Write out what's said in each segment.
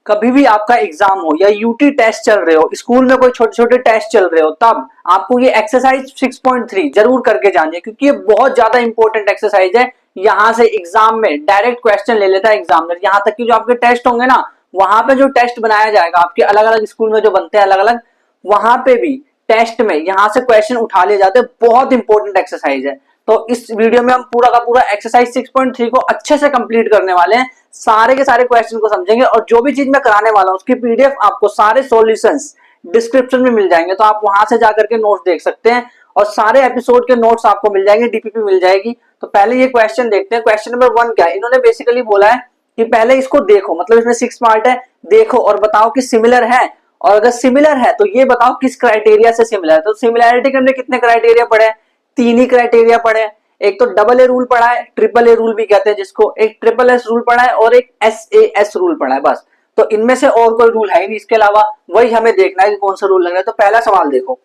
कभी भी आपका एग्जाम हो या यूटी टेस्ट चल रहे हो, स्कूल में कोई छोटे छोटे टेस्ट चल रहे हो, तब आपको ये एक्सरसाइज 6.3 जरूर करके जानिए, क्योंकि ये बहुत ज्यादा इंपॉर्टेंट एक्सरसाइज है। यहाँ से एग्जाम में डायरेक्ट क्वेश्चन ले लेता है एग्जामिनर। यहाँ तक कि जो आपके टेस्ट होंगे ना, वहां पे जो टेस्ट बनाया जाएगा आपके अलग अलग स्कूल में जो बनते हैं अलग अलग, वहां पे भी टेस्ट में यहाँ से क्वेश्चन उठा लिए जाते हैं। बहुत इंपॉर्टेंट एक्सरसाइज है। तो इस वीडियो में हम पूरा का पूरा एक्सरसाइज 6.3 को अच्छे से कंप्लीट करने वाले हैं। सारे के सारे क्वेश्चन को समझेंगे और जो भी चीज मैं कराने वाला हूं उसकी पीडीएफ आपको सारे सॉल्यूशंस डिस्क्रिप्शन में मिल जाएंगे, तो आप वहां से जाकर के नोट्स देख सकते हैं और सारे एपिसोड के नोट्स आपको मिल जाएंगे, डीपीपी मिल जाएगी। तो पहले ये क्वेश्चन देखते हैं। क्वेश्चन नंबर 1 क्या है? इन्होंने बेसिकली बोला है कि पहले इसको देखो, मतलब इसमें 6 पार्ट है, देखो और बताओ कि सिमिलर है, और अगर सिमिलर है तो ये बताओ किस क्राइटेरिया से सिमिलर है। तो सिमिलैरिटी के हमने कितने क्राइटेरिया पढ़े हैं? 3 ही क्राइटेरिया पढ़े हैं। एक तो डबल ए रूल पढ़ा है, ट्रिपल ए रूल भी कहते हैं जिसको, एक ट्रिपल एस रूल पढ़ा है और एक SAS रूल पढ़ा है, बस। तो इनमें से और कोई रूल है नहीं इसके अलावा, वही हमें देखना है कि कौन सा रूल लग रहा है। तो पहला सवाल देखो,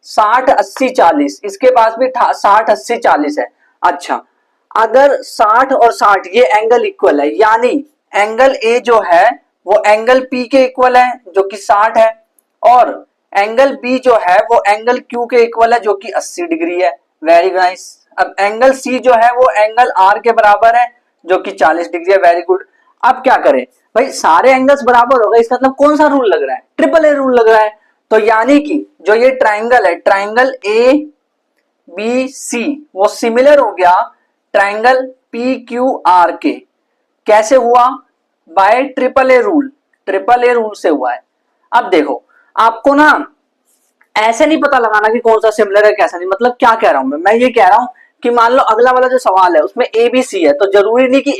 60 80 40, इसके पास भी 60 80 40 है। अच्छा, अगर 60 और 60 ये एंगल इक्वल है, यानी एंगल ए जो है वो एंगल पी के इक्वल है जो कि 60 है, और एंगल बी जो है वो एंगल क्यू के इक्वल है जो कि 80 डिग्री है। Very nice. अब एंगल सी जो है वो एंगल आर के बराबर है जो कि 40 डिग्री है। Very good. अब क्या करें भाई, सारे एंगल्स बराबर हो गए, इसका मतलब कौन सा रूल लग रहा है? ट्रिपल ए रूल लग रहा है। तो यानी कि जो ये ट्राइंगल है, ट्राइंगल ए बी सी, वो सिमिलर हो गया ट्राइंगल पी क्यू आर के। कैसे हुआ? Bye triple a rule. Triple a rule से हुआ है। अब देखो, आपको ना ऐसे नहीं पता लगाना कि कौन सा सिमिलर है कैसा नहीं। मतलब क्या कह रहा हूं मैं ये कह रहा हूं कि मान लो अगला वाला जो सवाल है उसमें एबीसी है, तो जरूरी नहीं कि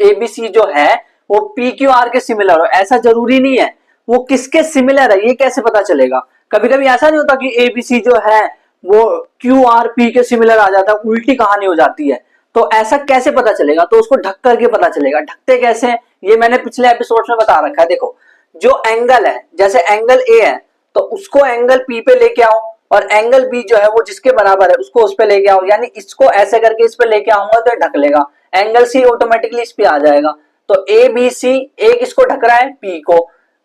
एबीसी जो है वो पी क्यू आर के सिमिलर हो, ऐसा जरूरी नहीं है। वो किसके सिमिलर है ये कैसे पता चलेगा? कभी कभी ऐसा नहीं होता कि एबीसी जो है वो क्यू आर पी के सिमिलर आ जाता है, उल्टी कहानी हो जाती है। तो ऐसा कैसे पता चलेगा? तो उसको ढक करके पता चलेगा। ढकते कैसे, ये मैंने पिछले एपिसोड में बता रखा है। देखो, जो एंगल है, जैसे एंगल ए है तो उसको एंगल पी पे लेके आओ, और एंगल बी जो है वो जिसके बराबर है उसको उस पे लेके आओ, यानी इसको ऐसे करके इस पे लेके आऊंगा तो ढक लेगा। एंगल सी ऑटोमेटिकली इस पे आ जाएगा। तो ए बी सी, ए किसको ढक रहा है? पी को।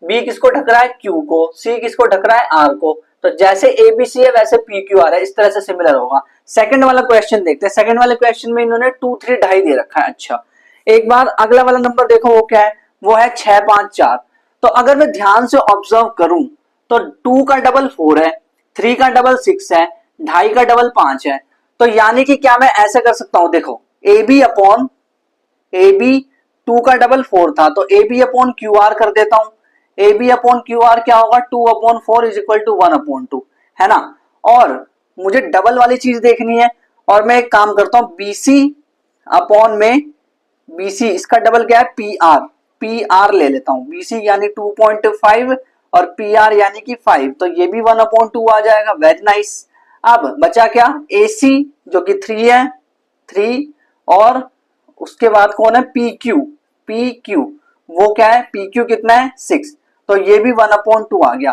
बी किसको ढक रहा है? क्यू को। सी किसको ढक रहा है? आर को। तो जैसे ए बी सी है वैसे पी क्यू आर है, इस तरह से सिमिलर होगा। सेकंड वाला क्वेश्चन देखते हैं। सेकंड वाले क्वेश्चन में इन्होंने 2 3 ढाई दे रखा है। अच्छा, एक बार अगला वाला नंबर देखो, वो क्या है? वो है 6 5 4। तो अगर मैं ध्यान से ऑब्जर्व करूं तो 2 का डबल 4 है, 3 का डबल 6 है, ढाई का डबल 5 है। तो यानी कि क्या मैं ऐसे कर सकता हूं? देखो, A B upon A B, 2 का डबल 4 था तो A B upon Q R कर देता हूं। A B upon Q R क्या होगा? 2 upon 4 is equal to 1 upon 2, है ना। और मुझे डबल वाली चीज देखनी है, और मैं एक काम करता हूं, बीसी अपॉन में बीसी, इसका डबल क्या है? P R. पी आर ले लेता हूं। बीसी यानी 2.5 और पी आर यानी कि 5, तो ये भी 1/2 आ जाएगा। Very nice. अब बचा क्या? AC जो कि 3 है, 3, और उसके बाद कौन है? PQ। PQ वो क्या है? PQ कितना है? 6, तो ये भी 1/2 आ गया।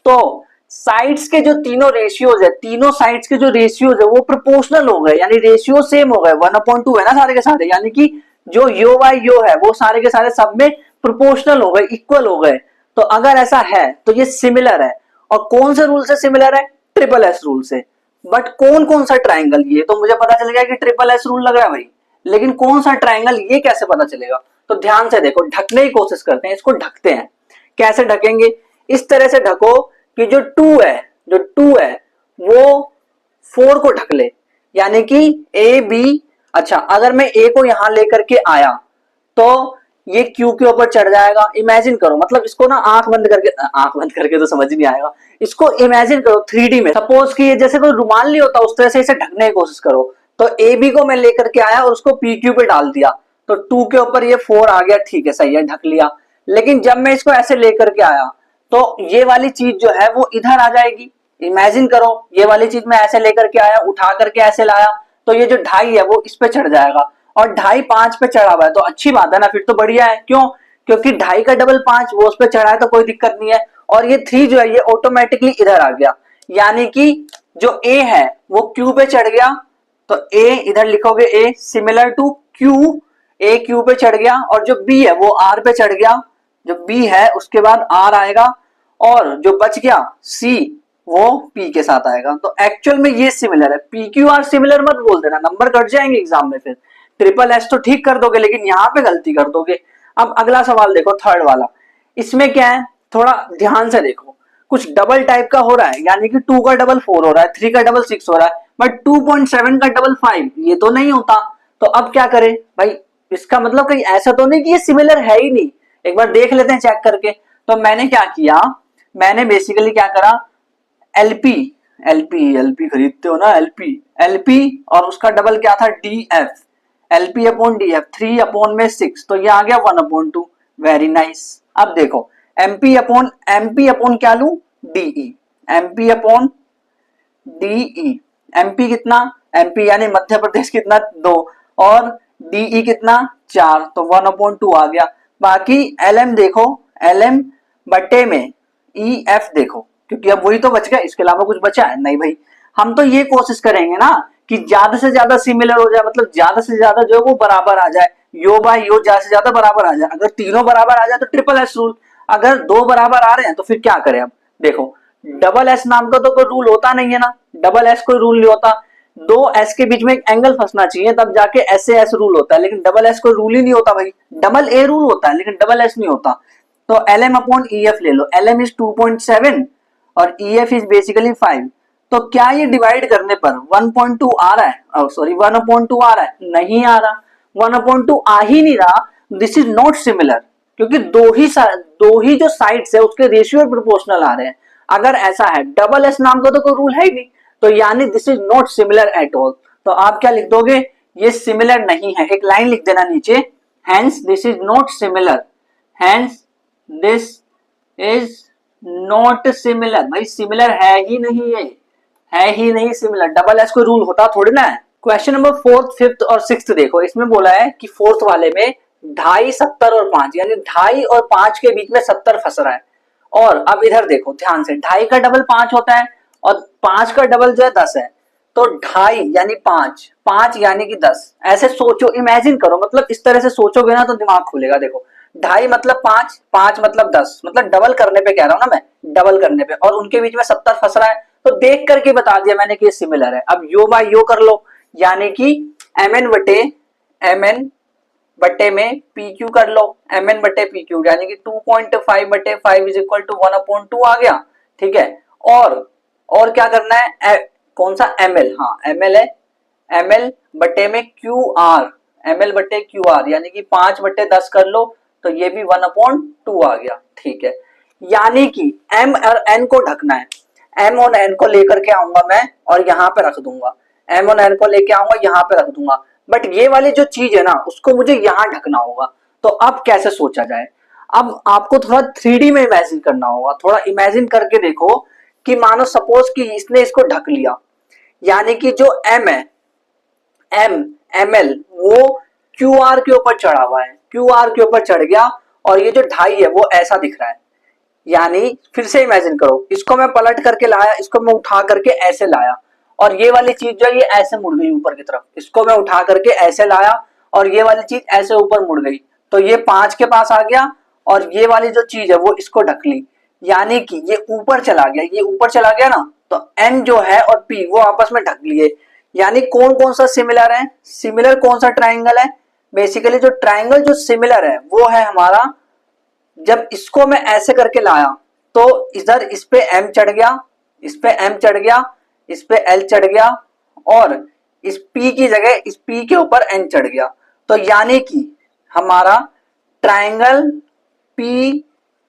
तो साइड्स के जो तीनों रेशियोज है, तीनों साइड्स के जो रेशियोज है वो प्रोपोर्शनल हो गए, यानी रेशियो सेम हो गए। 1/2 है ना सारे के सारे, यानी कि जो यो बाय यो है वो सारे के सारे सब में प्रोपोर्शनल हो गए, इक्वल हो गए। तो अगर ऐसा है तो ये सिमिलर है। और कौन से रूल से सिमिलर है? ट्रिपल एस रूल से। बट कौन कौन सा ट्राइंगल? ये तो मुझे पता चल गया कि ट्रिपल एस रूल लग रहा है भाई, लेकिन कौन सा ट्राइंगल ये कैसे पता चलेगा? तो ध्यान से देखो, ढकने की कोशिश करते हैं, इसको ढकते हैं। कैसे ढकेंगे? इस तरह से ढको कि जो 2 है, जो 2 है वो 4 को ढक ले, यानी कि ए बी। अच्छा, अगर मैं ए को यहां लेकर के आया तो ये क्यू के ऊपर चढ़ जाएगा। इमेजिन करो, मतलब इसको ना आंख बंद करके तो समझ नहीं आएगा। इसको इमेजिन करो 3D में। सपोज कि ये जैसे कोई रुमाल नहीं होता उस तरह से इसे ढकने की कोशिश करो। तो ए बी को मैं लेकर के आया और उसको पी क्यू पे डाल दिया, तो 2 के ऊपर ये 4 आ गया, ठीक है, सही है, ढक लिया। लेकिन जब मैं इसको ऐसे लेकर के आया तो ये वाली चीज जो है वो इधर आ जाएगी। इमेजिन करो, ये वाली चीज मैं ऐसे लेकर के आया, उठा करके ऐसे लाया, तो ये जो ढाई है वो इस पे चढ़ जाएगा, और ढाई 5 पे चढ़ा हुआ है तो अच्छी बात है ना, फिर तो बढ़िया है। क्यों? क्योंकि ढाई का डबल 5 वो उस पे चढ़ा है तो कोई दिक्कत नहीं है। और ये 3 जो है ये ऑटोमेटिकली इधर आ गया, यानी कि जो ए है वो क्यू पे चढ़ गया, तो ए इधर लिखोगे A similar to Q, A Q पे चढ़ गया, और जो बी है वो आर पे चढ़ गया, जो बी है उसके बाद आर आएगा, और जो बच गया सी वो पी के साथ आएगा। तो एक्चुअल में ये सिमिलर है। पी क्यू आर सिमिलर मत बोल देना, नंबर कट जाएंगे एग्जाम में। फिर ट्रिपल एस तो ठीक कर दोगे, लेकिन यहाँ पे गलती कर दोगे। अब अगला सवाल देखो, थर्ड वाला। इसमें क्या है, थोड़ा ध्यान से देखो। कुछ डबल टाइप का हो रहा है, यानी कि 2 का डबल 4 हो रहा है, 3 का डबल 6 हो रहा है, बट 2.7 का डबल 5 ये तो नहीं होता। तो अब क्या करें भाई, इसका मतलब कहीं ऐसा तो नहीं कि ये सिमिलर है ही नहीं। एक बार देख लेते हैं चेक करके। तो मैंने क्या किया, मैंने बेसिकली क्या करा, एलपी एलपी एलपी खरीदते हो ना, एलपी एलपी और उसका डबल क्या था, D F. LP upon D F, 3 upon में 6, तो ये आ गया 1/2। Very nice. अब देखो एमपी अपॉन क्या लू, DE. MP upon DE. MP कितना, एमपी यानी मध्य प्रदेश कितना, 2, और डीई कितना, 4, तो 1/2 आ गया। बाकी एलएम देखो, एलएम बटे में ई एफ देखो, क्योंकि अब वही तो बच गया, इसके अलावा कुछ बचा है नहीं भाई। हम तो ये कोशिश करेंगे ना कि ज्यादा से ज्यादा सिमिलर हो जाए, मतलब ज्यादा से ज्यादा जो है वो बराबर आ जाए, यो बाय यो ज्यादा से ज्यादा बराबर आ जाए। अगर तीनों बराबर आ जाए तो ट्रिपल एस रूल, अगर 2 बराबर आ रहे हैं तो फिर क्या करें। अब देखो, डबल एस नाम का तो कोई रूल होता नहीं है ना, डबल एस कोई रूल नहीं होता। 2 एस के बीच में एक एंगल फंसना चाहिए, तब जाके एस ए एस रूल होता है, लेकिन डबल एस कोई रूल ही नहीं होता भाई। डबल ए रूल होता है लेकिन डबल एस नहीं होता। तो L M upon E F ले लो, एल एम इज 2.7 और ई एफ इज बेसिकली 5। तो क्या ये डिवाइड करने पर 1.2 आ रहा है, सॉरी 1/2 आ रहा है, नहीं आ रहा। 1/2 आ ही नहीं रहा, दिस इज नॉट सिमिलर, क्योंकि दो ही जो साइड्स है उसके रेशियो प्रोपोर्शनल आ रहे हैं। अगर ऐसा है, डबल एस नाम का तो कोई रूल है ही नहीं, तो यानी this is not similar at all. तो आप क्या लिख दोगे, ये सिमिलर नहीं है, एक लाइन लिख देना नीचे, hence this is not similar, hence this is not similar. भाई सिमिलर है ही नहीं, ये है ही नहीं सिमिलर। डबल एस कोई रूल होता थोड़ी ना है। क्वेश्चन नंबर 4th, 5th और 6th देखो, इसमें बोला है कि 4th वाले में 2.5, 70 और 5, यानी 2.5 और 5 के बीच में 70 फंस रहा है। और अब इधर देखो ध्यान से, 2.5 का डबल 5 होता है और 5 का डबल जो है 10 है। तो 2.5 यानी 5, 5 यानी कि 10। ऐसे सोचो, इमेजिन करो, मतलब इस तरह से सोचोगे ना तो दिमाग खुलेगा। देखो 2.5 मतलब 5, 5 मतलब 10, मतलब डबल करने पे कह रहा हूं ना मैं, डबल करने पे, और उनके बीच में 70 फंस रहा है। तो देख करके बता दिया मैंने कि ये सिमिलर है। अब यो बाय यो कर लो, यानी कि mn बटे में पी क्यू कर लो, mn बटे पी क्यू, यानी कि 2.5 बटे 5 इज इक्वल टू 1/2 आ गया। ठीक है, और क्या करना है, कौन सा ml, हाँ ml है, ml बटे में क्यू आर, ml बटे क्यू आर, यानी कि 5 बटे 10 कर लो, तो ये भी 1/2 आ गया। ठीक है, यानी कि m और n को ढकना है, m और n को लेकर के आऊंगा मैं और यहां पे रख दूंगा, m और n को लेके आऊंगा यहां पे रख दूंगा, बट ये वाली जो चीज है ना उसको मुझे यहां ढकना होगा। तो अब कैसे सोचा जाए, अब आपको थोड़ा 3D में इमेजिन करना होगा। थोड़ा इमेजिन करके देखो कि मानो सपोज कि इसने इसको ढक लिया, यानी कि जो m है, ml वो क्यू आर के ऊपर चढ़ा हुआ है, क्यू आर के ऊपर चढ़ गया, और ये जो 2.5 है वो ऐसा दिख रहा है। यानी फिर से इमेजिन करो, इसको मैं पलट करके लाया, इसको मैं उठा करके ऐसे लाया, और ये वाली चीज जो है ये ऐसे मुड़ गई ऊपर की तरफ, इसको मैं उठा करके ऐसे लाया और ये वाली चीज ऐसे ऊपर मुड़ गई, तो ये 5 के पास आ गया, और ये वाली जो चीज है वो इसको ढक ली, यानी कि ये ऊपर चला गया, ये ऊपर चला गया ना, तो n जो है और p वो आपस में ढक लिए। यानी कौन कौन सा सिमिलर है, सिमिलर कौन सा ट्राइंगल है, बेसिकली जो ट्राइंगल जो सिमिलर है वो है हमारा, जब इसको मैं ऐसे करके लाया तो इधर इस पे m चढ़ गया, इस पे m चढ़ गया, इस पे l चढ़ गया, और इस p की जगह इस p के ऊपर n चढ़ गया। तो यानी कि हमारा ट्राइंगल p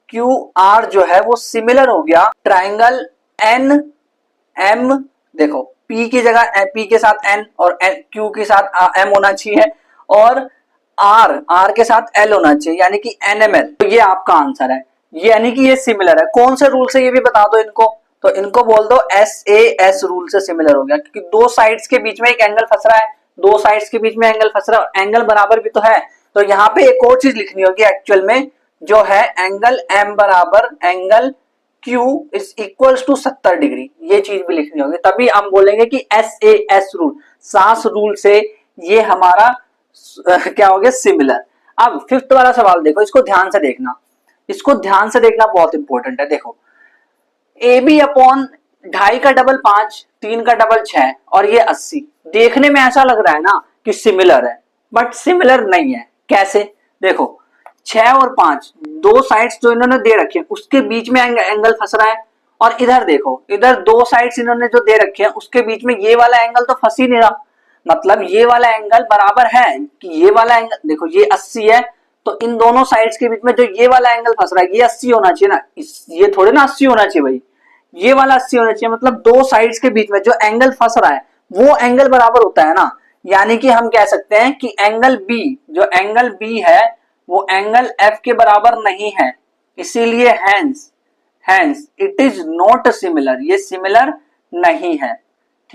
q r जो है वो सिमिलर हो गया ट्राइंगल n m, देखो p की जगह p के साथ n और q के साथ m होना चाहिए, और r के साथ l होना चाहिए, यानी कि nml। तो ये आपका आंसर है, ये यानी कि ये सिमिलर है। कौन से रूल से, ये भी बता दो इनको, तो इनको बोल दो SAS रूल से सिमिलर हो गया, क्योंकि दो साइड्स के बीच में एक एंगल फंस रहा है, दो साइड्स के बीच में एंगल फंस रहा है, एंगल बराबर भी तो है। तो यहाँ पे एक और चीज लिखनी होगी एक्चुअल में, जो है एंगल m बराबर angle Q is equals to 70 degree, ये चीज भी लिखनी होगी, तभी हम बोलेंगे कि SAS रूल, सास रूल से ये हमारा क्या हो गया, सिमिलर। अब 5th वाला सवाल देखो, इसको ध्यान से देखना। इसको ध्यान से देखना बहुत इंपॉर्टेंट है। देखो ए बी अपॉन 2.5 का डबल 5, 3 का डबल 6 और ये 80, देखने में ऐसा लग रहा है ना कि सिमिलर है, बट सिमिलर नहीं है। कैसे? देखो 6 और 5 दो साइड्स जो इन्होंने दे रखे हैं उसके बीच में एंगल फंस रहा है, और इधर देखो इधर दो साइड्स इन्होंने जो दे रखे हैं उसके बीच में ये वाला एंगल तो फंस ही नहीं रहा। मतलब ये वाला एंगल बराबर है कि ये वाला एंगल, देखो ये 80 है तो इन दोनों साइड्स के बीच में जो ये वाला एंगल फंस रहा है ये 80 होना चाहिए ना, ये थोड़े ना 80 होना चाहिए भाई, ये वाला 80 होना चाहिए। मतलब दो साइड्स के बीच में जो एंगल फंस रहा है वो एंगल बराबर होता है ना। यानी कि हम कह सकते हैं कि एंगल बी, जो एंगल बी है वो एंगल एफ के बराबर नहीं है, इसीलिए hence it is not similar, ये सिमिलर नहीं है।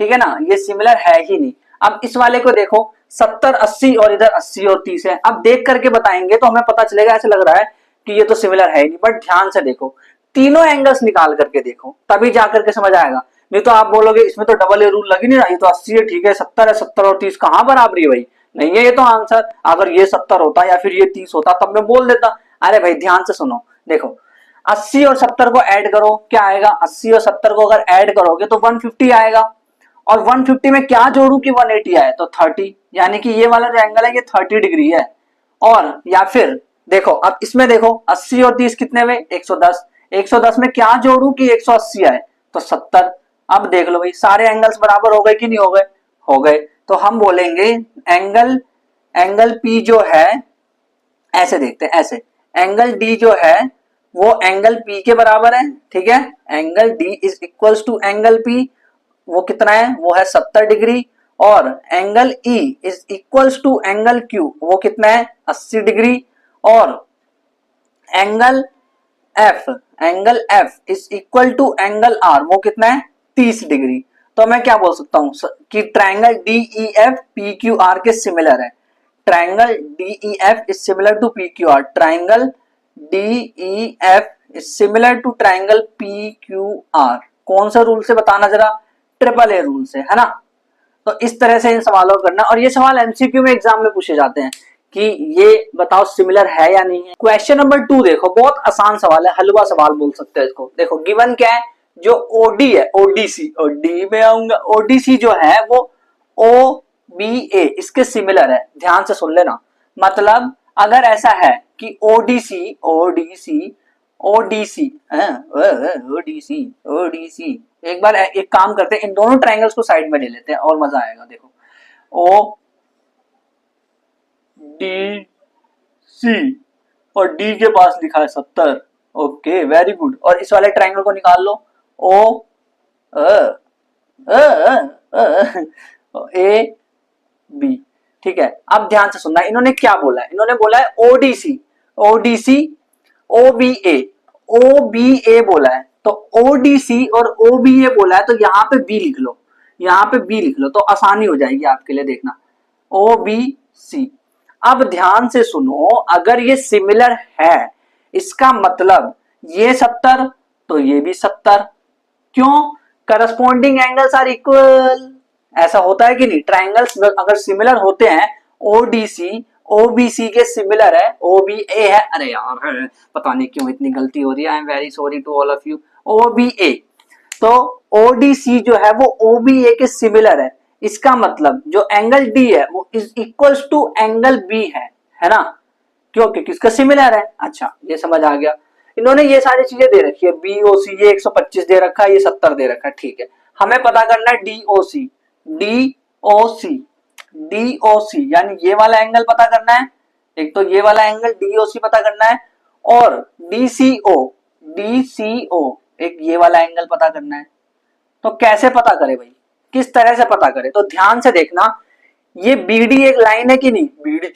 ठीक है ना, ये सिमिलर है ही नहीं। अब इस वाले को देखो 70 80 और इधर 80 और 30 है। अब देख करके बताएंगे तो हमें पता चलेगा, ऐसे लग रहा है कि ये तो सिमिलर है ही नहीं, बट ध्यान से देखो तीनों एंगल्स निकाल करके देखो तभी जाकर के समझ आएगा। नहीं तो आप बोलोगे इसमें तो डबल ए रूल लग ही नहीं रहा, ये तो 80 है, ठीक है 70 है, 70 और 30 कहां बराबरी है भाई, नहीं है ये तो आंसर। अगर ये 70 होता या फिर ये 30 होता तब मैं बोल देता। अरे भाई ध्यान से सुनो, देखो 80 और 70 को ऐड करो, क्या आएगा? 80 और 70 को अगर ऐड करोगे तो 150 आएगा, और 150 में क्या जोड़ू कि 180 आए, तो 30, यानी कि ये वाला जो एंगल है ये 30 डिग्री है। और या फिर देखो अब इसमें देखो 80 और 30 कितने में? 110, 110 में क्या जोड़ू कि 180 आए, तो 70। अब देख लो भाई सारे एंगल्स बराबर हो गए कि नहीं हो गए? हो गए। तो हम बोलेंगे एंगल पी जो है, ऐसे देखते हैं, ऐसे एंगल डी जो है वो एंगल पी के बराबर है। ठीक है, angle D is equals to angle P, वो कितना है? वो है 70 डिग्री। और angle E is equals to angle Q, वो कितना है? 80 डिग्री। और angle F is equal to angle R, वो कितना है? 30 डिग्री। तो मैं क्या बोल सकता हूं कि triangle D E F P Q R के सिमिलर है। Triangle D E F is similar to P Q R, triangle D E F is similar to triangle P Q R. कौन सा रूल से बताना जरा? ट्रिपल ए रूल से, है ना। तो इस तरह से इन सवालों को करना, और ये सवाल एमसीक्यू में एग्जाम में पूछे जाते हैं कि ये बताओ सिमिलर है या नहीं है। क्वेश्चन नंबर 2 देखो, बहुत आसान सवाल है, हलवा सवाल बोल सकते हैं इसको। देखो गिवन क्या है, जो ओडी है, ओडीसी, और डी में आऊंगा, ओडीसी जो है वो ओ बी ए इसके सिमिलर है। ध्यान से सुन लेना, मतलब अगर ऐसा है कि ओडीसी ओडीसी ओडीसी ओडीसी ओडीसी, एक बार एक काम करते हैं, इन दोनों ट्रायंगल्स को साइड में ले लेते हैं और मजा आएगा। देखो ओ डी सी, और डी के पास लिखा है 70, ओके वेरी गुड। और इस वाले ट्रायंगल को निकाल लो, ओ ए बी। ठीक है, अब ध्यान से सुनना, इन्होंने क्या बोला है? इन्होंने बोला है ओडीसी ओडीसी ओ बी ए बोला है। तो ओडीसी और ओ बी ए बोला है, तो यहाँ पे बी लिख लो, यहाँ पे बी लिख लो तो आसानी हो जाएगी आपके लिए। देखना ओ बी सी। अब ध्यान से सुनो, अगर ये सिमिलर है इसका मतलब ये 70 तो ये भी 70। क्यों? Corresponding angles are equal. ऐसा होता है कि नहीं? ट्राइंगल्स अगर सिमिलर होते हैं, ओडीसी ओबीसी के सिमिलर है, ओबीए है, अरे यार पता नहीं क्यों इतनी गलती हो रही है, I am very sorry to all of you, OBA. तो ओडीसी जो है वो ओबीए के सिमिलर है, इसका मतलब जो एंगल डी है वो is equals to angle B है ना, क्योंकि किसका सिमिलर है। अच्छा ये समझ आ गया। इन्होंने ये सारी चीजें दे रखी है, बीओसी ये 125 दे रखा है, ये 70 दे रखा है, ठीक है। हमें पता करना है डीओसी, डीओसी डीओसी यानी ये वाला एंगल पता करना है, एक तो ये वाला एंगल डीओसी पता करना है, और डीसीओ डीसीओ एक ये वाला एंगल पता करना है। तो कैसे पता करें भाई, किस तरह से पता करें? तो ध्यान से देखना, ये बीडी एक लाइन है कि नहीं, बीडी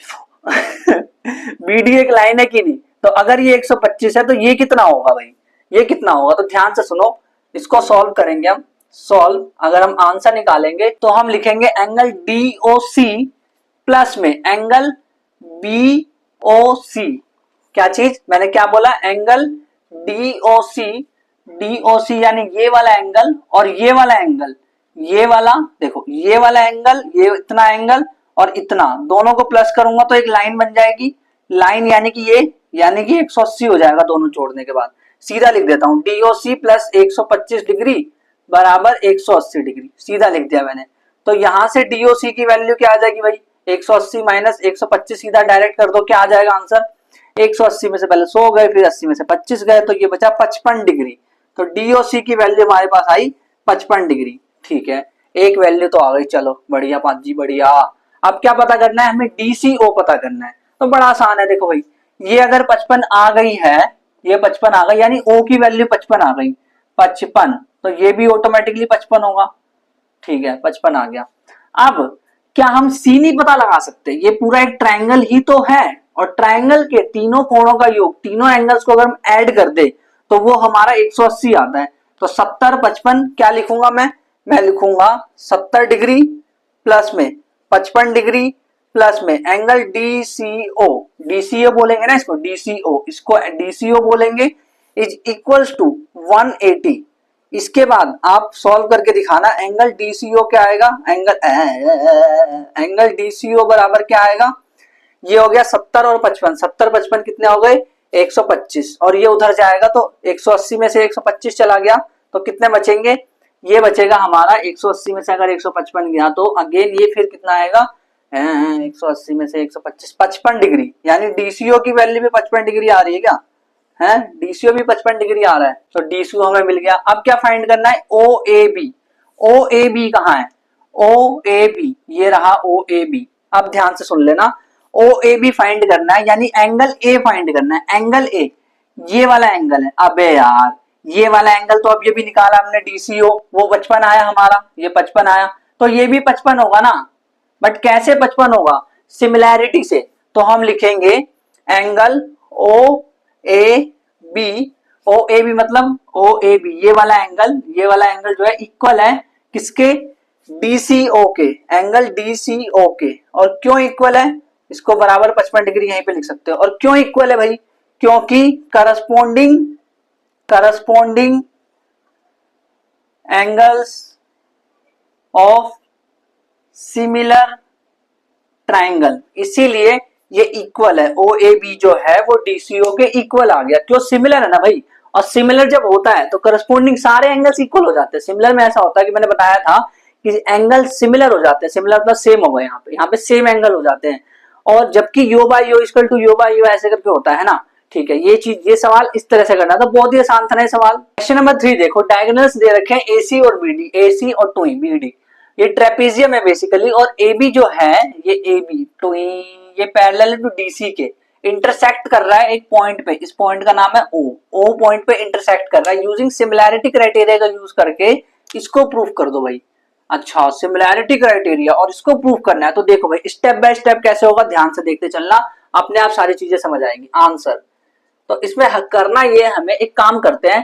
बीडी एक लाइन है कि नहीं। तो अगर ये 125 है तो ये कितना होगा भाई, ये कितना होगा? तो ध्यान से सुनो, इसको सॉल्व करेंगे हम। सॉल्व, अगर हम आंसर निकालेंगे तो हम लिखेंगे एंगल डीओसी प्लस में एंगल बीओसी। क्या चीज मैंने क्या बोला? एंगल डीओसी, डीओसी यानी ये वाला एंगल और ये वाला एंगल, ये वाला देखो, ये वाला एंगल, ये इतना एंगल और इतना, दोनों को प्लस करूंगा तो एक लाइन बन जाएगी। लाइन यानी कि यानी कि 180 हो जाएगा दोनों जोड़ने के बाद। सीधा लिख देता हूं, DOC प्लस 125 डिग्री बराबर 180 डिग्री, सीधा लिख दिया मैंने। तो यहां से DOC की वैल्यू क्या आ जाएगी भाई, 180 माइनस 125, सीधा डायरेक्ट कर दो, क्या आ जाएगा आंसर, 180 में से पहले 100 गए, फिर 80 में से 25 गए, तो ये बचा 55 डिग्री। तो DOC की वैल्यू हमारे पास आई 55 डिग्री। ठीक है, एक वैल्यू तो आ गई, चलो बढ़िया पांच जी बढ़िया। अब क्या पता करना है हमें, DCO पता करना है। तो बड़ा आसान है, देखो भाई ये अगर 55 आ गई है, ये 55 आ गई, यानी O की वैल्यू 55 आ गई, 55, तो ये भी ऑटोमेटिकली 55 होगा। ठीक है, 55 आ गया। अब क्या हम C नहीं पता लगा सकते, ये पूरा एक ट्रायंगल ही तो है, और ट्रायंगल के तीनों कोणों का योग, तीनों एंगल्स को अगर हम ऐड कर दे तो वो हमारा 180 आता है। तो 70 55 क्या लिखूंगा मैं लिखूंगा 70 डिग्री प्लस में 55 डिग्री प्लस में एंगल DCO बोलेंगे ना इसको, इसको DCO बोलेंगे, इज इक्वल्स टू 180। इसके बाद आप सॉल्व करके दिखाना, एंगल DCO क्या आएगा, एंगल DCO बराबर क्या आएगा, ये हो गया 70 और 55, 70 55 कितने हो गए 125, और ये उधर जाएगा तो 180 में से 125 चला गया, तो कितने बचेंगे, ये बचेगा हमारा 180 में से अगर 155 गया तो अगेन ये फिर कितना आएगा, 180 में से 125, 55 डिग्री, यानी DCO की वैल्यू भी 55 डिग्री आ रही है क्या, है DCO भी 55 डिग्री आ रहा है, तो DCO हमें मिल गया। अब क्या फाइंड करना है, OAB कहाँ है, OAB ये रहा OAB। अब ध्यान से सुन लेना, OAB फाइंड करना है, यानी एंगल A फाइंड करना है, एंगल A ये वाला एंगल है। अबे यार ये वाला एंगल तो अब ये भी निकाला हमने DCO, वो 55 आया हमारा, ये 55 आया, तो ये भी 55 होगा ना, बट कैसे 55 होगा, सिमिलैरिटी से। तो हम लिखेंगे एंगल OAB मतलब OAB ये वाला एंगल जो है इक्वल है किसके, DCO के, एंगल DCO के। और क्यों इक्वल है, इसको बराबर 55 डिग्री यहीं पे लिख सकते हो। और क्यों इक्वल है भाई, क्योंकि corresponding angles of similar triangle, इसीलिए ये इक्वल है, OAB जो है वो DCO के इक्वल आ गया, क्यों, सिमिलर है ना भाई। और सिमिलर जब होता है तो करस्पॉन्डिंग सारे एंगल्स इक्वल हो जाते हैं। सिमिलर में ऐसा होता है कि मैंने बताया था कि एंगल सिमिलर हो जाते हैं, सिमिलर मतलब सेम हो गए, यहाँ पे सेम एंगल हो जाते हैं। और जबकि yo by yo equal to yo by yo ऐसे करके होता है ना। ठीक है, ये सवाल इस तरह से करना था, बहुत ही आसान था ना ये सवाल। क्वेश्चन नंबर 3 देखो, डायगोनल्स दे रखे हैं AC और BD, AC और टूई BD, ये ट्रेपीजियम है बेसिकली, और AB जो है ये AB टूई, ये पैरेलल टू DC के, इंटरसेक्ट कर रहा है एक पॉइंट पे, इस पॉइंट का नाम है O पॉइंट पे इंटरसेक्ट कर रहा है। यूजिंग सिमिलैरिटी क्राइटेरिया का यूज करके इसको प्रूव कर दो भाई। अच्छा, सिमिलैरिटी क्राइटेरिया और इसको प्रूव करना है, तो देखो भाई स्टेप बाय स्टेप कैसे होगा, ध्यान से देखते चलना, अपने आप सारी चीजें समझ आएंगी। आंसर तो इसमें करना ये, हमें एक काम करते हैं,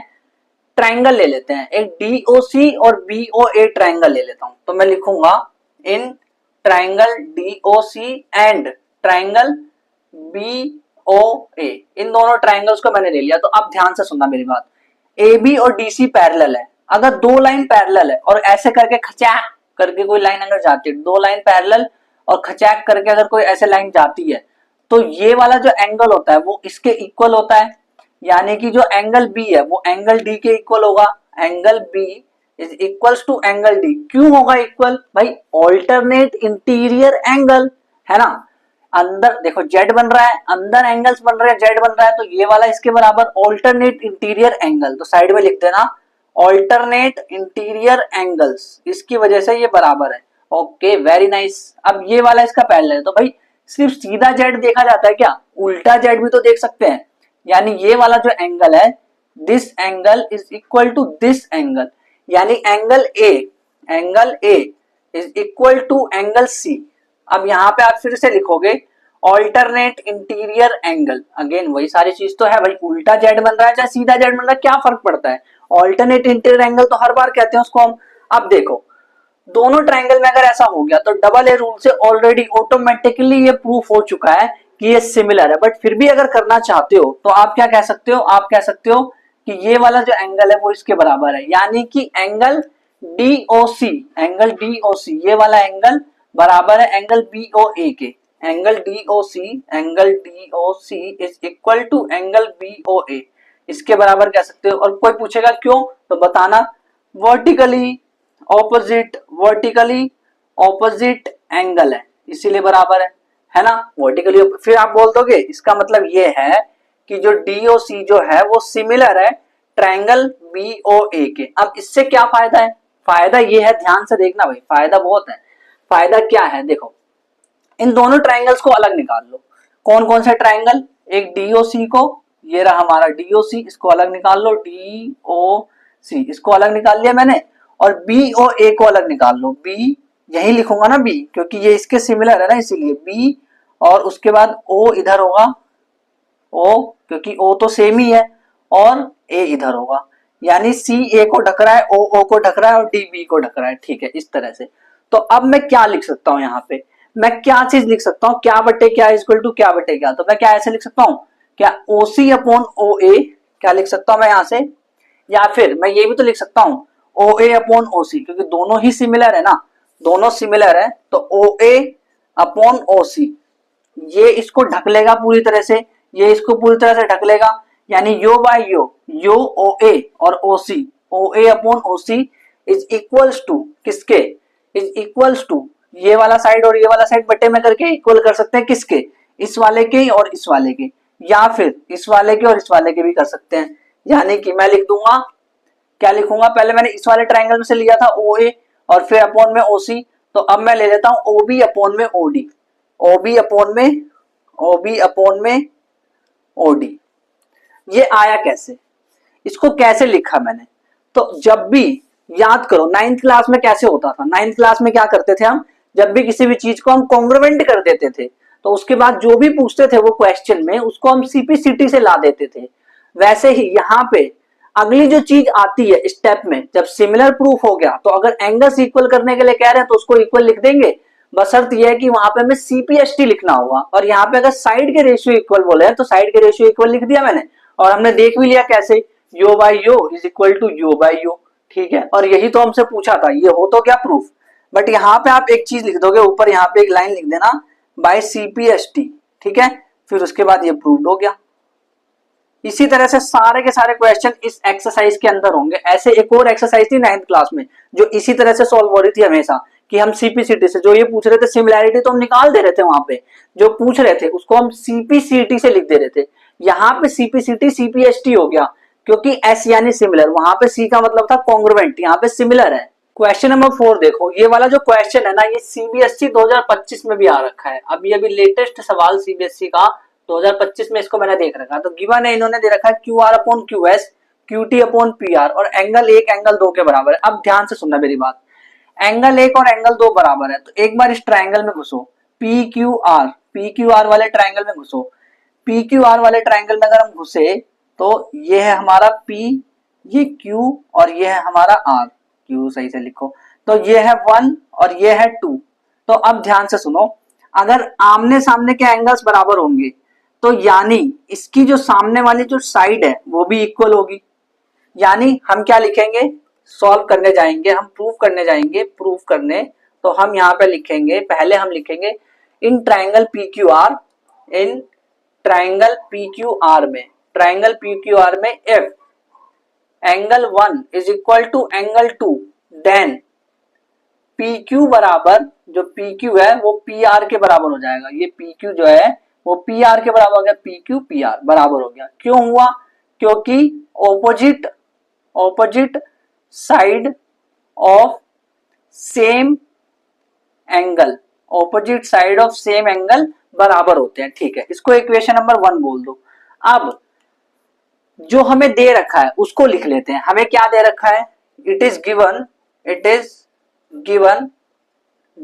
ट्राइंगल ले लेते हैं, एक DOC और BOA ट्राइंगल ले लेता हूं। तो मैं लिखूंगा in triangle DOC and triangle BOA, इन दोनों ट्राइंगल्स को मैंने ले लिया। तो अब ध्यान से सुनना मेरी बात, AB और DC पैरेलल है, अगर दो लाइन पैरेलल है और ऐसे करके खचाक करके कोई लाइन अगर जाती है, दो लाइन पैरेलल और खचाक करके अगर कोई ऐसे लाइन जाती है, तो ये वाला जो एंगल होता है वो इसके इक्वल होता है, यानी कि जो एंगल B है वो एंगल D के इक्वल होगा। Angle B is equals to angle D, क्यों होगा इक्वल भाई, ऑल्टरनेट इंटीरियर एंगल है ना। अंदर देखो Z बन रहा है, अंदर एंगल्स बन रहे हैं, Z बन रहा है, तो ये वाला इसके बराबर ऑल्टरनेट इंटीरियर एंगल, तो साइड में लिख देना ऑल्टरनेट इंटीरियर एंगल्स, इसकी वजह से ये बराबर है। Okay very nice. अब ये वाला इसका पैरेलल है, तो भाई सिर्फ सीधा Z देखा जाता है क्या, उल्टा Z भी तो देख सकते हैं, यानी ये वाला जो एंगल है, this angle is equal to this angle, यानी angle A is equal to angle C। अब यहाँ पे आप फिर से लिखोगे ऑल्टरनेट इंटीरियर एंगल, अगेन वही सारी चीज तो है भाई, उल्टा Z बन रहा है चाहे सीधा Z बन रहा है, क्या फर्क पड़ता है, ऑल्टरनेट इंटीरियर एंगल तो हर बार कहते हैं उसको हम। अब देखो दोनों ट्राइंगल में अगर ऐसा हो गया तो डबल ए रूल से ऑलरेडी ऑटोमेटिकली ये प्रूफ हो चुका है कि ये सिमिलर है। बट फिर भी अगर करना चाहते हो तो आप क्या कह सकते हो, आप कह सकते हो कि ये वाला जो एंगल है वो इसके बराबर है, यानी कि एंगल DOC ये वाला एंगल बराबर है एंगल BOA के। Angle DOC is equal to angle BOA, इसके बराबर कह सकते हो। और कोई पूछेगा क्यों, तो बताना वर्टिकली ऑपोजिट एंगल है, इसीलिए बराबर है ना, वर्टिकली। फिर आप बोल दोगे इसका मतलब ये है कि जो DOC जो है वो सिमिलर है ट्रायंगल BOA के। अब इससे क्या फायदा है, फायदा ये है, ध्यान से देखना भाई, फायदा बहुत है। फायदा क्या है, देखो इन दोनों ट्रायंगल्स को अलग निकाल लो। कौन कौन से ट्रायंगल, एक DOC को, ये रहा हमारा DOC, इसको अलग निकाल लो, DOC इसको अलग निकाल लिया मैंने, और BOA को अलग निकाल लो। B यही लिखूंगा ना, B क्योंकि ये इसके सिमिलर है ना, इसीलिए B, और उसके बाद O इधर होगा, O क्योंकि O तो सेम ही है, और A इधर होगा, यानी C A को ढक रहा है, O को ढक रहा है, और D B को ढक रहा है। ठीक है, इस तरह से। तो अब मैं क्या लिख सकता हूं, यहाँ पे मैं क्या चीज लिख सकता हूं, क्या बटे क्या इक्वल टू क्या बटे क्या। तो मैं क्या ऐसे लिख सकता हूं, क्या OC अपॉन OA क्या लिख सकता हूं मैं यहाँ से, या फिर मैं ये भी तो लिख सकता हूं OA अपॉन OC, क्योंकि दोनों ही सिमिलर है ना, दोनों सिमिलर है, तो OA अपॉन OC ये इसको ढक लेगा पूरी तरह से, ये इसको पूरी तरह से ढक लेगा, यानी यो बाय यो OA और OA upon OC is equals to किसके, इज इक्वल्स टू ये वाला साइड और ये वाला साइड बटे में करके इक्वल कर सकते हैं किसके, इस वाले के और इस वाले के, या फिर इस वाले के और इस वाले के भी कर सकते हैं। यानी कि मैं लिख दूंगा, क्या लिखूंगा, पहले मैंने इस वाले ट्राइंगल में से लिया था OA और फिर अपॉन में OC, तो अब मैं ले लेता हूं OB अपॉन में OD, OB अपॉन में OD। ये आया कैसे, इसको कैसे लिखा मैंने, तो जब भी याद करो 9th क्लास में कैसे होता था, 9th क्लास में क्या करते थे हम, जब भी किसी भी चीज को हम कॉन्ग्रुएंट कर देते थे तो उसके बाद जो भी पूछते थे वो क्वेश्चन में उसको हम CPCT से ला देते थे। वैसे ही यहाँ पे अगली जो चीज आती है स्टेप में, जब सिमिलर प्रूफ हो गया तो अगर एंगल्स इक्वल करने के लिए कह रहे हैं तो उसको इक्वल लिख देंगे, बशर्त यह है कि वहां पे हमें CPST लिखना होगा। और यहाँ पे अगर साइड के रेशियो इक्वल बोले हैं तो साइड के रेशियो इक्वल लिख दिया मैंने, और हमने देख भी लिया कैसे, yo by yo is equal to yo by yo. ठीक है, और यही तो हमसे पूछा था, ये हो तो क्या प्रूफ। बट यहाँ पे आप एक चीज लिख दोगे ऊपर, यहाँ पे एक लाइन लिख देना बाय CPST, ठीक है, फिर उसके बाद ये प्रूव्ड हो गया। इसी तरह से सारे के सारे क्वेश्चन इस एक्सरसाइज के अंदर होंगे। ऐसे एक और एक्सरसाइज थी 9th क्लास में जो इसी तरह से सॉल्व हो रही थी हमेशा, कि हम CPCT से जो ये पूछ रहे थे सिमिलैरिटी तो हम निकाल दे रहे थे, वहां पे जो पूछ रहे थे उसको हम CPCT से लिख दे रहे थे। यहाँ पे CPCT CPST हो गया क्योंकि S यानी सिमिलर, वहां पे C का मतलब था कॉन्ग्रुएंट, यहाँ पे सिमिलर है। क्वेश्चन नंबर 4 देखो, ये वाला जो क्वेश्चन है ना ये CBSE 2025 में भी आ रखा है, अभी लेटेस्ट सवाल CBSE का 2025 में इसको मैंने देख रखा। तो गिवन है, इन्होंने दे रखा है QR upon QS QT upon PR और एंगल 1 एंगल 2 के बराबर है। अब ध्यान से सुनना मेरी बात, एंगल 1 और एंगल 2 बराबर है तो एक बार इस ट्राइंगल में घुसो, PQR वाले ट्राइंगल में घुसो। PQR वाले ट्राइंगल में अगर हम घुसे तो ये है हमारा P, ये Q और ये है हमारा R, Q सही से लिखो, तो ये है 1 और ये है 2। तो अब ध्यान से सुनो, अगर आमने सामने के एंगल्स बराबर होंगे तो यानी इसकी जो सामने वाली जो साइड है वो भी इक्वल होगी, यानी हम क्या लिखेंगे, सॉल्व करने जाएंगे, हम प्रूफ करने जाएंगे, प्रूफ करने तो हम यहाँ पे लिखेंगे, पहले हम लिखेंगे इन ट्राइंगल PQR में if angle 1 is equal to angle 2 then PQ बराबर, जो PQ है वो PR के बराबर हो जाएगा। ये PQ जो है वो PR के बराबर हो गया, PQ PR बराबर हो गया। क्यों हुआ, क्योंकि opposite side of same angle बराबर होते हैं। ठीक है, इसको इक्वेशन नंबर 1 बोल दो। अब जो हमें दे रखा है उसको लिख लेते हैं। हमें क्या दे रखा है, इट इज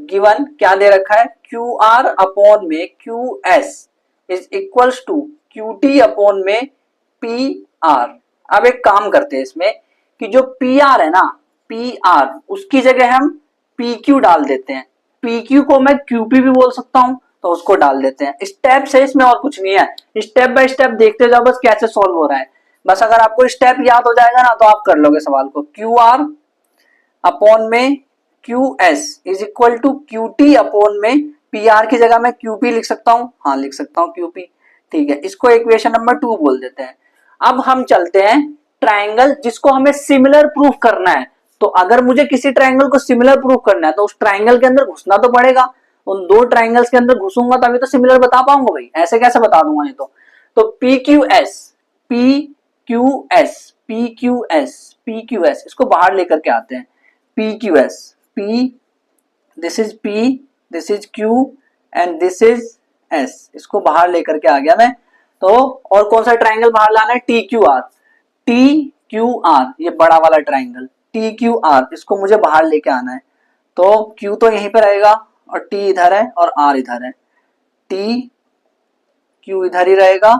गिवन क्या दे रखा है, QR अपॉन में QS is equals to QT upon में PR। अब एक काम करते हैं इसमें कि जो PR है ना, PR उसकी जगह हम PQ डाल देते हैं, PQ को मैं QP भी बोल सकता हूं तो उसको डाल देते हैं। स्टेप से इसमें और कुछ नहीं है, स्टेप बाय स्टेप देखते जाओ बस कैसे सॉल्व हो रहा है। बस अगर आपको स्टेप याद हो जाएगा ना तो आप कर लोगे सवाल को। QR अपॉन में QS is equal to QT upon में पी आर की जगह मैं क्यू पी लिख सकता हूँ, हाँ लिख सकता हूँ क्यू पी, ठीक है। इसको इक्वेशन नंबर 2 बोल देते हैं। अब हम चलते हैं ट्राइंगल जिसको हमें सिमिलर प्रूफ करना है। तो अगर मुझे किसी ट्राइंगल को सिमिलर प्रूफ करना है तो उस ट्राइंगल के अंदर घुसना तो पड़ेगा, उन दो ट्राइंगल्स के अंदर घुसूंगा तभी तो सिमिलर बता पाऊंगा भाई, ऐसे कैसे बता दूंगा ये तो P Q S, P Q S, P Q S, P Q S, इसको बाहर लेकर के आते हैं। P Q S, P, this is P, this is Q and this is S, इसको बाहर लेकर के आ गया मैं। तो और कौन सा ट्राइंगल बाहर लाना है, T Q R, T Q R, ये बड़ा वाला ट्राइंगल टी क्यू आर, इसको मुझे बाहर लेके आना है। तो क्यू तो यहीं पे रहेगा और टी इधर है और आर इधर है, टी क्यू इधर ही रहेगा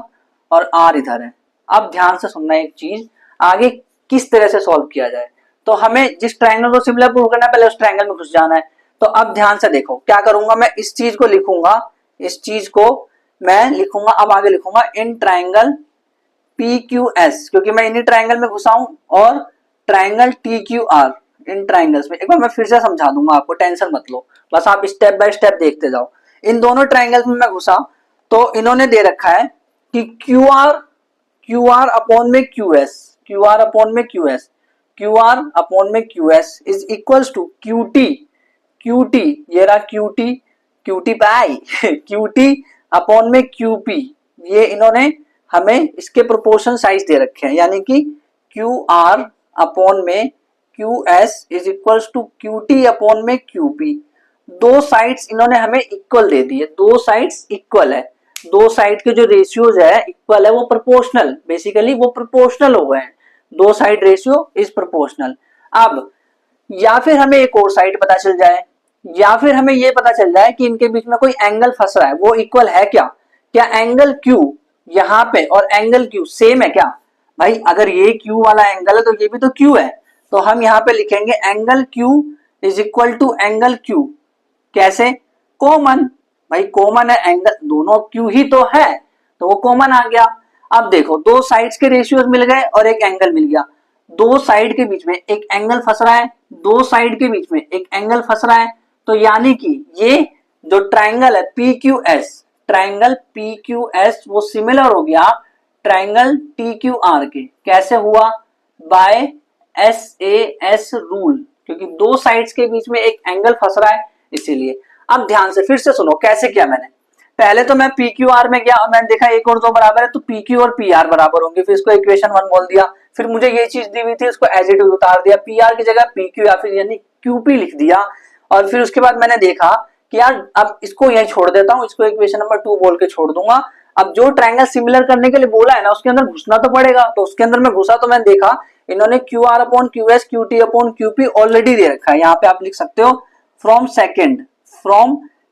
और आर इधर है। अब ध्यान से सुनना एक चीज, आगे किस तरह से सॉल्व किया जाए। तो हमें जिस ट्राइंगल को सिमिलर प्रूव करना है पहले उस ट्राइंगल में घुस जाना है। तो अब ध्यान से देखो क्या करूंगा, मैं इस चीज को लिखूंगा, इस चीज को मैं लिखूंगा, अब आगे लिखूंगा in triangle P Q S, क्योंकि मैं इन्हीं ट्राइंगल में घुसा हूं, और ट्राइंगल टी क्यू आर, इन ट्राइंगल्स में। एक बार मैं फिर से समझा दूंगा आपको, टेंशन मत लो, बस आप स्टेप बाय स्टेप देखते जाओ। इन दोनों ट्राइंगल्स में मैं घुसा तो इन्होंने दे रखा है कि क्यू आर अपॉन में Q S, Q R upon में Q S, Q R upon में Q S is equals to Q T, Q T, ये रहा Q T, Q T pi Q T upon में क्यू पी, ये इन्होंने हमें इसके प्रोपोर्शन साइज दे रखे हैं, यानी कि क्यू आर अपॉन में Q S is equals to Q T upon में क्यू पी। दो साइड्स इन्होंने हमें इक्वल दे दी है, दो साइड्स इक्वल है, दो साइड के जो रेशियोज है इक्वल है, वो प्रोपोर्शनल, बेसिकली वो प्रोपोर्शनल हो गए हैं, दो साइड रेशियो इज प्रोपोर्शनल। अब या फिर हमें एक और साइड पता चल जाए, या फिर हमें ये पता चल जाए कि इनके बीच में कोई एंगल फंस रहा है, वो इक्वल है क्या, क्या एंगल क्यू यहाँ पे और एंगल क्यू सेम है क्या। भाई अगर ये क्यू वाला एंगल है तो ये भी तो क्यू है, तो हम यहाँ पे लिखेंगे angle Q is equal to angle Q, कैसे, कॉमन, भाई कॉमन है एंगल, दोनों क्यू ही तो है तो वो कॉमन आ गया। अब देखो दो साइड्स के रेशियोज मिल गए और एक एंगल मिल गया, दो साइड के बीच में एक एंगल फंस रहा है, दो साइड के बीच में एक एंगल फंस रहा है, तो यानी कि ये जो ट्राइंगल है P Q S, triangle P Q S वो सिमिलर हो गया ट्राइंगल टी क्यू आर के, कैसे हुआ, by S A S rule, क्योंकि दो साइड्स के बीच में एक एंगल फंस रहा है इसीलिए। अब ध्यान से फिर से सुनो कैसे किया मैंने, पहले तो मैं पी क्यू आर में गया और मैंने देखा एक और दो बराबर है तो पी क्यू और पी आर बराबर होंगे, फिर इसको इक्वेशन 1 बोल दिया, फिर मुझे ये चीज दी हुई थी उसको एज इट इज उतार दिया, पी आर की जगह पी क्यू या फिर यानी क्यू पी लिख दिया, और फिर उसके बाद मैंने देखा कि यार अब इसको यही छोड़ देता हूँ, इसको इक्वेशन नंबर 2 बोल के छोड़ दूंगा। अब जो ट्राइंगल सिमिलर करने के लिए बोला है ना उसके अंदर घुसना तो पड़ेगा, तो उसके अंदर मैं घुसा तो मैंने देखा इन्होंने Q R upon Q S, Q T upon Q P already दे रखा है, यहाँ पे आप लिख सकते हो फ्रॉम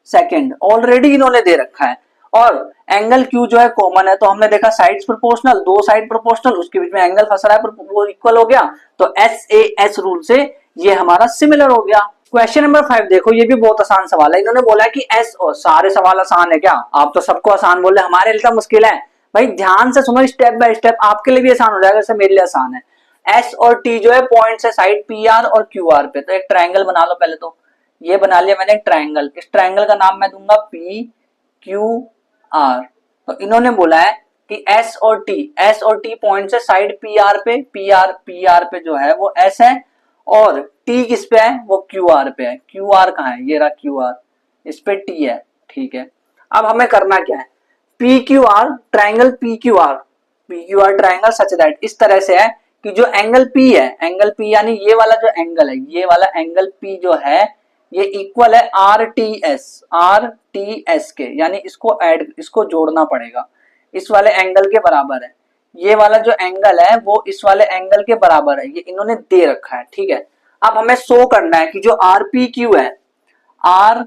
सेकंड ऑलरेडी इन्होंने दे रखा है, और एंगल क्यू जो है कॉमन है, तो हमने देखा साइड्स प्रोपोर्शनल, दो साइड प्रोपोर्शनल, उसके बीच में एंगल फंस रहा है वो इक्वल हो गया, तो एस ए एस रूल से ये हमारा सिमिलर हो गया। क्वेश्चन नंबर 5 देखो, ये भी बहुत आसान सवाल है, इन्होंने बोला है कि एस, और सारे सवाल आसान है क्या, आप तो सबको आसान बोल रहे, हमारे लिए तो मुश्किल है भाई, ध्यान से सुनो स्टेप बाय स्टेप, आपके लिए भी आसान हो जाएगा जैसे मेरे लिए आसान है। एस और टी जो है पॉइंट्स है साइड पी आर और क्यू आर पे, तो एक ट्राइंगल बना लो पहले, तो ये बना लिया मैंने एक ट्राइंगल, इस ट्राइंगल का नाम मैं दूंगा पी क्यू आर। तो इन्होंने बोला है कि एस और टी पॉइंट्स है साइड पी आर पे, पी आर पे जो है वो एस है, और टी किस पे है, वो क्यू आर पे है, क्यू आर कहाँ है, ये रहा क्यू आर, इस पे टी है, ठीक है। अब हमें करना क्या है, P Q R triangle P Q R triangle such that, इस तरह से है कि जो एंगल पी है, एंगल पी यानी ये वाला जो एंगल है, ये वाला एंगल पी जो है ये इक्वल है आर टी एस के, यानी इसको ऐड, इसको जोड़ना पड़ेगा, इस वाले एंगल के बराबर है, ये वाला जो एंगल है वो इस वाले एंगल के बराबर है, ये इन्होंने दे रखा है, ठीक है। अब हमें शो करना है कि जो आर पी क्यू है, आर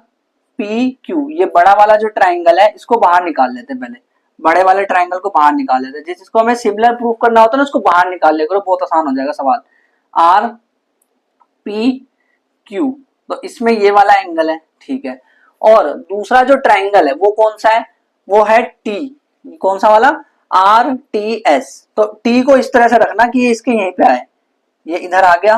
पी क्यू, ये बड़ा वाला जो ट्राइंगल है इसको बाहर निकाल लेते हैं, पहले बड़े वाले ट्राइंगल को बाहर निकाल लेते हैं, जिसको हमें सिमिलर प्रूफ करना होता है ना उसको बाहर निकाल ले करो, बहुत आसान हो जाएगा सवाल। आर पी क्यू, तो इसमें ये वाला एंगल है, ठीक है, और दूसरा जो ट्राइंगल है वो कौन सा है, वो है टी, कौन सा वाला, आर टी एस, तो टी को इस तरह से रखना कि ये इसके यहीं पे आए, ये इधर आ गया,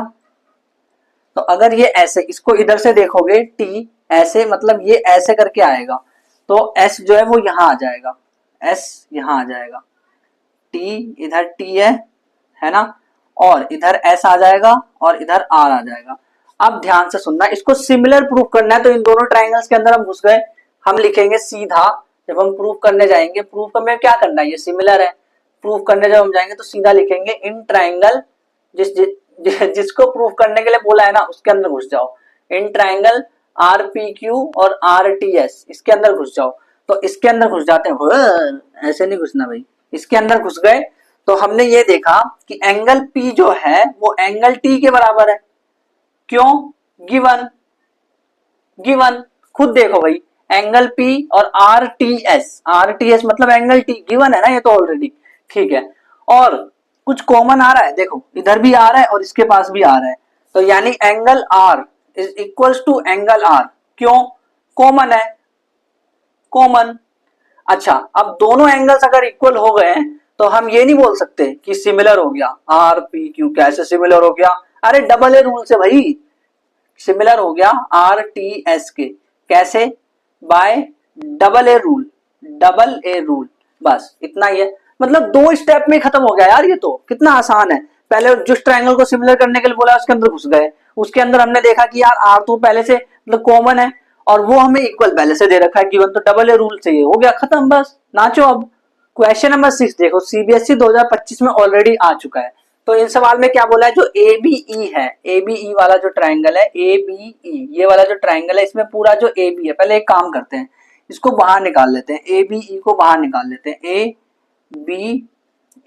तो अगर ये ऐसे इसको इधर से देखोगे टी ऐसे मतलब ये ऐसे करके आएगा, तो एस जो है वो यहां आ जाएगा, एस यहां आ जाएगा, टी इधर टी है ना, और इधर एस आ जाएगा और इधर आर आ जाएगा। अब ध्यान से सुनना, इसको सिमिलर प्रूफ करना है, तो इन दोनों ट्राइंगल्स के अंदर हम घुस गए, हम लिखेंगे सीधा, जब हम प्रूफ करने जाएंगे, प्रूफ करने क्या करना है, ये सिमिलर है, प्रूफ करने जब हम जाएंगे तो सीधा लिखेंगे इन ट्राइंगल, जिसको प्रूफ करने के लिए बोला है ना उसके अंदर घुस जाओ, in triangle R P Q और आर टी एस, इसके अंदर घुस जाओ। तो इसके अंदर घुस जाते हैं, ऐसे नहीं घुसना भाई, इसके अंदर घुस गए तो हमने ये देखा कि एंगल पी जो है वो एंगल टी के बराबर है। क्यों? गिवन, गिवन खुद देखो भाई, एंगल पी और आर टी एस मतलब एंगल टी, गिवन है ना ये तो ऑलरेडी, ठीक है। और कुछ कॉमन आ रहा है, देखो इधर भी आ रहा है और इसके पास भी आ रहा है, तो यानी angle R is equals to angle R, क्यों? कॉमन है, कॉमन। अच्छा, अब दोनों एंगल्स अगर इक्वल हो गए तो हम ये नहीं बोल सकते कि सिमिलर हो गया आर पी क्यू, कैसे सिमिलर हो गया? अरे डबल ए रूल से भाई सिमिलर हो गया आर टी एस के, कैसे? Bye double a rule, double a rule, बस इतना ही है, मतलब 2 स्टेप में खत्म हो गया यार, ये तो कितना आसान है। पहले जिस ट्रायंगल को सिमिलर करने के लिए बोला उसके अंदर घुस गए, उसके अंदर हमने देखा कि यार आर तो पहले से मतलब कॉमन है और वो हमें इक्वल पहले से दे रखा है गिवन, तो डबल ए रूल से ये हो गया खत्म, बस नाचो। अब क्वेश्चन नंबर 6 देखो, सीबीएसई 2025 में ऑलरेडी आ चुका है, तो इन सवाल में क्या बोला है, जो ए बी ई है, ए बी ई वाला जो ट्राइंगल है, ए बी ई ये वाला जो ट्राइंगल है, इसमें पूरा जो ए बी है, पहले एक काम करते हैं इसको बाहर निकाल लेते हैं, ए बी ई को बाहर निकाल लेते हैं, ए बी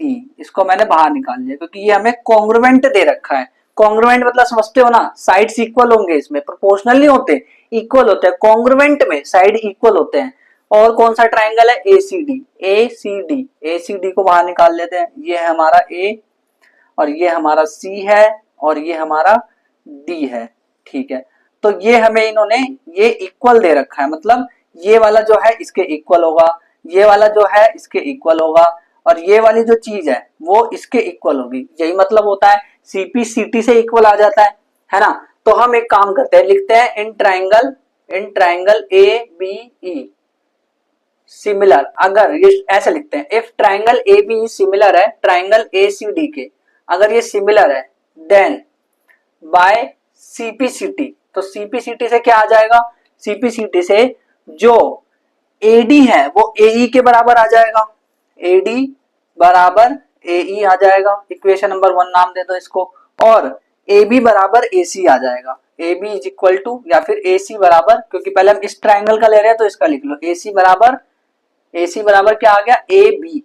ई इसको मैंने बाहर निकाल लिया क्योंकि ये हमें कॉन्ग्रुएंट दे रखा है। कॉन्ग्रुएंट मतलब समझते हो ना, साइड्स इक्वल होंगे, इसमें प्रोपोर्शनल नहीं होते, इक्वल होते हैं, कॉन्ग्रुएंट में साइड इक्वल होते हैं। और कौन सा ट्राइंगल है? एसीडी, एसीडी, एसीडी को बाहर निकाल लेते हैं, ये है हमारा ए और ये हमारा सी है और ये हमारा डी है, ठीक है। तो ये हमें इन्होंने ये इक्वल दे रखा है, मतलब ये वाला जो है इसके इक्वल होगा, ये वाला जो है इसके इक्वल होगा और ये वाली जो चीज है वो इसके इक्वल होगी, यही मतलब होता है। सीपी सीटी से इक्वल आ जाता है ना। तो हम एक काम करते हैं, लिखते हैं in triangle A B E similar, अगर ये ऐसे लिखते हैं, if triangle A B similar है ट्राइंगल ए सी डी के, अगर ये सिमिलर है देन बाय सीपीसीटी, तो सीपीसीटी से क्या आ जाएगा? सीपीसीटी से जो एडी है वो एई के बराबर आ जाएगा, एडी बराबर एई आ जाएगा, इक्वेशन नंबर 1 नाम दे दो इसको, और एबी बराबर एसी आ जाएगा, एबी इज इक्वल टू या फिर एसी बराबर, क्योंकि पहले हम इस ट्राइंगल का ले रहे हैं तो इसका लिख लो, एसी बराबर क्या आ गया? ए बी,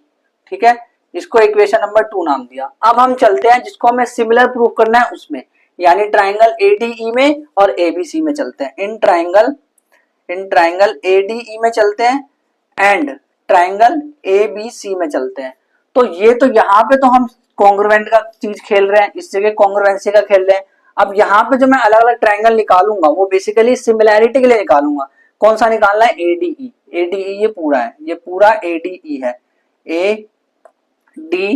ठीक है। इसको इक्वेशन नंबर 2 नाम दिया। अब हम चलते हैं जिसको हमें सिमिलर प्रूफ करना है उसमें, यानी ट्राइंगल एडीई में और एबीसी में चलते हैं, इन ट्राइंगल एडीई में चलते हैं एंड ट्राइंगल एबीसी में चलते हैं। तो ये तो यहाँ पे तो हम कॉन्ग्रुएंट का चीज खेल रहे हैं, इस जगह कॉन्ग्रुएंसी का खेल रहे हैं। अब यहाँ पे जो मैं अलग अलग ट्राइंगल निकालूंगा वो बेसिकली सिमिलैरिटी के लिए निकालूंगा। कौन सा निकालना है? एडीई, एडीई ये पूरा है, ये पूरा एडीई है, ए डी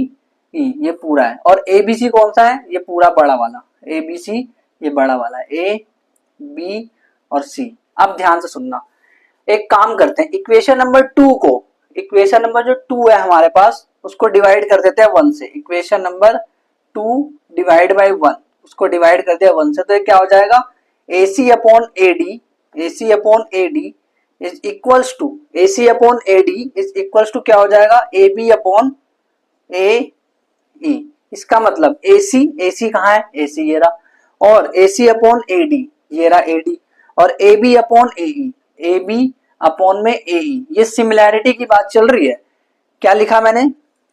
ई ये पूरा है, और एबीसी कौन सा है? ये पूरा बड़ा वाला, एबीसी ये बड़ा वाला, ए बी और सी। अब ध्यान से सुनना, एक काम करते हैं, इक्वेशन नंबर 2 को, इक्वेशन नंबर जो 2 है हमारे पास उसको डिवाइड कर देते हैं 1 से, इक्वेशन नंबर 2 डिवाइड बाय 1, उसको डिवाइड कर दिया 1 से, तो ये क्या हो जाएगा? AC upon AD, AC upon AD is equals to, AC upon AD is equals to क्या हो जाएगा? AB upon AE। इसका मतलब AC कहाँ है? AC ये रहा, और AC अपॉन AD ये रहा AD, और AB upon AE, AB upon में AE, ये सिमिलैरिटी की बात चल रही है। क्या लिखा मैंने?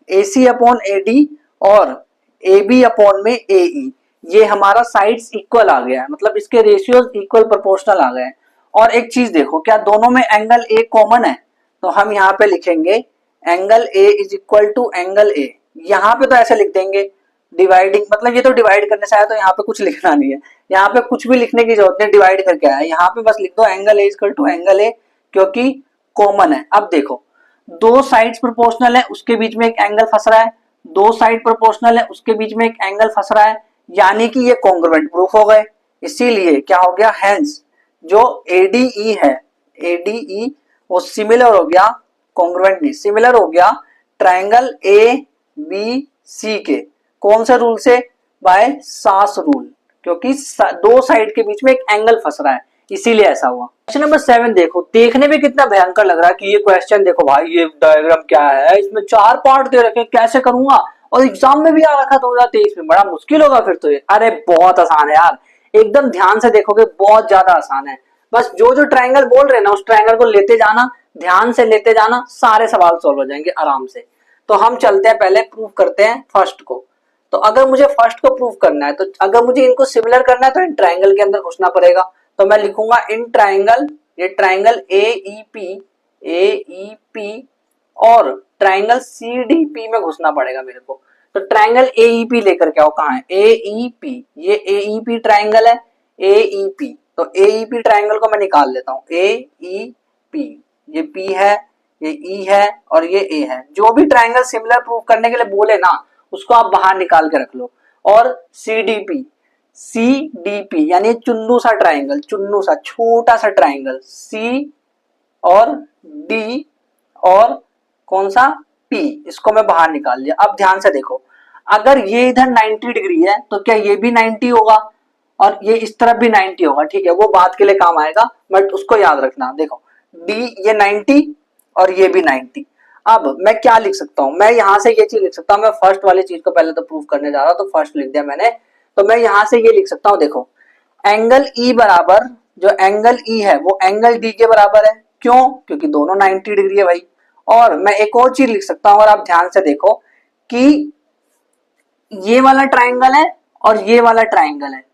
AC अपॉन AD और AB अपॉन में AE, ये हमारा साइड्स इक्वल आ गया है, मतलब इसके रेशियोज इक्वल प्रोपोर्शनल आ गए हैं। और एक चीज देखो, क्या दोनों में एंगल A कॉमन है? तो हम यहाँ पे लिखेंगे angle A is equal to angle A, यहाँ पे तो ऐसे लिख देंगे डिवाइडिंग, मतलब ये तो डिवाइड करने से आया तो यहाँ पे कुछ लिखना नहीं है, यहाँ पे कुछ भी लिखने की जरूरत नहीं, डिवाइड करके आया, यहाँ पे बस लिख दो angle A equal to angle A, क्योंकि कॉमन है। अब देखो, दो साइड्स प्रोपोर्शनल है उसके बीच में एक एंगल फंस रहा है, दो साइड प्रोपोर्शनल है उसके बीच में एक एंगल फंस रहा है, यानी कि ये कॉन्ग्रुएंट प्रूफ हो गए। इसीलिए क्या हो गया? हेंस जो ADE है, ADE वो सिमिलर हो गया, कॉन्ग्रुएंट नहीं, सिमिलर हो गया ट्राइंगल ABC के। कौन से रूल से? बाय सास रूल, क्योंकि दो साइड के बीच में एक एंगल फंस रहा है, इसीलिए ऐसा हुआ। क्वेश्चन नंबर 7 देखो, देखने में कितना भयंकर लग रहा है कि ये क्वेश्चन देखो भाई, ये डायग्राम क्या है, इसमें 4 पार्ट दे रखे, कैसे करूंगा, और एग्जाम में भी आ रखा 2023 में, बड़ा मुश्किल होगा फिर तो ये। अरे बहुत आसान है यार, एकदम ध्यान से देखोगे, बहुत ज्यादा आसान है। बस जो जो ट्रायंगल बोल रहे हैं ना, उस ट्रायंगल को लेते जाना, ध्यान से लेते जाना, सारे सवाल सॉल्व हो जाएंगे आराम से। तो हम चलते हैं, पहले प्रूव करते हैं फर्स्ट को। तो अगर मुझे फर्स्ट को प्रूव करना है, तो अगर मुझे इनको सिमिलर करना है, तो इन ट्रायंगल के अंदर घुसना पड़ेगा। तो मैं लिखूंगा इन ट्रायंगल, ये ट्रायंगल AEP और ट्रायंगल CDP में घुसना पड़ेगा मेरे को। तो ट्रायंगल AEP लेकर के आओ, कहाँ है AEP, ये AEP ट्रायंगल है, AEP। तो AEP ट्रायंगल को मैं निकाल लेता हूँ, AEP, ये P है, ये E है और ये A है। जो भी ट्रायंगल सिमिलर प्रूव करने के लिए बोले ना, उसको आप बाहर निकाल के रख लो। और CDP यानी चुन्नू सा ट्रायंगल, चुन्नू सा छोटा सा ट्रायंगल, C और D और कौन सा P, इसको मैं बाहर निकाल लिया। अब ध्यान से देखो, अगर ये इधर 90 डिग्री है, तो क्या ये भी 90 होगा, और ये इस तरफ भी 90 होगा, ठीक है, वो बात के लिए काम आएगा, बट उसको याद रखना। देखो D ये 90 और ये भी 90। अब मैं क्या लिख सकता हूं, मैं यहां से ये चीज लिख सकता हूं, मैं फर्स्ट वाली चीज को पहले तो प्रूव करने जा रहा हूं, तो फर्स्ट लिख दिया मैंने। तो मैं यहां से ये लिख सकता हूं, देखो एंगल E बराबर, जो एंगल E है वो एंगल D के बराबर है। क्यों? क्योंकि दोनों 90 डिग्री है भाई। और मैं एक और चीज लिख सकता हूं, और आप ध्यान से देखो कि ये वाला ट्राइंगल है और ये वाला ट्राइंगल है,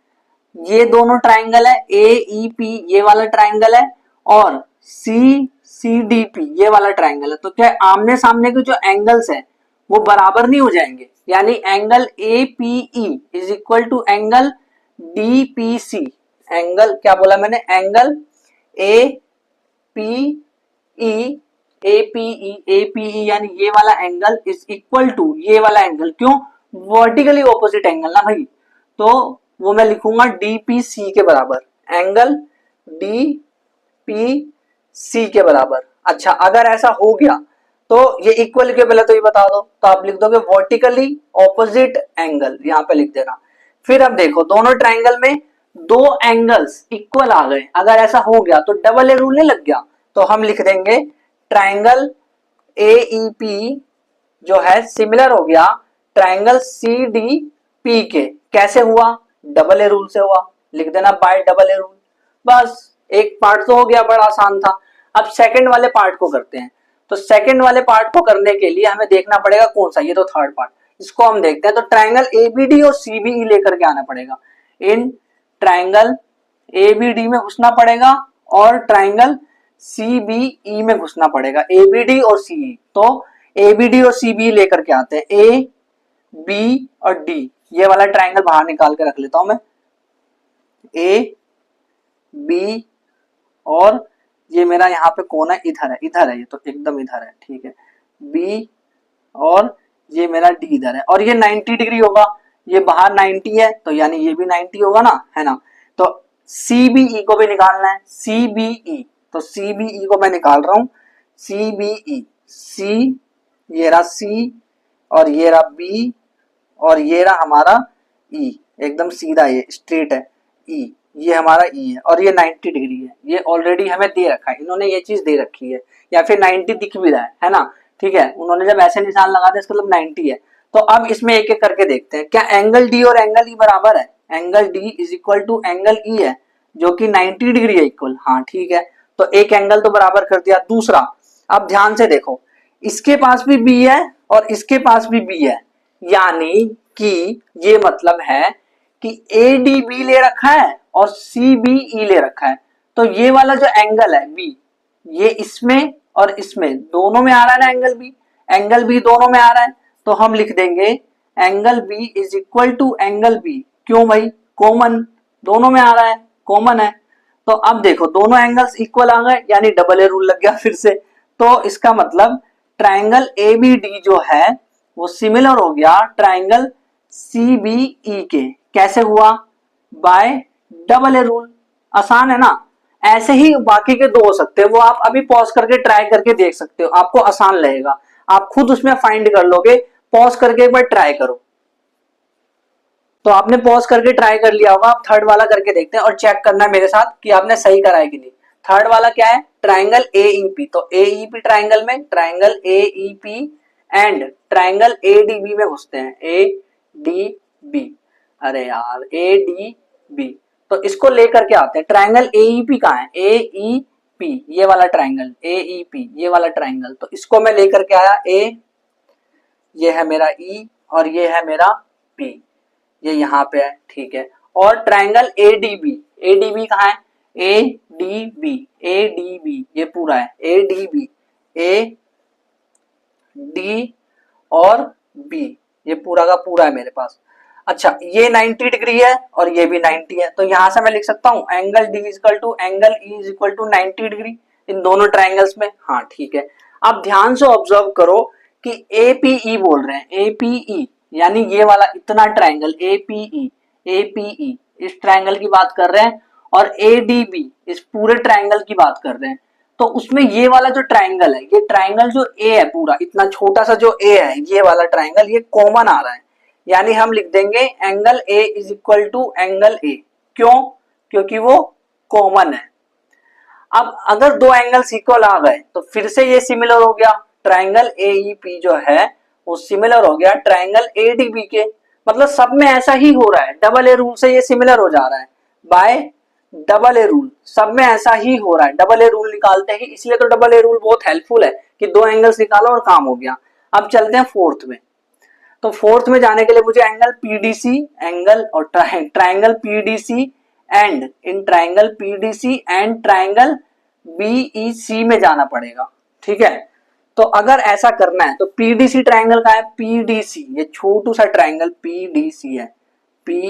ये दोनों ट्राइंगल है, AEP ये वाला ट्राइंगल है, और CDP ये वाला ट्राइंगल है। तो क्या आमने सामने के जो एंगल्स है वो बराबर नहीं हो जाएंगे? यानी angle APE is equal to angle DPC, angle क्या बोला मैंने, एंगल APE यानी ये वाला एंगल इज इक्वल टू ये वाला एंगल। क्यों? वर्टिकली ऑपोजिट एंगल ना भाई, तो वो मैं लिखूंगा DPC के बराबर, एंगल DPC के बराबर। अच्छा, अगर ऐसा हो गया तो ये इक्वल के पहले तो ये बता दो, तो आप लिख दोगे वर्टिकली ऑपोजिट एंगल, यहां पे लिख देना। फिर अब देखो, दोनों ट्राइंगल में दो एंगल्स इक्वल आ गए, अगर ऐसा हो गया तो डबल ए रूल नहीं लग गया, तो हम लिख देंगे ट्राइंगल AEP जो है सिमिलर हो गया ट्राइंगल CDP के। कैसे हुआ? डबल ए रूल से हुआ, लिख देना बाय डबल ए रूल। बस एक पार्ट तो हो गया, बड़ा आसान था। अब सेकंड वाले पार्ट को करते हैं। तो सेकंड वाले पार्ट को करने के लिए हमें देखना पड़ेगा कौन सा, ये तो थर्ड पार्ट, इसको हम देखते हैं। तो ट्राइंगल ABD और CBE लेकर के आना पड़ेगा। इन ट्राइंगल ABD में घुसना पड़ेगा और ट्राइंगल CBE में घुसना पड़ेगा, ABD और CE। तो ABD और CBE लेकर के आते हैं, A B और D, ये वाला ट्राइंगल बाहर निकाल के रख लेता हूं मैं, A B और ये मेरा यहाँ पे कौन है, इधर है, इधर है, ये तो एकदम इधर है, ठीक है, B और ये मेरा D इधर है, और ये 90 डिग्री होगा, ये बाहर 90 है, तो यानी ये भी 90 होगा ना, है ना। तो CBE को भी निकालना है, CBE, तो CBE को मैं निकाल रहा हूं, CBE, C, ये रहा C और ये रहा B और ये रहा हमारा E, एकदम सीधा, ये स्ट्रेट है, E, ये हमारा E है, और ये 90 डिग्री है, ये ऑलरेडी हमें दे रखा है, इन्होंने ये चीज दे रखी है, या फिर 90 दिख भी रहा है ना, ठीक है, उन्होंने जब ऐसे निशान लगा दिया इसका मतलब 90 है। तो अब इसमें एक एक करके देखते हैं, क्या एंगल D और एंगल E बराबर है? Angle D is equal to angle E है, जो कि 90 डिग्री है इक्वल, हाँ ठीक है, तो एक एंगल तो बराबर कर दिया। दूसरा, अब ध्यान से देखो, इसके पास भी B है और इसके पास भी B है, यानी कि ये मतलब है कि ADB ले रखा है और CBE ले रखा है। तो ये वाला जो एंगल है B, ये इसमें और इसमें दोनों में आ रहा है ना, एंगल B दोनों में आ रहा है, तो हम लिख देंगे angle B is equal to angle B। क्यों भाई? कॉमन, दोनों में आ रहा है, कॉमन है। तो अब देखो दोनों एंगल्स इक्वल आ गए, यानी डबल ए रूल लग गया फिर से। तो इसका मतलब ट्राइंगल ABD जो है वो सिमिलर हो गया ट्राइंगल CBE के। कैसे हुआ? Bye double a rule. आसान है ना। ऐसे ही बाकी के दो हो सकते हैं, वो आप अभी पॉज करके ट्राई करके देख सकते हो, आपको आसान लगेगा, आप खुद उसमें फाइंड कर लोगे। पॉज करके एक बार ट्राई करो। तो आपने पॉज करके ट्राई कर लिया होगा, आप थर्ड वाला करके देखते हैं और चेक करना है मेरे साथ कि आपने सही करा है कि नहीं। थर्ड वाला क्या है, ट्राइंगल एईपी। तो एईपी ट्राइंगल में triangle AEP and triangle ADB में घुसते हैं, एडीबी, अरे यार एडीबी। तो इसको लेकर के आते हैं, ट्राइंगल एईपी कहाँ है, एईपी ये वाला ट्राइंगल, एईपी ये वाला ट्राइंगल। तो इसको मैं लेकर के आया, ए ये है मेरा ई और ये है मेरा पी, ये यहाँ पे है, ठीक है। और ट्राइंगल एडीबी, एडीबी कहाँ है, एडीबी, एडीबी ये पूरा है, एडीबी, ए डी और बी, ये पूरा का पूरा है मेरे पास। अच्छा ये 90 डिग्री है और ये भी 90 है, तो यहां से मैं लिख सकता हूं angle D equal to angle E equal to 90 degree इन दोनों ट्राइंगल्स में। हाँ ठीक है, अब ध्यान से ऑब्जर्व करो कि एपीई बोल रहे हैं, एपीई यानी ये वाला इतना ट्राइंगल एपीई, एपीई इस ट्राइंगल की बात कर रहे हैं, और एडीबी इस पूरे ट्राइंगल की बात कर रहे हैं। तो उसमें ये वाला जो ट्राइंगल है, ये ट्राइंगल जो ए है पूरा इतना छोटा सा जो ए है, ये वाला ट्राइंगल ये कॉमन आ रहा है, यानी हम लिख देंगे angle A is equal to angle A. क्यों, क्योंकि वो कॉमन है। अब अगर दो एंगल्स इक्वल आ गए तो फिर से ये सिमिलर हो गया, ट्राइंगल एईपी जो है वो सिमिलर हो गया ट्राइंगल एडीबी के। मतलब सब में ऐसा ही हो रहा है, डबल ए रूल से ये सिमिलर हो जा रहा है, बाय डबल ए रूल सब में ऐसा ही हो रहा है। डबल ए रूल निकालते हैं, इसलिए तो डबल ए रूल बहुत हेल्पफुल है कि दो एंगल्स निकालो और काम हो गया। अब चलते हैं फोर्थ में। तो फोर्थ में जाने के लिए मुझे एंगल पीडीसी, एंगल और triangle PDC and in triangle PDC and triangle BEC में जाना पड़ेगा, ठीक है। तो अगर ऐसा करना है तो पीडीसी ट्राइंगल का है, पीडीसी ये छोटू सा ट्राइंगल पीडीसी है, पी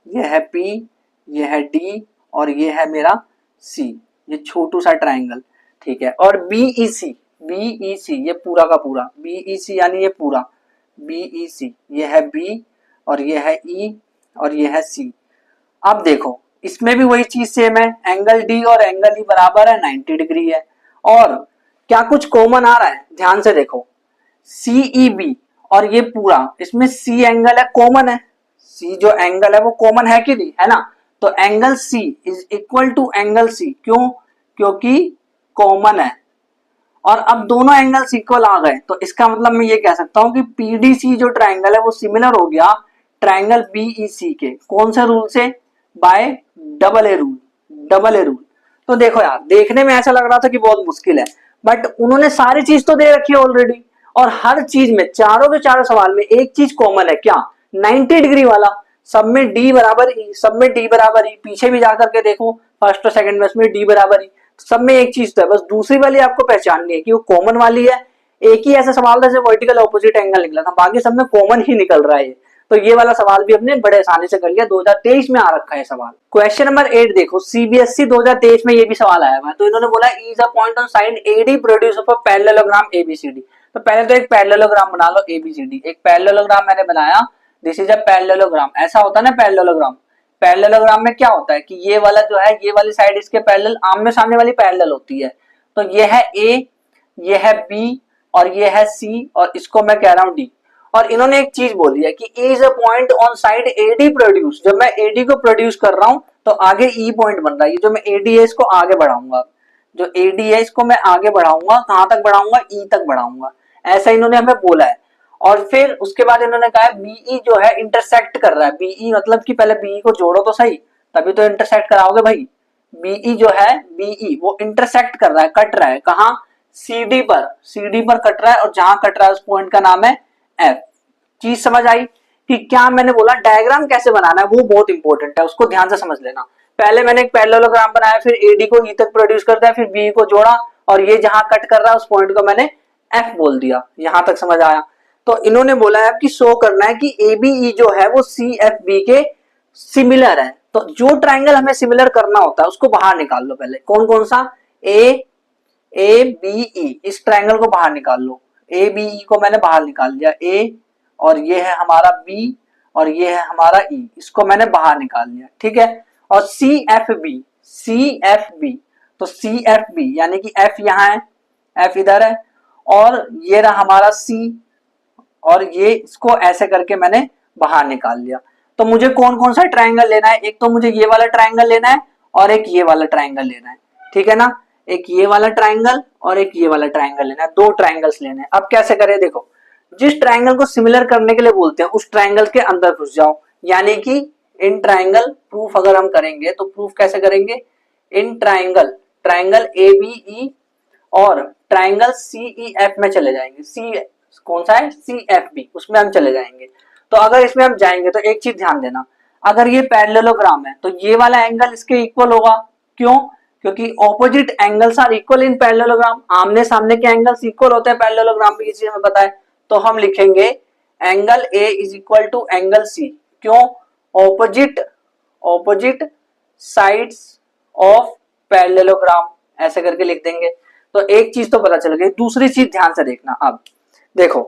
ये है पी, ये है डी और ये है मेरा सी, ये छोटू सा ट्राइंगल, ठीक है। और बीईसी, बीईसी ये पूरा का पूरा, बीईसी यानी ये पूरा बीईसी, ये है बी और ये है ई और ये है सी। अब देखो इसमें भी वही चीज सेम है, एंगल डी और एंगल ई बराबर है, 90 डिग्री है। और क्या कुछ कॉमन आ रहा है, ध्यान से देखो, सीईबी और ये पूरा इसमें सी एंगल है, कॉमन है, सी जो एंगल है वो कॉमन है कि नहीं, है ना। तो angle C is equal to angle C, क्यों, क्योंकि कॉमन है। और अब दोनों एंगल्स इक्वल आ गए, तो इसका मतलब मैं ये कह सकता हूं कि पीडीसी जो ट्राइंगल है वो सिमिलर हो गया ट्राइंगल बीईसी के, कौन से रूल से, bye double a rule, double a rule. तो देखो यार, देखने में ऐसा लग रहा था कि बहुत मुश्किल है, बट उन्होंने सारी चीज तो दे रखी है ऑलरेडी, और हर चीज में चारों के चारों सवाल में एक चीज कॉमन है, क्या, 90 डिग्री वाला। सब में डी बराबर ई, सब में डी बराबर ई, पीछे भी जाकर के देखो फर्स्ट और सेकंड में इसमें डी बराबर ई, सब में एक चीज तो है, बस दूसरी वाली आपको पहचाननी है कि वो कॉमन वाली है। एक ही ऐसा सवाल था जैसे वर्टिकल ऑपोजिट एंगल निकला था, बाकी सब में कॉमन ही निकल रहा है। तो ये वाला सवाल भी अपने बड़े आसानी से कर लिया, 2023 में आ रखा है सवाल। क्वेश्चन नंबर 8 देखो, सीबीएसई 2023 में ये भी सवाल आया हुआ है। तो इन्होंने बोला is a point on side AD produce of a parallelogram ABCD. तो पहले तो एक पैरेललोग्राम बना लो एबीसीडी, एक पैरेललोग्राम मैंने बनाया, दिस इज अ पैरेललोग्राम। ऐसा होता है ना पैरेललोग्राम, पैरेललोग्राम में क्या होता है कि ये वाला जो है, ये वाली साइड इसके पैरेलल, आमने सामने वाली पैरेलल होती है। तो ये है ए, ये है बी और ये है सी, और इसको मैं कह रहा हूं डी। और इन्होंने एक चीज बोली है कि A is a point on side AD produce, जब मैं एडी को प्रोड्यूस कर रहा हूं तो आगे ई पॉइंट बन रहा है, ये जो मैं एडी है इसको आगे बढ़ाऊंगा, जो एडी है इसको मैं आगे बढ़ाऊंगा, कहां तक बढ़ाऊंगा, ई तक बढ़ाऊंगा, ऐसा इन्होंने हमें बोला है। और फिर उसके बाद इन्होंने कहा है बीई जो है इंटरसेक्ट कर रहा है, बीई मतलब कि पहले बीई को जोड़ो तो सही, तभी तो इंटरसेक्ट कराओगे भाई। बीई जो है, बीई वो इंटरसेक्ट कर रहा है, कट रहा है, कहां, सीडी पर, सीडी पर कट रहा है, और जहां कट रहा है उस पॉइंट का नाम है एफ। चीज समझ आई कि क्या मैंने बोला, डायग्राम कैसे बनाना है वो बहुत इंपॉर्टेंट है, उसको ध्यान से समझ लेना। पहले मैंने एक पैरेललोग्राम बनाया, फिर एडी को ई तक प्रोड्यूस कर दिया, फिर बी को जोड़ा, और ये जहां कट कर रहा है उस पॉइंट को मैंने एफ बोल दिया। यहां तक समझ आया। तो इन्होंने बोला है कि शो करना है कि एबीई जो है वो सी एफ बी के सिमिलर है। तो जो ट्राइंगल हमें सिमिलर करना होता है उसको बाहर निकाल लो पहले, कौन कौन सा, ए बी ई, इस ट्राइंगल को बाहर निकाल लो, ए बी ई को मैंने बाहर निकाल लिया, ए और ये है हमारा बी और ये है हमारा ई, इसको मैंने बाहर निकाल लिया, ठीक है। और C F B, C F B तो सी एफ बी, यानी कि एफ यहाँ है, एफ इधर है, और ये रहा हमारा सी, और ये इसको ऐसे करके मैंने बाहर निकाल लिया। तो मुझे कौन कौन सा ट्राइंगल लेना है, एक तो मुझे ये वाला ट्राइंगल लेना है और एक ये वाला ट्राइंगल लेना है, ठीक है ना, एक ये वाला ट्राइंगल और एक ये वाला ट्राइंगल लेना है, दो ट्राइंगल्स लेने हैं। अब कैसे करें, देखो जिस ट्राइंगल को सिमिलर करने के लिए बोलते हैं उस ट्राइंगल के अंदर घुस जाओ, यानी कि इन ट्राइंगल प्रूफ अगर हम करेंगे तो प्रूफ कैसे करेंगे, in triangle, triangle A B E और ट्राइंगल सी ई एफ में चले जाएंगे, सी कौन सा है, सी एफ बी, उसमें हम चले जाएंगे। तो अगर इसमें हम जाएंगे तो एक चीज ध्यान देना, अगर ये पैरेललोग्राम है तो ये वाला एंगल इसके इक्वल होगा, क्यों, क्योंकि opposite angles are equal in parallelogram, आमने सामने के एंगल्स इक्वल होते हैं पैरेललोग्राम में, ये चीज हमें पता है। तो हम लिखेंगे angle A is equal to angle C, क्यों, opposite opposite sides of parallelogram, ऐसे करके लिख देंगे। तो एक चीज तो पता चल गई, दूसरी चीज ध्यान से देखना। अब देखो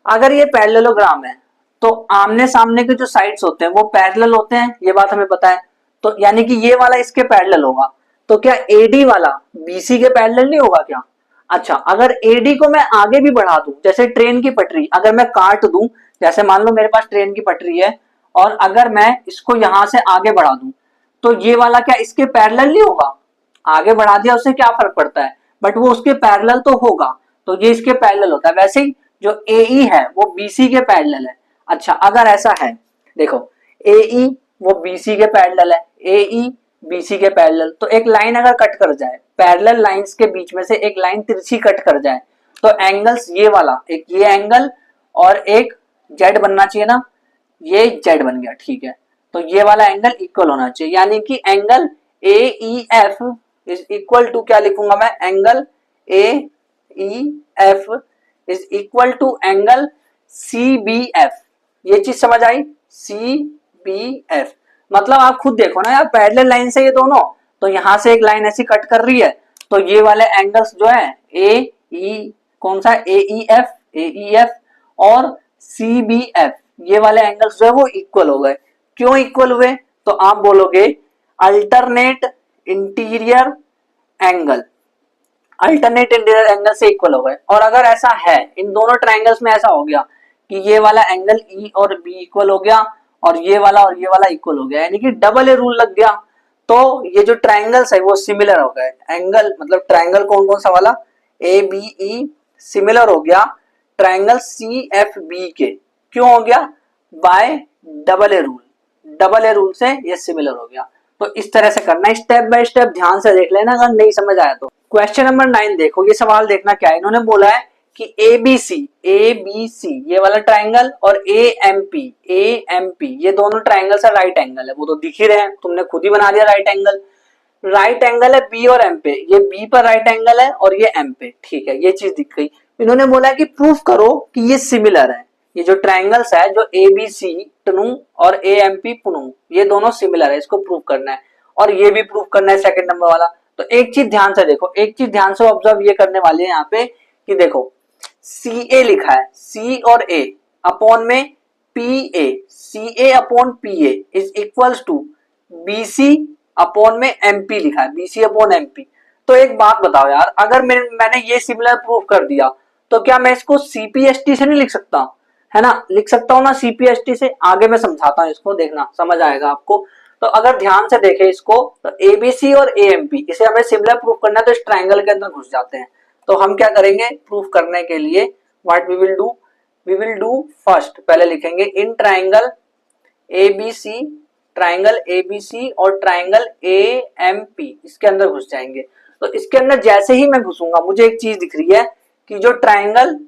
अगर ये पैरेललोग्राम है तो आमने सामने के जो साइड्स होते हैं वो पैरेलल होते हैं, ये बात हमें पता है। तो यानी कि ये वाला इसके पैरेलल होगा, तो क्या एडी वाला बीसी के पैरेलल नहीं होगा क्या? अच्छा, अगर एडी को मैं आगे भी बढ़ा दूं, जैसे ट्रेन की पटरी अगर मैं काट दूं, जैसे मान लो मेरे पास ट्रेन की पटरी है और अगर मैं इसको यहां से आगे बढ़ा दूं, तो ये वाला क्या इसके पैरेलल नहीं होगा? आगे बढ़ा दिया उससे क्या फर्क पड़ता है, बट वो उसके पैरेलल तो होगा, तो ये इसके पैरेलल होता है। वैसे ही जो एई है वो बीसी के पैरेलल है। अच्छा, अगर ऐसा है, देखो एई वो बीसी के पैरेलल है, एई बीसी के पैरेलल, तो एक लाइन अगर कट कर जाए, पैरेलल लाइंस के बीच में से एक लाइन तिरछी कट कर जाए, तो एंगल्स ये वाला, एक ये एंगल और एक जेड बनना चाहिए ना, ये जेड बन गया, ठीक है। तो ये वाला एंगल इक्वल होना चाहिए, यानी कि angle A E F is equal to, क्या लिखूंगा मैं, angle A E F is equal to angle C B F. ये चीज समझ आई, सी बी एफ, मतलब आप खुद देखो ना यार, पैरेलल लाइन से ये दोनों, तो यहां से एक लाइन ऐसी कट कर रही है, तो ये वाले एंगल्स जो है ए ई, कौन सा, ए ई एफ और सी बी एफ, ये वाले एंगल्स जो है वो इक्वल हो गए। क्यों इक्वल हुए, तो आप बोलोगे alternate interior angle, alternate interior angle से इक्वल हो गए। और अगर ऐसा है, इन दोनों ट्राइंगल्स में ऐसा हो गया कि ये वाला एंगल ई और बी इक्वल हो गया और ये वाला इक्वल हो गया, यानी कि डबल ए रूल लग गया, तो ये जो ट्राइंगल्स है वो सिमिलर हो गए। एंगल मतलब ट्राइंगल कौन कौन सा वाला, ए बी ई सिमिलर हो गया ट्राइंगल सी एफ बी के, क्यों हो गया, bye double a rule, double a rule से ये सिमिलर हो गया। तो इस तरह से करना, स्टेप बाय स्टेप ध्यान से देख लेना अगर नहीं समझ आया तो। क्वेश्चन नंबर 9 देखो, ये सवाल देखना क्या है, इन्होंने बोला है कि ए बी सी ये वाला ट्राइंगल और ए एम पी ये दोनों ट्राइंगल से राइट एंगल है, वो तो दिख ही रहे हैं, तुमने खुद ही बना दिया राइट एंगल। राइट एंगल है बी और एम पे, ये बी पर राइट एंगल है और ये एम पे, ठीक है, ये चीज दिख गई। इन्होंने बोला कि प्रूफ करो कि ये सिमिलर है, ये जो ट्राइंगल्स है जो ए बी सी टनू और ए एम पी पुनू, ये दोनों सिमिलर है, इसको प्रूफ करना है। और ये भी प्रूफ करना है सेकंड नंबर वाला। तो एक चीज ध्यान से देखो, एक चीज ध्यान से ऑब्जर्व ये करने वाली है यहाँ पे कि देखो सी ए लिखा है, सी और ए अपॉन में P A, C A upon P A is equals to B C upon में एम पी लिखा है, B C upon M P. तो एक बात बताओ यार, अगर मैंने ये सिमिलर प्रूफ कर दिया तो क्या मैं इसको सीपीएसटी से नहीं लिख सकता, है ना, लिख सकता हूँ ना सीपीएसटी से। आगे मैं समझाता हूँ, इसको देखना समझ आएगा आपको। तो अगर ध्यान से देखें इसको, तो एबीसी और एएमपी इसे हमें सिमिलर प्रूफ करना है, तो इस ट्राइंगल के अंदर घुस जाते हैं। तो हम क्या करेंगे प्रूफ करने के लिए, what we will do first, पहले लिखेंगे in triangle ABC, triangle ABC और ट्राइंगल एएमपी, इसके अंदर घुस जाएंगे। तो इसके अंदर जैसे ही मैं घुसूंगा मुझे एक चीज दिख रही है कि जो ट्राइंगल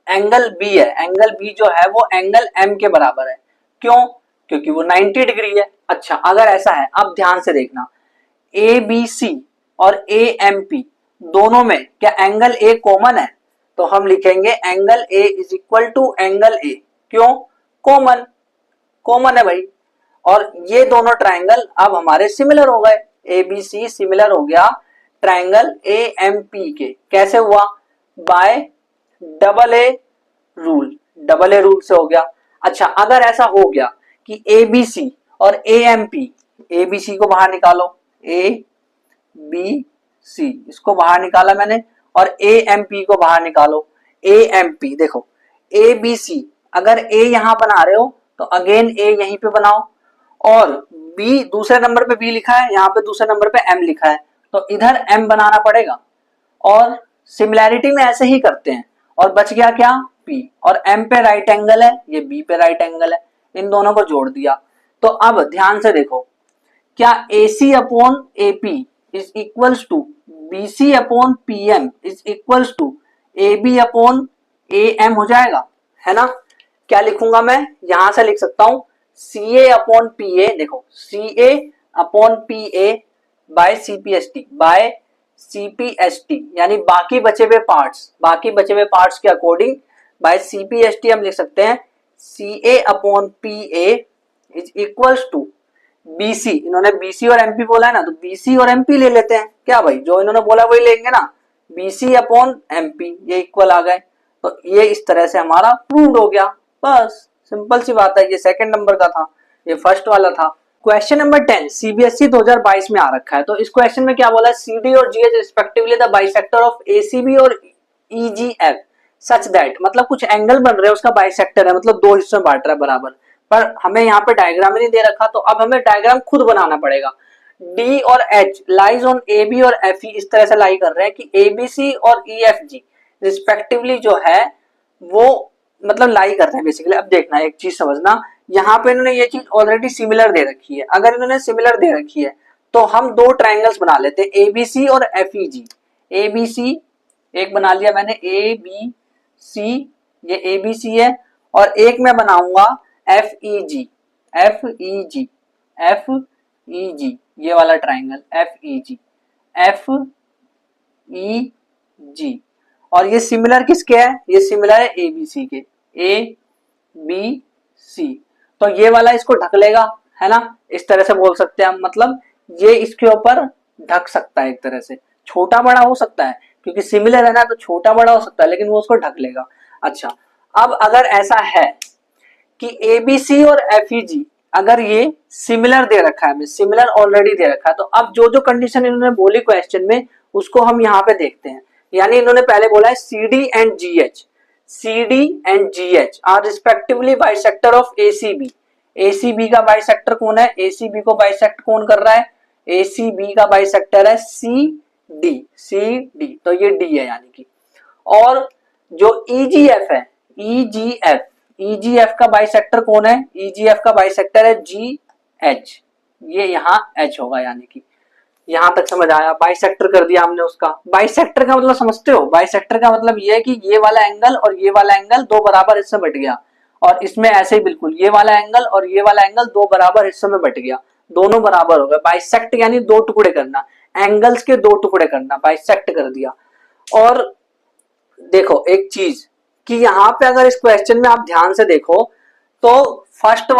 एंगल बी है, एंगल बी जो है वो एंगल एम के बराबर है। क्यों? क्योंकि वो 90 डिग्री है। अच्छा, अगर ऐसा है, अब ध्यान से देखना, ए बी सी और ए एम पी दोनों में क्या एंगल ए कॉमन है? तो हम लिखेंगे angle A is equal to angle A. क्यों? कॉमन है भाई। और ये दोनों ट्राइंगल अब हमारे सिमिलर हो गए, ए बी सी सिमिलर हो गया ट्राइंगल ए एम पी के। कैसे हुआ? Bye double a rule, double a rule से हो गया। अच्छा, अगर ऐसा हो गया कि ए बी सी और A M P, A B C को बाहर निकालो, ए बी सी, इसको बाहर निकाला मैंने, और ए एम पी को बाहर निकालो। ए एम पी देखो, ए बी सी, अगर ए यहां बना रहे हो तो अगेन ए यहीं पे बनाओ, और बी दूसरे नंबर पे बी लिखा है, यहाँ पे दूसरे नंबर पे एम लिखा है, तो इधर एम बनाना पड़ेगा। और सिमिलैरिटी में ऐसे ही करते हैं, और बच गया क्या, पी, और एम पे राइट एंगल है, ये बी पे राइट एंगल है, इन दोनों को जोड़ दिया। तो अब ध्यान से देखो, क्या AC upon AP is equals to BC upon PM is equals to AB upon AM हो जाएगा, है ना। क्या लिखूंगा मैं, यहां से लिख सकता हूं CA अपॉन PA, देखो CA upon PA by CPST यानी बाकी बचे हुए पार्ट्स के अकॉर्डिंग बाय CPST हम लिख सकते हैं CA upon PA is equals to BC, इन्होंने BC और MP बोला है ना, तो BC और MP ले लेते हैं, क्या भाई जो इन्होंने बोला वही लेंगे ना, BC अपॉन MP, ये इक्वल आ गए। तो ये इस तरह से हमारा प्रूव्ड हो गया, बस सिंपल सी बात है। ये सेकंड नंबर का था, ये फर्स्ट वाला था। क्वेश्चन नंबर 10 CBSE 2022 में आ रखा है। तो इस क्वेश्चन में क्या बोला है, CD और GH respectively the bisector of ACB और EGF सच दैट, मतलब कुछ एंगल बन रहे हैं, उसका बाइसेक्टर है, मतलब दो हिस्सों में बांट रहा है बराबर, पर हमें यहाँ पे डायग्राम ही नहीं दे रखा, तो अब हमें डायग्राम खुद बनाना पड़ेगा। D और H लाइज ऑन AB और FE, इस तरह से लाई कर रहे हैं कि ABC और EFG रिस्पेक्टिवली जो है वो मतलब लाई कर रहे हैं बेसिकली। अब देखना एक चीज समझना, यहाँ पे इन्होंने ये चीज ऑलरेडी सिमिलर दे रखी है, अगर इन्होंने सिमिलर दे रखी है तो हम दो ट्राइंगल्स बना लेते हैं ABC और FEG। ABC एक बना लिया मैंने, ABC, ये ABC है, और एक मैं बनाऊंगा FEG, FEG, FEG, ये वाला ट्राइंगल FEG, FEG, और ये सिमिलर किसके है, ये सिमिलर है ABC के, ABC, तो ये वाला इसको ढक लेगा, है ना, इस तरह से बोल सकते हैं हम, मतलब ये इसके ऊपर ढक सकता है, एक तरह से छोटा बड़ा हो सकता है क्योंकि सिमिलर है ना, तो छोटा बड़ा हो सकता है, लेकिन वो उसको ढक लेगा। अच्छा, अब अगर ऐसा है कि ABC और FEG अगर ये सिमिलर दे रखा है, सिमिलर ऑलरेडी दे रखा है, तो अब जो जो कंडीशन इन्होंने बोली क्वेश्चन में उसको हम यहाँ पे देखते हैं। यानी इन्होंने पहले बोला है CD and GH are respectively bisector of ACB। ACB का बाइसेक्टर कौन है, ACB को बाइसेक्ट कौन कर रहा है, ACB का बाइसेक्टर है CD, तो ये D है यानी कि। और जो EGF है, EGF का बाइसेक्टर कौन है, EGF का बाइसेक्टर है GH, ये यहाँ H होगा, यानी कि यहां तक समझ आया, बाइसेक्टर कर दिया हमने उसका। बाइसेक्टर का मतलब समझते हो, बाइसेक्टर का मतलब ये है कि ये वाला एंगल और ये वाला एंगल दो बराबर हिस्से में बट गया, और इसमें ऐसे ही बिल्कुल ये वाला एंगल और ये वाला एंगल दो बराबर हिस्सों में बट गया, दोनों बराबर हो गए। बाइसेक्ट यानी दो टुकड़े करना, एंगल्स के दो टुकड़े करना, बाइसेक्ट कर दिया। और देखो एक चीज कि यहाँ पे अगर इस क्वेश्चन में आप ध्यान से देखो तो फर्स्ट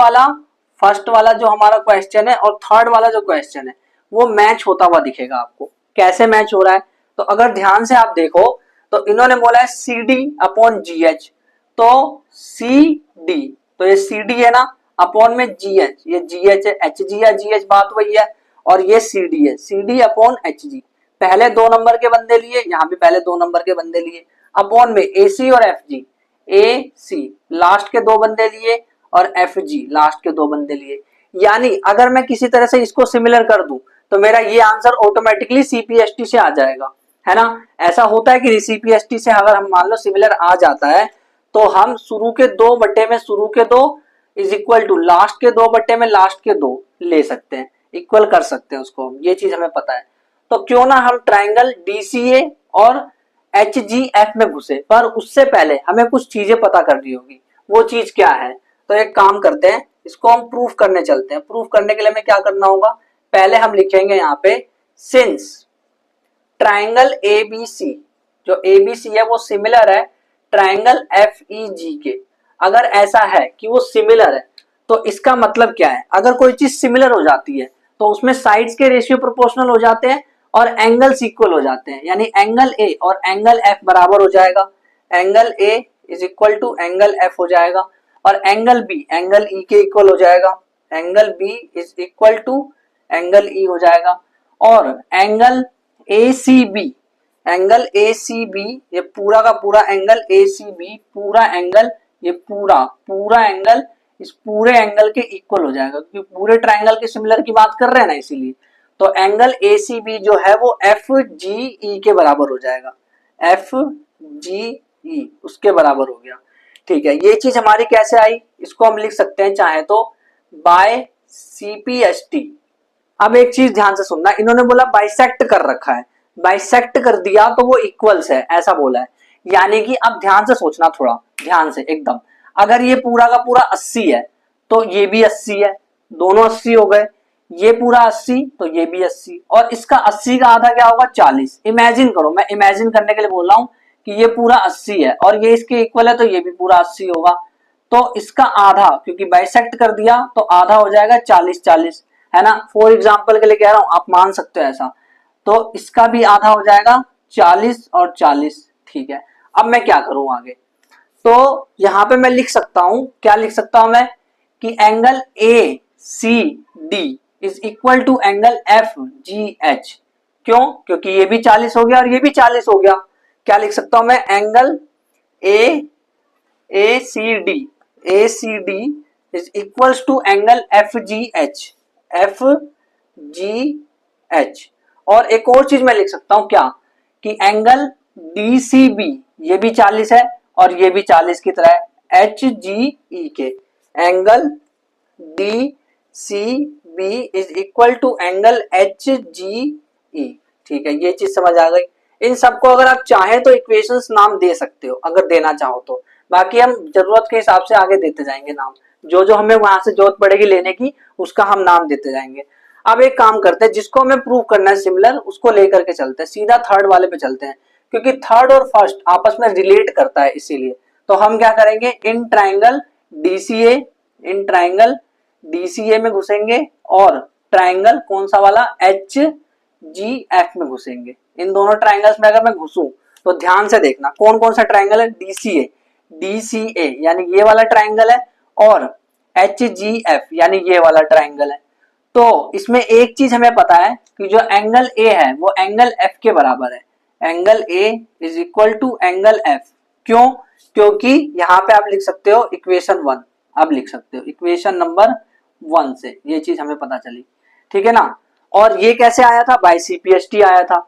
वाला जो हमारा क्वेश्चन है और थर्ड वाला जो क्वेश्चन है वो मैच होता हुआ दिखेगा आपको। कैसे मैच हो रहा है, तो अगर ध्यान से आप देखो तो इन्होंने बोला है CD अपॉन GH, तो CD, तो ये CD है ना, अपॉन में GH, ये GH है, HG या GH बात वही है, और ये CD है, CD अपॉन HG, पहले दो नंबर के बंदे लिए, यहाँ भी पहले दो नंबर के बंदे लिए, अपॉन में AC और FG, AC लास्ट के दो बंदे लिए और FG लास्ट के दो बंदे लिए। यानी अगर मैं किसी तरह से इसको सिमिलर कर दूं तो मेरा ये आंसर ऑटोमेटिकली CPST से आ जाएगा, है ना। ऐसा होता है कि CPST से अगर हम मान लो सिमिलर आ जाता है तो हम शुरू के दो बट्टे में शुरू के दो इज इक्वल टू लास्ट के दो बट्टे में लास्ट के दो ले सकते हैं, इक्वल कर सकते हैं उसको, ये चीज हमें पता है। तो क्यों ना हम ट्राइंगल DCA और HGF में घुसे, पर उससे पहले हमें कुछ चीजें पता करनी होगी। वो चीज क्या है, तो एक काम करते हैं, इसको हम प्रूफ करने चलते हैं। प्रूफ करने के लिए हमें क्या करना होगा, पहले हम लिखेंगे यहाँ पे सिंस ट्राइंगल ABC, जो ABC है वो सिमिलर है ट्राइंगल FEG के। अगर ऐसा है कि वो सिमिलर है तो इसका मतलब क्या है, अगर कोई चीज सिमिलर हो जाती है तो उसमें साइड्स के रेशियो प्रोपोर्शनल हो जाते हैं और एंगल्स इक्वल हो जाते हैं, यानी एंगल A और एंगल F बराबर हो जाएगा, angle A is equal to angle F हो जाएगा, और एंगल B एंगल E के इक्वल हो जाएगा, angle B is equal to angle E हो जाएगा। और एंगल ACB, एंगल ACB ये पूरा का पूरा एंगल ACB, पूरा एंगल ये पूरा एंगल इस पूरे एंगल के इक्वल हो जाएगा, क्योंकि पूरे ट्राइंगल के सिमिलर की बात कर रहे हैं ना, इसीलिए। तो एंगल ACB जो है वो FGE के बराबर हो जाएगा, FGE उसके बराबर हो गया। ठीक है, ये चीज हमारी कैसे आई, इसको हम लिख सकते हैं चाहे तो बाय CPST। अब एक चीज ध्यान से सुनना, इन्होंने बोला बाइसेक्ट कर रखा है, बाइसेक्ट कर दिया तो वो इक्वल्स है, ऐसा बोला है। यानी कि अब ध्यान से सोचना, थोड़ा ध्यान से एकदम, अगर ये पूरा का पूरा 80 है तो ये भी 80 है, दोनों 80 हो गए, ये पूरा 80 तो ये भी 80, और इसका 80 का आधा क्या होगा 40। इमेजिन करो, मैं इमेजिन करने के लिए बोल रहा हूं कि ये पूरा 80 है और ये इसके इक्वल है तो ये भी पूरा 80 होगा, तो इसका आधा, क्योंकि बाइसेक्ट कर दिया तो आधा हो जाएगा 40-40, है ना। फॉर एग्जाम्पल के लिए कह रहा हूं, आप मान सकते हो ऐसा, तो इसका भी आधा हो जाएगा 40 और 40। ठीक है, अब मैं क्या करूं आगे, तो यहां पे मैं लिख सकता हूं, क्या लिख सकता हूं मैं, कि angle ACD is equal to angle FGH। क्यों, क्योंकि ये भी 40 हो गया और ये भी 40 हो गया। क्या लिख सकता हूं मैं, angle ACD is equals to angle FGH। और एक और चीज मैं लिख सकता हूं, क्या, कि एंगल DCB ये भी 40 है और ये भी 40 की तरह है, HGE के, angle DCB is equal to angle HGE। ठीक है, ये चीज समझ आ गई। इन सबको अगर आप चाहें तो इक्वेशंस नाम दे सकते हो, अगर देना चाहो तो, बाकी हम जरूरत के हिसाब से आगे देते जाएंगे नाम, जो जो हमें वहां से जरूरत पड़ेगी लेने की उसका हम नाम देते जाएंगे। अब एक काम करते हैं, जिसको हमें प्रूव करना है सिमिलर उसको लेकर के चलते हैं, सीधा थर्ड वाले पे चलते हैं, क्योंकि थर्ड और फर्स्ट आपस में रिलेट करता है, इसीलिए। तो हम क्या करेंगे, इन ट्राइंगल DCA में घुसेंगे और ट्राइंगल कौन सा वाला, HGF में घुसेंगे। इन दोनों ट्राइंगल्स में अगर मैं घुसूं तो ध्यान से देखना कौन कौन सा ट्राइंगल है, DCA यानी ये वाला ट्राइंगल है, और HGF यानी ये वाला ट्राइंगल है। तो इसमें एक चीज हमें पता है कि जो एंगल A है वो एंगल F के बराबर है, angle A is equal to angle F। क्यों, क्योंकि यहां पे आप लिख सकते हो इक्वेशन 1, अब लिख सकते हो इक्वेशन नंबर 1 से ये चीज हमें पता चली। ठीक है ना, और ये कैसे आया था, बाय CPST आया था।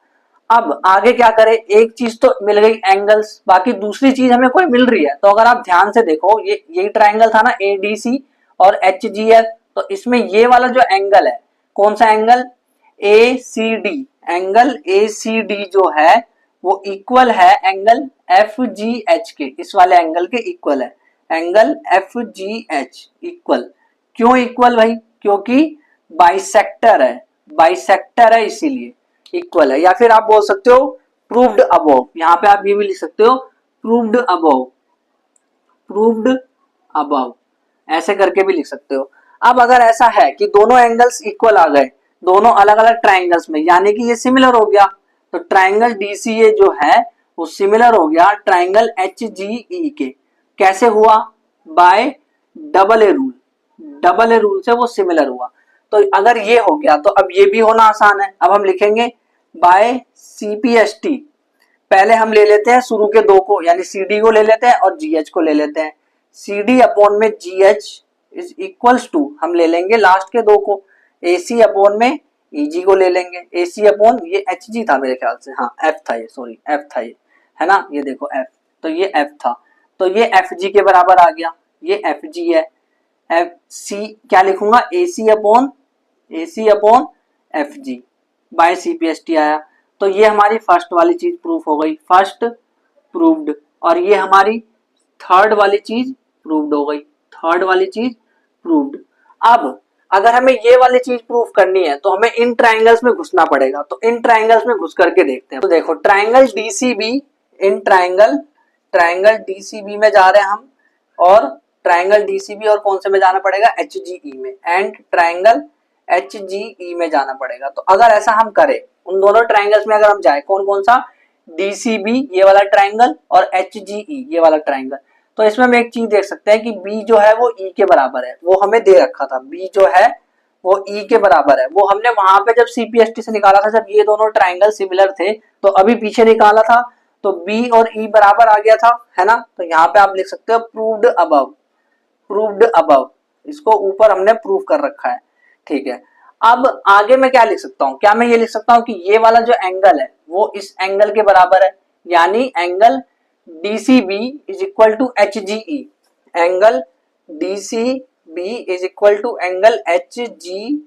अब आगे क्या करें, एक चीज तो मिल गई एंगल्स, बाकी दूसरी चीज हमें कोई मिल रही है। तो अगर आप ध्यान से देखो, यही ट्राइंगल था ना ADC और HGF, तो इसमें ये वाला जो एंगल है, कौन सा एंगल, ACD, एंगल ACD जो है वो इक्वल है एंगल FGH के, इस वाले एंगल के इक्वल है, एंगल FGH इक्वल। क्यों इक्वल भाई, क्योंकि बाइसेक्टर है इसीलिए इक्वल है, या फिर आप बोल सकते हो प्रूव्ड अबव, यहां पे आप ये भी लिख सकते हो प्रूव्ड अबव, ऐसे करके भी लिख सकते हो। अब अगर ऐसा है कि दोनों एंगल्स इक्वल आ गए दोनों अलग अलग ट्राइंगल्स में, यानी कि ये सिमिलर हो गया, तो ट्राइंगल DCA जो है वो सिमिलर हो गया ट्राइंगल HGE के। कैसे हुआ, बाय डबल ए रूल से वो सिमिलर हुआ। तो अगर ये हो गया तो अब ये भी होना आसान है। अब हम लिखेंगे बाय CPST, पहले हम ले लेते हैं शुरू के दो को, यानी CD को ले लेते हैं और GH को ले लेते हैं। CD अपॉन में GH इज इक्वल्स टू, हम ले लेंगे लास्ट के दो को, AC अपॉन में EG को ले लेंगे, AC अपॉन ये HG था मेरे ख्याल से, हाँ F था ये, सॉरी F था ये, है ना, ये देखो F, तो ये F था, तो ये FG के बराबर आ गया, ये FG है। FC क्या लिखूंगा, AC upon FG by CPST आया। तो ये हमारी फर्स्ट वाली चीज प्रूफ हो गई, फर्स्ट प्रूव्ड, और ये हमारी थर्ड वाली चीज प्रूव्ड हो गई, थर्ड वाली चीज प्रूव्ड। अब अगर हमें ये वाली चीज प्रूफ करनी है तो हमें इन ट्राइंगल्स में घुसना पड़ेगा, तो इन ट्राइंगल्स में घुस करके देखते हैं। तो देखो triangle DCB, in triangle DCB में जा रहे हैं हम, और ट्राइंगल DCB और कौन से में जाना पड़ेगा, HGE में, एंड ट्राइंगल HGE में जाना पड़ेगा। तो अगर ऐसा हम करें, उन दोनों ट्राइंगल्स में अगर हम जाए, कौन कौन सा, DCB ये वाला ट्राइंगल और HGE ये वाला ट्राइंगल, तो इसमें हम एक चीज देख सकते हैं कि B जो है वो E के बराबर है, वो हमें दे रखा था, B जो है वो ई के बराबर है। वो हमने वहां पे जब सीपीएसटी से निकाला था, जब ये दोनों ट्राइंगल सिमिलर थे, तो अभी पीछे निकाला था तो बी और ई बराबर आ गया था, है ना। तो यहाँ पे आप लिख सकते हो प्रूव्ड अबव, प्रूव्ड अबव, इसको ऊपर हमने प्रूव कर रखा है, ठीक है। अब आगे मैं क्या लिख सकता हूँ, क्या मैं ये लिख सकता हूँ कि ये वाला जो एंगल है वो इस एंगल के बराबर है, यानी angle DCB is equal to HGE, angle DCB is equal to angle HGE,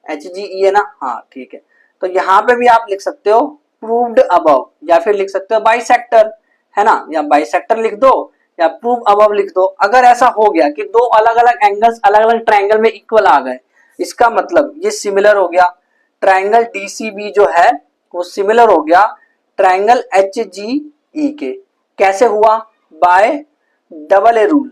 HGE है ना, हाँ ठीक है। तो यहाँ पे भी आप लिख सकते हो प्रूव्ड अबव, या फिर लिख सकते हो बाइसेक्टर, है ना, या बाइसेक्टर लिख दो या प्रूव अबव लिख दो। अगर ऐसा हो गया कि दो अलग अलग एंगल्स अलग अलग ट्राइंगल में इक्वल आ गए, इसका मतलब ये सिमिलर हो गया, ट्राइंगल DCB जो है वो सिमिलर हो गया ट्राइंगल HGE के। कैसे हुआ? Bye double a rule,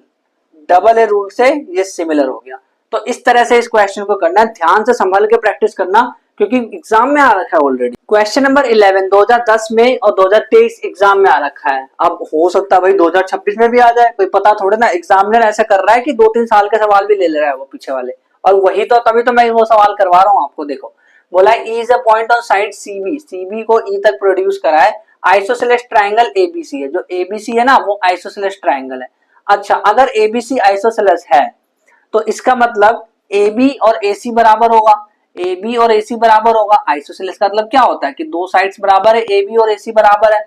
double a rule से ये सिमिलर हो गया। तो इस तरह से इस क्वेश्चन को करना है, ध्यान से संभल के प्रैक्टिस करना, क्योंकि एग्जाम में आ रखा है ऑलरेडी। क्वेश्चन नंबर 11 2010 में और 2023 एग्जाम में आ रखा है। अब हो सकता है भाई 2026 में भी आ जाए, कोई पता थोड़े ना। एग्जामिनर ऐसा कर रहा है कि 2-3 साल के सवाल भी ले ले रहा है वो पीछे वाले, और वही तो तभी तो मैं वो सवाल करवा रहा हूँ आपको। देखो बोला E is a point on side CB, CB को ई तक प्रोड्यूस करा है, आइसोसेलेस ट्राइंगल ABC है। जो ABC है ना वो आइसोसेलेस ट्राइंगल है। अच्छा, अगर ABC आइसोसेलेस है तो इसका मतलब AB और AC बराबर होगा, AB और AC बराबर होगा। आइसोसेलेस का मतलब क्या होता है कि दो साइड्स बराबर है, AB और AC बराबर है,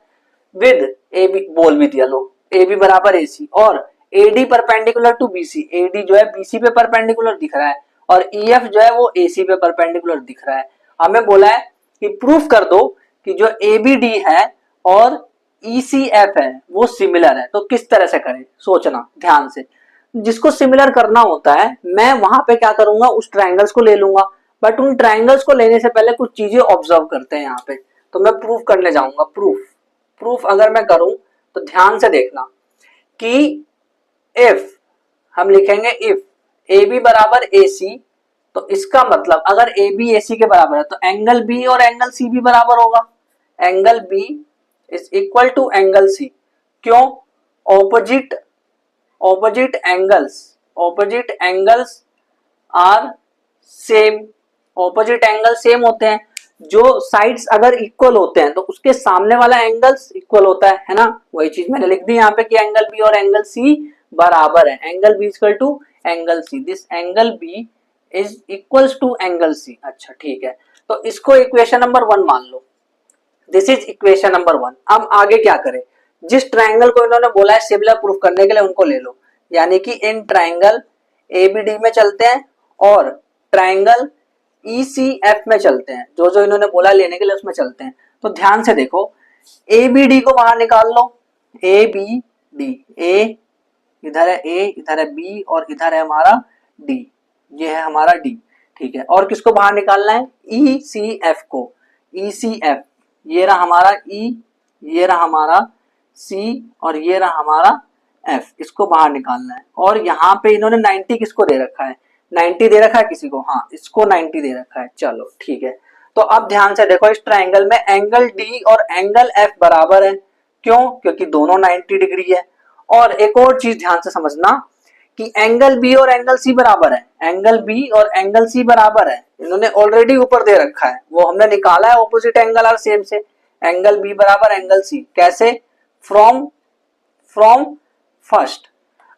विद AB बोल भी दिया लो, AB बराबर AC, और AD perpendicular to BC, AD जो है BC पे परपेंडिकुलर दिख रहा है, और EF जो है वो AC पे परपेंडिकुलर दिख रहा है। हमें बोला है कि प्रूफ कर दो कि जो ABD है और ECF है वो सिमिलर है। तो किस तरह से करें, सोचना ध्यान से। जिसको सिमिलर करना होता है मैं वहां पे क्या करूंगा, उस ट्राइंगल्स को ले लूंगा, बट उन ट्राइंगल्स को लेने से पहले कुछ चीजें ऑब्जर्व करते हैं यहाँ पे। तो मैं प्रूफ करने जाऊंगा, प्रूफ अगर मैं करूं तो ध्यान से देखना कि इफ हम लिखेंगे इफ AB बराबर AC, तो इसका मतलब अगर AB AC के बराबर है तो एंगल B और एंगल C भी बराबर होगा, angle B is equal to angle C। क्यों? Opposite opposite angles are same, opposite angle same होते हैं। जो साइड्स अगर इक्वल होते हैं तो उसके सामने वाला एंगल्स इक्वल होता है ना। वही चीज मैंने लिख दी यहाँ पे कि एंगल B और एंगल C बराबर है, angle B equal to angle C, this angle B is equals to angle C। अच्छा ठीक है, तो इसको इक्वेशन नंबर 1 मान लो, दिस इज इक्वेशन नंबर 1। अब आगे क्या करें, जिस ट्राइंगल को इन्होंने बोला है सिमिलर प्रूफ करने के लिए उनको ले लो, यानी कि इन ट्राइंगल ABD में चलते हैं और ट्राइंगल ECF में चलते हैं, जो जो इन्होंने बोला लेने के लिए उसमें चलते हैं। तो ध्यान से देखो, ABD को बाहर निकाल लो, ABD, A इधर है, A इधर है, B और इधर है हमारा D, ये है हमारा D, ठीक है। और किसको बाहर निकालना है, ECF को, ECF, ये रहा हमारा E, ये रहा हमारा C और ये रहा हमारा F, इसको बाहर निकालना है। और यहाँ पे इन्होंने 90 किसको दे रखा है, 90 दे रखा है किसी को, हाँ इसको 90 दे रखा है। चलो ठीक है, तो अब ध्यान से देखो, इस ट्राइंगल में एंगल D और एंगल F बराबर है। क्यों? क्योंकि दोनों 90 डिग्री है। और एक और चीज ध्यान से समझना कि एंगल B और एंगल C बराबर है, एंगल B और एंगल C बराबर है, इन्होंने ऑलरेडी ऊपर दे रखा है, वो हमने निकाला है ऑपोजिट एंगल आर सेम से, एंगल B बराबर एंगल C। कैसे? From first.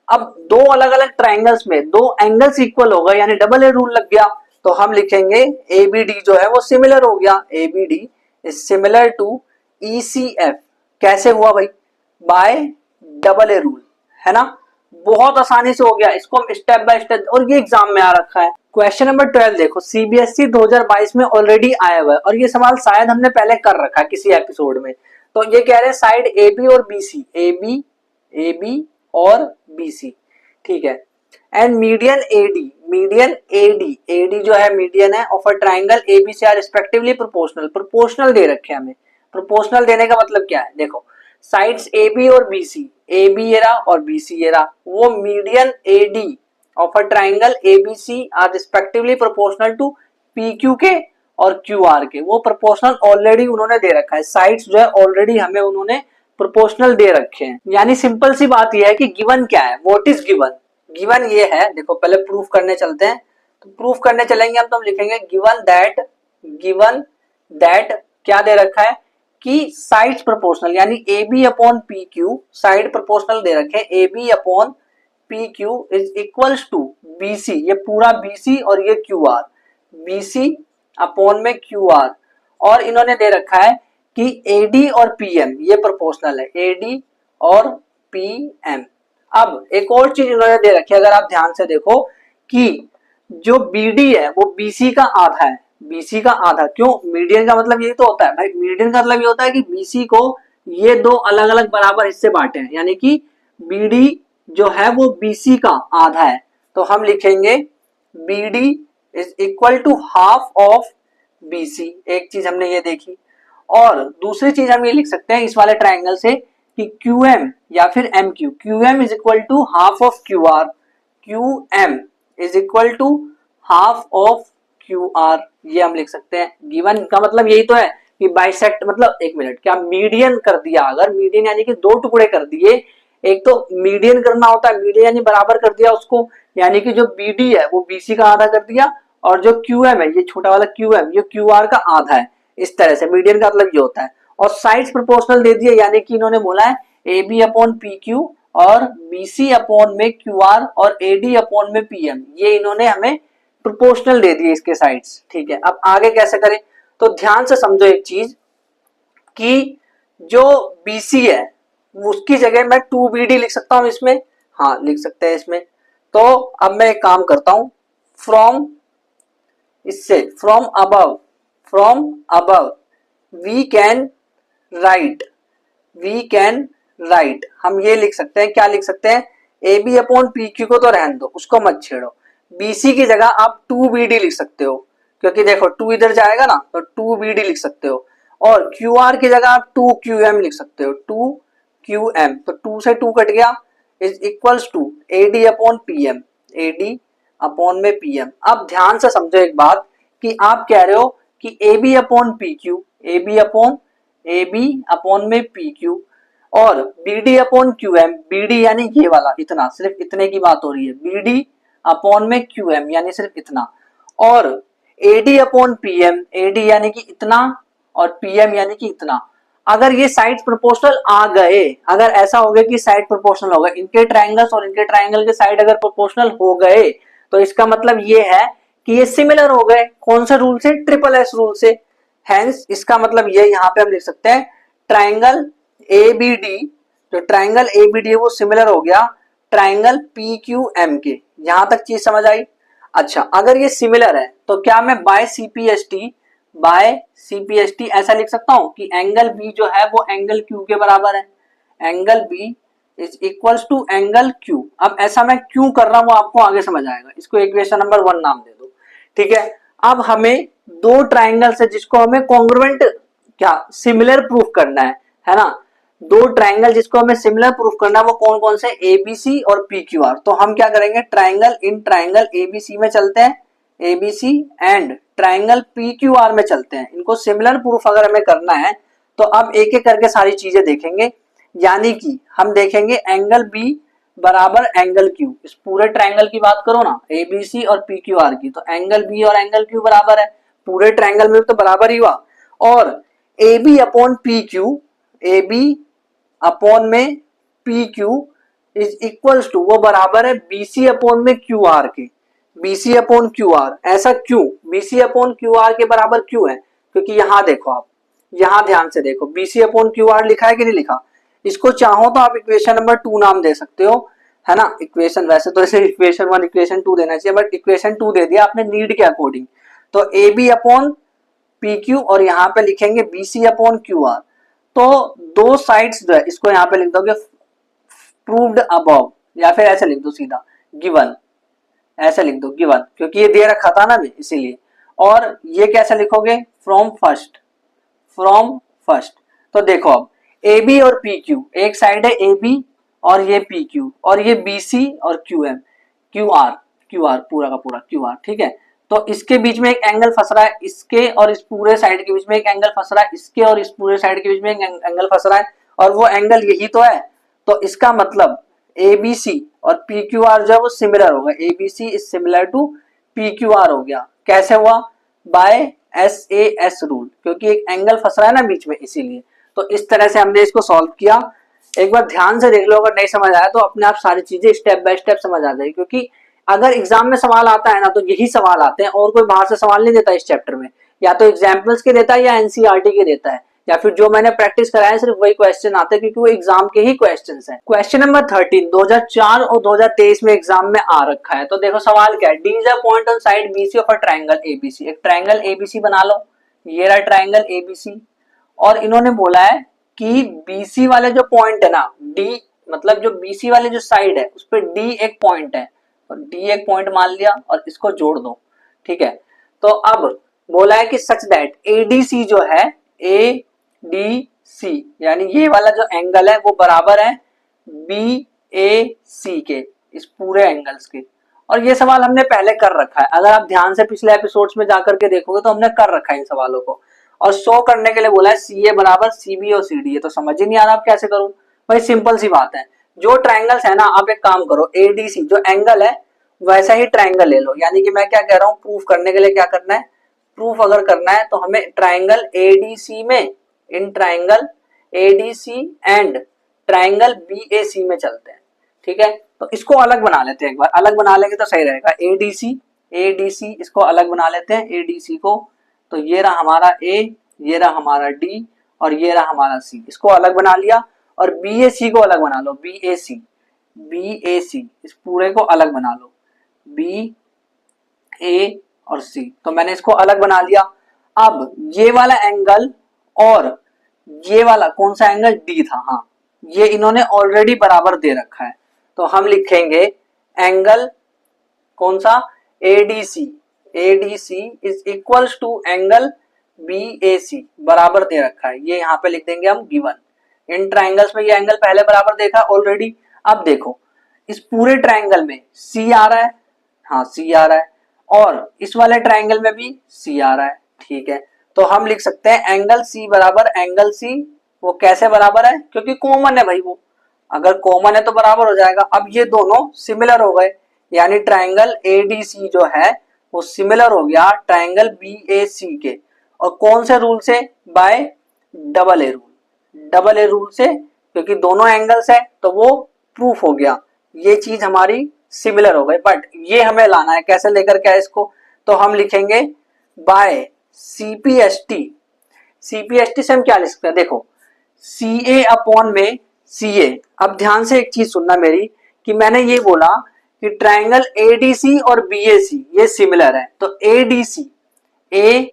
अब दो अलग अलग ट्राइंगल्स में दो एंगल्स इक्वल हो गए, यानी डबल ए रूल लग गया, तो हम लिखेंगे ABD जो है वो सिमिलर हो गया, ABD is similar to ECF। कैसे हुआ भाई? बाय डबल ए रूल, है ना। बहुत आसानी से हो गया, इसको हम स्टेप बाय स्टेप, और ये एग्जाम में आ रखा है। क्वेश्चन नंबर 12 देखो, CBSE 2022 में ऑलरेडी आया हुआ है, और ये सवाल शायद हमने पहले कर रखा है किसी एपिसोड में। तो ये कह रहे हैं साइड AB और BC, AB और BC, ठीक है, एंड मीडियन AD जो है मीडियन है of a triangle ABC are respectively proportional दे रखे हैं हमें। प्रोपोर्शनल देने का मतलब क्या है, देखो साइड्स AB और BC, AB ये रहा और BC ये रहा, वो median AD of a triangle ABC are respectively proportional to PQ के और QR के, वो प्रोपोर्शनल ऑलरेडी उन्होंने दे रखा है। साइड्स जो है ऑलरेडी हमें उन्होंने प्रोपोर्शनल दे रखे हैं। यानी सिंपल सी बात यह है कि गिवन क्या है, व्हाट इज गिवन, गिवन ये है, देखो पहले प्रूफ करने चलते हैं। तो प्रूफ करने चलेंगे हम, तो हम लिखेंगे गिवन दैट क्या दे रखा है कि साइड्स प्रोपोर्शनल, यानी A B upon P Q side proportional दे रखे हैं, A B upon P Q is equals to B C, ये पूरा बी सी और ये Q R, B C upon में क्यू आर, और इन्होंने दे रखा है कि ए डी और पी एम ये प्रोपोर्शनल है, ए डी और पी एम। अब एक और चीज इन्होंने दे रखी है, अगर आप ध्यान से देखो कि जो BD है वो BC का आधा है, BC का आधा। क्यों? मीडियन का मतलब यही तो होता है भाई, मीडियन का मतलब ये होता है कि BC को ये दो अलग अलग बराबर हिस्से बांटे हैं, यानी कि BD जो है वो BC का आधा है। तो हम लिखेंगे BD is equal to half of BC। एक चीज हमने ये देखी, और दूसरी चीज हम ये लिख सकते हैं इस वाले ट्राइंगल से कि QM या फिर MQ, QM is equal to half of QR, QM is equal to half of QR, ये हम लिख सकते हैं। गिवन का मतलब यही तो है कि बाइसेक्ट, मतलब एक मिनट, क्या मीडियन कर दिया, अगर मीडियन यानी कि दो टुकड़े कर दिए, एक तो मीडियन करना होता है, मीडियन यानी बराबर कर दिया उसको, यानी कि जो BD है वो BC का आधा कर दिया, और जो QM है ये छोटा वाला QM ये QR का आधा है। इस तरह से मीडियन का मतलब ये होता है। और साइड्स प्रोपोर्शनल दे दिए, यानी कि इन्होंने बोला है AB अपॉन PQ और BC अपॉन में QR और AD अपॉन में PM, ये इन्होंने हमें प्रोपोर्शनल दे दिए इसके साइड्स। ठीक है, अब आगे कैसे करें, तो ध्यान से समझो एक चीज कि जो BC है उसकी जगह मैं 2BD लिख सकता हूं इसमें, हाँ लिख सकते हैं इसमें। तो अब मैं एक काम करता हूं, from above we can write, हम ये लिख सकते हैं, क्या लिख सकते हैं, AB अपॉन PQ को तो रहने दो, उसको मत छेड़ो, BC की जगह आप 2BD लिख सकते हो, क्योंकि देखो 2 इधर जाएगा ना, तो 2BD लिख सकते हो, और QR की जगह आप 2QM लिख सकते हो, 2QM, तो 2 से 2 कट गया, is equals to AD upon PM, AD upon में PM। अब ध्यान से समझो एक बात कि आप कह रहे हो कि AB upon PQ, AB upon में PQ और BD अपॉन QM, BD यानी ये वाला इतना, सिर्फ इतने की बात हो रही है, BD अपॉन में QM यानी सिर्फ इतना, और AD अपॉन PM, AD यानी कि इतना और PM यानी कि इतना। अगर ये साइड प्रोपोर्शनल आ गए, अगर ऐसा हो गया कि साइड प्रोपोर्शनल हो गए, इनके ट्रायंगल्स और इनके ट्रायंगल के साइड अगर प्रोपोर्शनल हो गए, तो इसका मतलब ये है कि ये सिमिलर हो गए। कौन से रूल से? SSS रूल से। हेंस इसका मतलब ये यहाँ पे हम लिख सकते हैं ट्रायंगल ABD, जो ट्रायंगल ABD है वो सिमिलर हो गया ट्रायंगल PQM के। यहां तक चीज समझ आई? अच्छा, अगर ये सिमिलर है तो क्या मैं बाय CPST ऐसा लिख सकता हूं कि एंगल B जो है वो एंगल Q के बराबर है, angle B is equals to angle Q। अब ऐसा मैं क्यों कर रहा हूं वो आपको आगे समझ आएगा, इसको इक्वेशन नंबर 1 नाम दे दो। ठीक है, अब हमें दो ट्राइंगल से जिसको हमें कॉन्ग्रुएंट क्या सिमिलर प्रूफ करना है ना, दो ट्राइंगल जिसको हमें सिमिलर प्रूफ करना है वो कौन कौन से, ABC और PQR। तो हम क्या करेंगे, ट्राइंगल ABC में चलते हैं, ABC एंड ट्राइंगल PQR में चलते हैं। इनको सिमिलर प्रूफ अगर हमें करना है तो अब एक एक करके सारी चीजें देखेंगे, यानी कि हम देखेंगे एंगल B बराबर एंगल Q। इस पूरे ट्राइंगल की बात करो ना, ABC और PQR की, तो एंगल B और एंगल Q बराबर है, पूरे ट्राइंगल में तो बराबर ही हुआ। और AB upon PQ, AB upon में PQ इज इक्वल्स टू, वो बराबर है BC अपॉन में QR के, BC अपॉन QR। ऐसा क्यों? BC अपॉन QR के बराबर क्यों है? क्योंकि यहां देखो, आप यहां ध्यान से देखो, BC अपॉन QR लिखा है कि नहीं लिखा। इसको चाहो तो आप इक्वेशन नंबर 2 नाम दे सकते हो, है ना। इक्वेशन वैसे तो इसे इक्वेशन 1 इक्वेशन 2 देना चाहिए, बट इक्वेशन 2 दे दिया आपने नीड के अकॉर्डिंग। तो AB अपॉन PQ और यहाँ पे लिखेंगे BC अपॉन QR। तो दो साइड्स जो है इसको यहाँ पे लिख दोगे प्रूव्ड अबव, या फिर ऐसे लिख दो सीधा गिवन, ऐसे लिख दो गिवन, क्योंकि ये दे रखा था ना मैं इसीलिए। और ये कैसे लिखोगे, फ्रॉम फर्स्ट। तो देखो अब AB और PQ, एक साइड है AB और ये PQ, और ये BC और QR पूरा का पूरा QR। ठीक है, तो इसके बीच में एक एंगल फंस रहा है, इसके और इस पूरे साइड के बीच में एक एंगल फंस रहा है, इसके और इस पूरे साइड के बीच में एक एंगल फंस रहा है, और वो एंगल यही तो है। तो इसका मतलब ABC और PQR जो है वो सिमिलर होगा, ABC is similar to PQR हो गया। कैसे हुआ? बाय SAS रूल, क्योंकि एक एंगल फंस रहा है ना बीच में, इसीलिए। तो इस तरह से हमने इसको सॉल्व किया। एक बार ध्यान से देख लो, अगर नहीं समझ आया तो अपने आप सारी चीजें स्टेप बाय स्टेप समझ आ जाएगी, क्योंकि अगर एग्जाम में सवाल आता है ना तो यही सवाल आते हैं, और कोई बाहर से सवाल नहीं देता इस चैप्टर में। या तो एग्जाम्पल्स के देता है या एनसीईआरटी के देता है, या फिर जो मैंने प्रैक्टिस कराया सिर्फ वही क्वेश्चन आते हैं, क्योंकि वो एग्जाम के ही क्वेश्चंस हैं। क्वेश्चन नंबर 13 2004 और 2023 में एग्जाम में आ रखा है। तो देखो सवाल क्या है, D is a point on side BC of a triangle ABC. एक ट्रायंगल एबीसी बना लो, ये रहा ट्रायंगल एबीसी, और इन्होंने बोला है कि बीसी वाले जो पॉइंट है ना, डी मतलब जो बीसी वाले जो साइड है उस पर डी एक पॉइंट है, और डी एक पॉइंट मान लिया और इसको जोड़ दो, ठीक है। तो अब बोला है कि सच दैट एडीसी जो है, एडीसी यानी ये वाला जो एंगल है वो बराबर है बीएसी के, इस पूरे एंगल्स के। और ये सवाल हमने पहले कर रखा है, अगर आप ध्यान से पिछले एपिसोड्स में जाकर के देखोगे तो हमने कर रखा है इन सवालों को। और शो करने के लिए बोला है सीए बराबर सीबी और सीडी। ये तो समझ ही नहीं आ रहा आप कैसे करूं भाई, सिंपल सी बात है। जो ट्रायंगल्स है ना, आप एक काम करो, एडीसी जो एंगल है वैसा ही ट्रायंगल ले लो। यानी कि मैं क्या कह रहा हूं, प्रूफ करने के लिए क्या करना है, प्रूफ अगर करना है तो हमें ट्रायंगल एडीसी में, in triangle ADC and triangle BAC में चलते हैं, ठीक है। तो इसको अलग बना लेते हैं, एक बार अलग बना लेंगे तो सही रहेगा। एडीसी एडीसी इसको अलग बना लेते हैं, एडीसी को। तो ये रहा हमारा ए, ये रहा हमारा डी, और ये रहा हमारा सी, इसको अलग बना लिया। और बीएसी को अलग बना लो, बीएसी बीएसी इस पूरे को अलग बना लो, बी ए और सी। तो मैंने इसको अलग बना लिया। अब ये वाला एंगल और ये वाला कौन सा एंगल, डी था, हाँ, ये इन्होंने ऑलरेडी बराबर दे रखा है। तो हम लिखेंगे एंगल कौन सा, ADC, ADC is equals to angle BAC, बराबर दे रखा है, ये यहाँ पे लिख देंगे हम गिवन। इन ट्रायंगल्स में ये एंगल पहले बराबर देखा ऑलरेडी। अब देखो इस पूरे ट्रायंगल में सी आ रहा है, हाँ सी आ रहा है, और इस वाले ट्रायंगल में भी सी आ रहा है, ठीक है। तो हम लिख सकते हैं एंगल सी बराबर एंगल सी। वो कैसे बराबर है, क्योंकि कॉमन है भाई, वो अगर कॉमन है तो बराबर हो जाएगा। अब ये दोनों सिमिलर हो गए, यानी ट्रायंगल एडीसी जो है वो सिमिलर हो गया ट्रायंगल बीएसी के। और कौन से रूल से, bye double a rule, double a rule से, क्योंकि दोनों एंगल्स है तो वो प्रूफ हो गया, ये चीज हमारी सिमिलर हो गई। बट ये हमें लाना है, कैसे लेकर के इसको, तो हम लिखेंगे बाय सीपीएसटी। सीपीएसटी से हम क्या लिख सकते हैं, देखो सी ए अपॉन में सी ए। अब ध्यान से एक चीज सुनना मेरी, कि मैंने ये बोला कि ट्रायंगल एडीसी और बीएसी ये सिमिलर है। तो एडीसी ए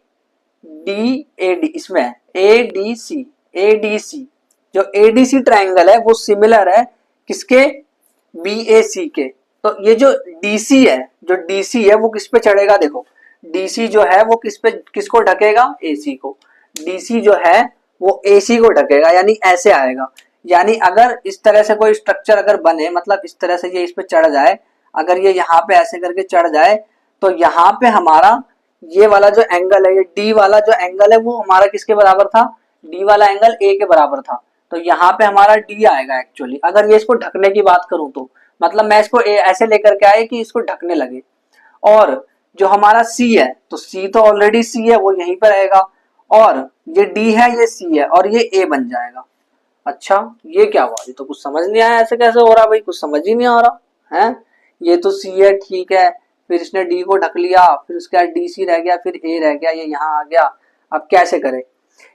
डी एडी इसमें एडीसी, एडीसी जो एडीसी ट्रायंगल है वो सिमिलर है किसके, बीएसी के। तो ये जो डीसी है, जो डीसी है वो किस पे चढ़ेगा, देखो डीसी जो है वो किस पे, किसको ढकेगा, एसी को। डीसी जो है वो एसी को ढकेगा, यानी ऐसे आएगा। यानी अगर इस तरह से कोई स्ट्रक्चर अगर बने, मतलब इस तरह से ये इस पे चढ़ जाए, अगर ये यहाँ पे ऐसे करके चढ़ जाए, तो यहाँ पे हमारा ये वाला जो एंगल है, ये डी वाला जो एंगल है वो हमारा किसके बराबर था, डी वाला एंगल ए के बराबर था। तो यहाँ पे हमारा डी आएगा एक्चुअली, अगर ये इसको ढकने की बात करूं तो, मतलब मैं इसको ऐसे लेकर के आए कि इसको ढकने लगे। और जो हमारा सी है, तो सी तो ऑलरेडी सी है, वो यहीं पर रहेगा, और ये डी है, ये सी है, और ये ए बन जाएगा। अच्छा ये क्या हुआ, ये तो कुछ समझ नहीं आया, ऐसे कैसे हो रहा भाई, कुछ समझ ही नहीं आ रहा है। ये तो सी है, ठीक है, फिर इसने डी को ढक लिया, फिर उसके बाद डी सी रह गया, फिर ए रह गया, ये यहाँ आ गया। अब कैसे करें,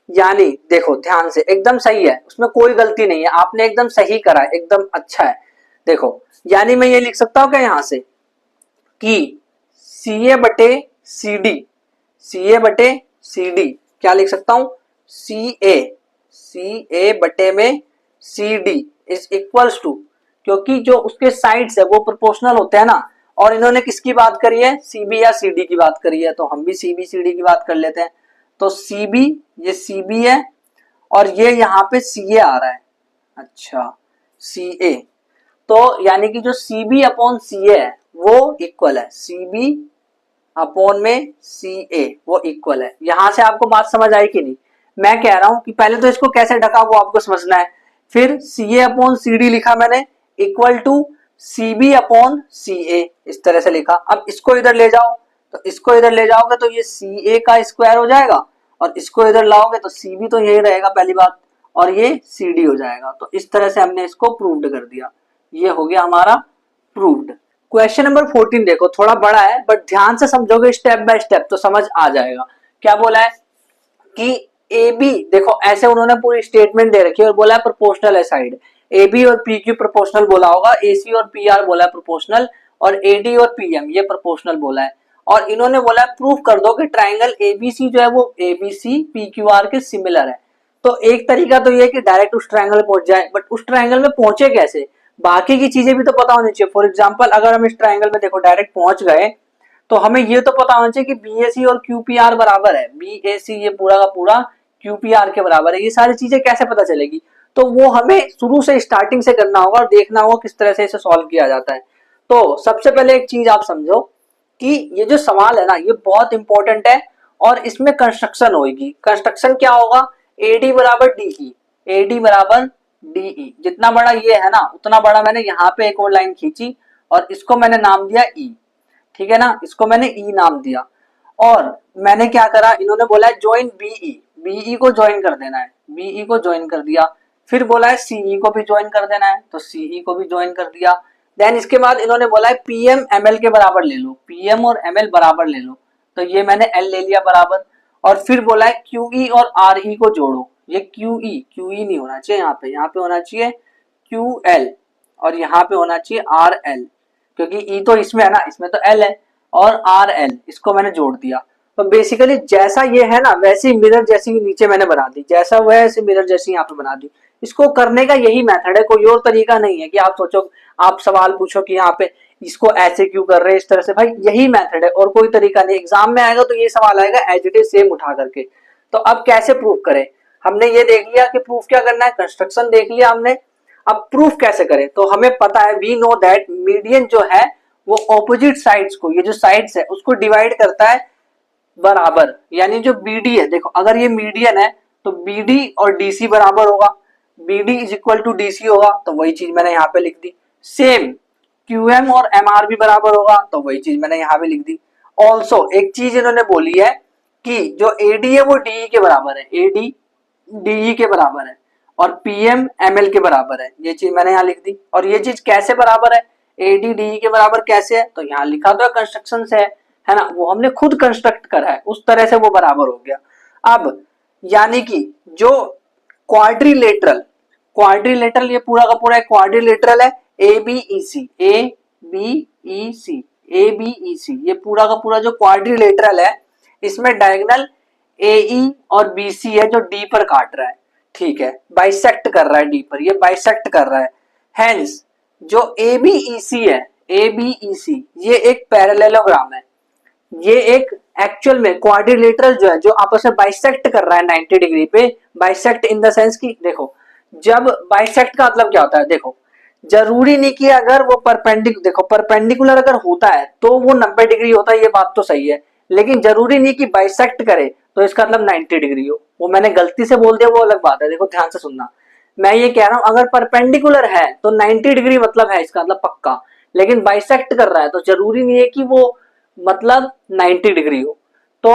यानी देखो ध्यान से, एकदम सही है, उसमें कोई गलती नहीं है, आपने एकदम सही करा, एकदम अच्छा है। देखो यानी मैं ये लिख सकता हूँ क्या यहाँ से, कि सी ए बटे सी डी, सी ए बटे सी डी क्या लिख सकता हूं, सी ए बटे में C D is equals to, क्योंकि जो उसके साइड्स है वो प्रोपोर्शनल होते हैं ना, और इन्होंने किसकी बात करी है, सीबी या सीडी की बात करी है, तो हम भी सीबी सीडी की बात कर लेते हैं। तो सीबी, ये सीबी है, और ये यहाँ पे सी ए आ रहा है, अच्छा सी ए। तो यानी कि जो सीबी अपॉन सी ए है वो इक्वल है, सीबी अपॉन में सी ए वो इक्वल है। यहां से आपको बात समझ आई कि नहीं, मैं कह रहा हूं कि पहले तो इसको कैसे ढका वो आपको समझना है, फिर सी ए अपॉन सी डी लिखा मैंने, equal to C B upon C A, इस तरह से लिखा। अब इसको इधर ले जाओ, तो इसको इधर ले जाओगे तो ये सी ए का स्क्वायर हो जाएगा, और इसको इधर लाओगे तो सी बी तो यही रहेगा पहली बात, और ये सी डी हो जाएगा। तो इस तरह से हमने इसको प्रूव्ड कर दिया, ये हो गया हमारा प्रूव्ड। क्वेश्चन नंबर 14 देखो, थोड़ा बड़ा है बट ध्यान से समझोगे स्टेप बाय स्टेप तो समझ आ जाएगा। क्या बोला है कि ए बी, देखो ऐसे उन्होंने पूरी स्टेटमेंट दे रखी है और बोला है प्रोपोर्शनल है साइड, ए बी और पी क्यू प्रोपोर्शनल बोला होगा, ए सी और पी आर बोला है प्रोपोर्शनल, और ए डी और पी एम ये प्रोपोर्शनल बोला है। और इन्होंने बोला है प्रूफ कर दो कि ट्राइंगल एबीसी जो है वो एबीसी पी क्यू आर के सिमिलर है। तो एक तरीका तो ये कि डायरेक्ट उस ट्राइंगल में पहुंच जाए, बट उस ट्राइंगल में पहुंचे कैसे, बाकी की चीजें भी तो पता होनी चाहिए। फॉर एग्जाम्पल अगर हम इस ट्राइंगल में देखो डायरेक्ट पहुंच गए तो हमें ये तो पता होना चाहिए कि बीएसी और क्यूपीआर बराबर है, बीएसी ये पूरा का पूरा क्यूपीआर के बराबर है। ये सारी चीजें कैसे पता चलेगी, तो वो हमें शुरू से स्टार्टिंग से करना होगा और देखना होगा किस तरह से इसे सॉल्व किया जाता है। तो सबसे पहले एक चीज आप समझो कि ये जो सवाल है ना ये बहुत इंपॉर्टेंट है, और इसमें कंस्ट्रक्शन होगी। कंस्ट्रक्शन क्या होगा, एडी बराबर डीई, एडी बराबर डीई, जितना बड़ा ये है ना उतना बड़ा मैंने यहाँ पे एक और लाइन खींची और इसको मैंने नाम दिया ई, ठीक है ना, इसको मैंने ई नाम दिया। और मैंने क्या करा, इन्होंने बोला है ज्वाइन बीई, बीई को ज्वाइन कर देना है, बीई को ज्वाइन कर दिया। फिर बोला है सीई को भी ज्वाइन कर देना है, तो सीई को भी ज्वाइन कर दिया। देन इसके बाद इन्होंने बोला है पीएम एमएल के बराबर ले लो, पीएम और एमएल बराबर ले लो, तो ये मैंने एल ले लिया बराबर। और फिर बोला है क्यूई और आरई को जोड़ो, ये क्यूई नहीं होना चाहिए, यहाँ पे होना चाहिए क्यूएल, और यहाँ पे होना चाहिए आर एल, क्योंकि ई तो इसमें है ना, इसमें तो एल है, और आर एल इसको मैंने जोड़ दिया। तो बेसिकली जैसा ये है ना वैसी मिरर जैसी नीचे मैंने बना दी, जैसा वैसे मिरर जैसी यहाँ पे बना दी। इसको करने का यही मेथड है, कोई और तरीका नहीं है कि आप सोचो, आप सवाल पूछो कि यहाँ पे इसको ऐसे क्यों कर रहे हैं इस तरह से, भाई यही मेथड है और कोई तरीका नहीं। एग्जाम में आएगा तो ये सवाल आएगा एज इट इज सेम उठा करके। तो अब कैसे प्रूफ करें, हमने ये देख लिया कि प्रूफ क्या करना है, कंस्ट्रक्शन देख लिया हमने। अब प्रूफ कैसे करें, तो हमें पता है वी नो दैट मीडियन जो है वो ऑपोजिट साइड्स को, ये जो साइड्स है उसको डिवाइड करता है बराबर, यानी जो बीडी है, देखो अगर ये मीडियन है तो बीडी और डीसी बराबर होगा, BD is equal to DC होगा, तो वही चीज मैंने यहाँ पे लिख दी। सेम क्यूएम और एमआर भी बराबर होगा, तो वही चीज मैंने यहाँ पे लिख दी। ऑल्सो एक चीज इन्होंने बोली है कि जो एडी है वो डीई के बराबर है, एडी डीई के बराबर है, और पीएम एमएल के बराबर है, ये चीज मैंने यहाँ लिख दी। और ये चीज कैसे बराबर है, एडी डीई के बराबर कैसे है, तो यहाँ लिखा तो कंस्ट्रक्शन से है ना, वो हमने खुद कंस्ट्रक्ट करा है, उस तरह से वो बराबर हो गया। अब यानी कि जो क्वाड्रिलेटरल, क्वाड्रिलेटरल ये पूरा का पूरा क्वाड्रिलेटरल है, A B E C, A B E C, A B E C, ये पूरा का पूरा जो क्वाड्रिलेटरल है इसमें डायगोनल ए ई और बी सी है जो डी पर काट रहा है, ठीक है, बाइसेक्ट कर रहा है डी पर, ये बाइसेक्ट कर रहा है। हेंस जो ए बी ई सी है, ए बी ई सी ये एक पैरेललोग्राम है, ये एक एक्चुअल में क्वाड्रिलेटरल जो है जो आपस में बाइसेक्ट कर रहा है 90 डिग्री पे। बाइसेक्ट इन द सेंस कि देखो जब बाइसेक्ट का मतलब क्या होता है, देखो जरूरी नहीं कि अगर वो देखो परपेंडिकुलर अगर होता है तो वो 90 डिग्री होता है, ये बात तो सही है, लेकिन जरूरी नहीं कि बाइसेक्ट करे तो इसका मतलब 90 डिग्री हो। वो मैंने गलती से बोल दिया वो अलग बात है, देखो ध्यान से सुनना। मैं ये कह रहा हूं अगर परपेंडिकुलर है तो 90 डिग्री मतलब है इसका मतलब पक्का, लेकिन बाइसेक्ट कर रहा है तो जरूरी नहीं है कि वो मतलब 90 डिग्री हो। तो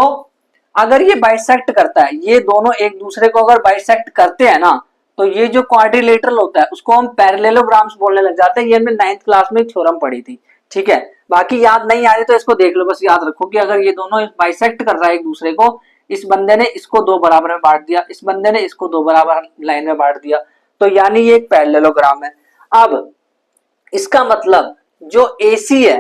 अगर ये बाइसेक्ट करता है, ये दोनों एक दूसरे को अगर बाइसेक्ट करते हैं ना, तो ये जो क्वाड्रिलेटरल होता है उसको हम पैरेललोग्राम्स बोलने लग जाते हैं। ये हमने 9th क्लास में थ्योरम पढ़ी थी, ठीक है, बाकी याद नहीं आ रही तो इसको देख लो, बस याद रखो कि अगर ये दोनों बाइसेक्ट कर रहा है एक दूसरे को, इस बंदे ने इसको दो बराबर में बांट दिया, इस बंदे ने इसको दो बराबर लाइन में बांट दिया, तो यानी ये एक पैरेललोग्राम है। अब इसका मतलब जो AC है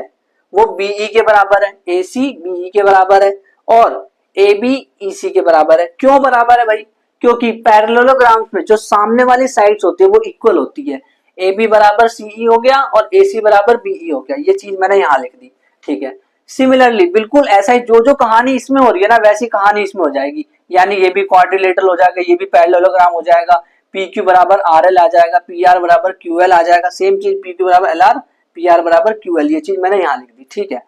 वो BE के बराबर है, AC BE के बराबर है, और AB EC के बराबर है। क्यों बराबर है भाई, क्योंकि पैरेललोग्राम्स में जो सामने वाली साइड्स होती है वो इक्वल होती है, AB बराबर CE हो गया और AC बराबर BE हो गया, ये चीज मैंने यहाँ लिख दी, ठीक है। सिमिलरली बिल्कुल ऐसा ही जो जो कहानी इसमें हो रही है ना वैसी कहानी इसमें हो जाएगी, यानी ये भी क्वाड्रिलेटरल हो जाएगा, ये भी पैरेललोग्राम हो जाएगा, PQ बराबर RL आ जाएगा, PR बराबर QL आ जाएगा, सेम चीज PQ बराबर LR, PR बराबर QL, ये चीज मैंने यहाँ लिख दी, ठीक है।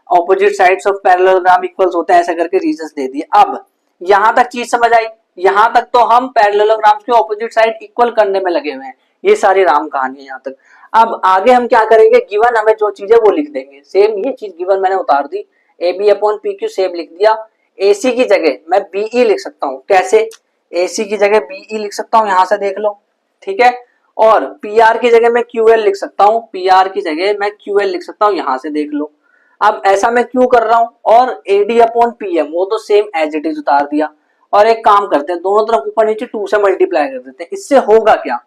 Opposite sides of parallelogram equals होते हैं ऐसा करके रीजंस दे दिए। अब यहाँ तक चीज समझ आई, यहाँ तक तो हम पैरेललोग्राम्स के ऑपोजिट साइड इक्वल करने में लगे हुए हैं, ये सारी राम कहानी है यहाँ तक। अब आगे हम क्या करेंगे, गिवन हमें जो चीज है वो लिख देंगे, सेम ये चीज गिवन मैंने उतार दी, A B upon P Q same लिख दिया। ए सी की जगह मैं बीई लिख सकता हूँ, कैसे, ए सी की जगह बीई लिख सकता हूँ, यहां से देख लो, ठीक है। और पी आर की जगह मैं क्यू एल लिख सकता हूँ, पी आर की जगह मैं क्यू एल लिख सकता हूँ, यहां से देख लो। अब ऐसा मैं क्यों कर रहा हूं, और एडी अपॉन पी एम वो तो सेम एज इट इज उतार दिया। और एक काम करते हैं, दोनों तरफ ऊपर नीचे 2 से मल्टीप्लाई कर देते हैं। इससे होगा क्या,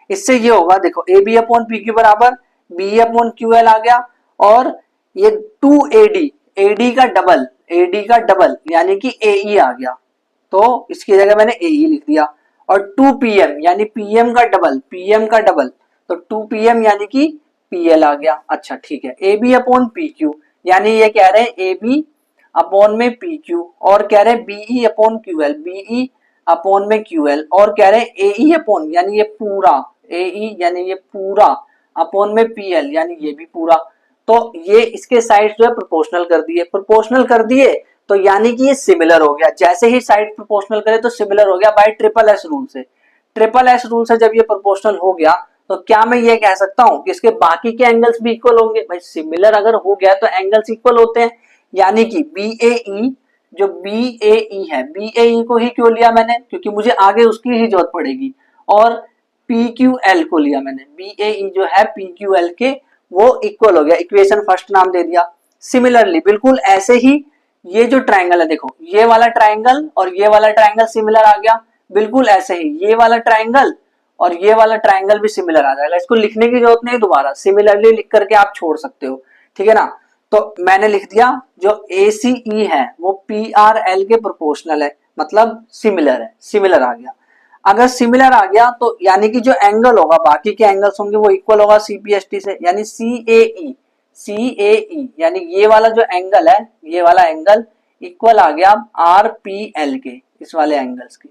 इससे ये होगा, देखो A B upon P Q बराबर बी अपॉन क्यू एल आ गया, और ये 2 एडी का डबल, एडी का डबल यानी कि ए आ गया, तो इसकी जगह मैंने ए लिख दिया। और 2 PM यानी पीएम का डबल, पीएम का डबल, तो 2 PM यानी कि पीएल आ गया। अच्छा ठीक है, A B upon P Q यानी ये कह रहे हैं ए बी अपॉन में पी क्यू, और कह रहे हैं BE upon Q L, BE upon में क्यू एल, और कह रहे हैं एई अपॉन यानी ये पूरा, एई यानी ये पूरा अपॉन में पीएल यानी ये भी पूरा। तो ये इसके साइड जो है प्रोपोर्शनल कर दिए, प्रोपोर्शनल कर दिए तो यानी कि ये सिमिलर हो गया। जैसे ही साइड प्रोपोर्शनल करे तो सिमिलर हो गया बाय ट्रिपल एस रूल से। ट्रिपल एस रूल से जब ये प्रोपोर्शनल हो गया तो क्या मैं ये कह सकता हूं कि इसके बाकी के एंगल्स भी इक्वल होंगे। भाई सिमिलर अगर हो गया तो एंगल्स इक्वल होते हैं, यानी कि BAE, जो BAE है, BAE को ही क्यों लिया मैंने, क्योंकि मुझे आगे उसकी ही जरूरत पड़ेगी। और PQL को लिया मैंने, BAE जो है PQL के वो इक्वल हो गया, इक्वेशन फर्स्ट नाम दे दिया। सिमिलरली बिल्कुल ऐसे ही ये जो ट्राइंगल है, देखो ये वाला ट्राइंगल और ये वाला ट्राइंगल सिमिलर आ गया, बिल्कुल ऐसे ही ये वाला ट्राइंगल और ये वाला ट्राइंगल भी सिमिलर आ जाएगा। इसको लिखने की जरूरत नहीं, दोबारा सिमिलरली लिख करके आप छोड़ सकते हो, ठीक है ना। तो मैंने लिख दिया जो ACE है वो PRL के प्रोपोर्शनल है, मतलब सिमिलर है, सिमिलर आ गया। अगर सिमिलर आ गया तो यानी कि जो एंगल होगा, बाकी के एंगल्स होंगे वो इक्वल होगा CPST से, यानी CAE, CAE यानी ये वाला जो एंगल है, ये वाला एंगल इक्वल आ गया RPL के, इस वाले एंगल्स के,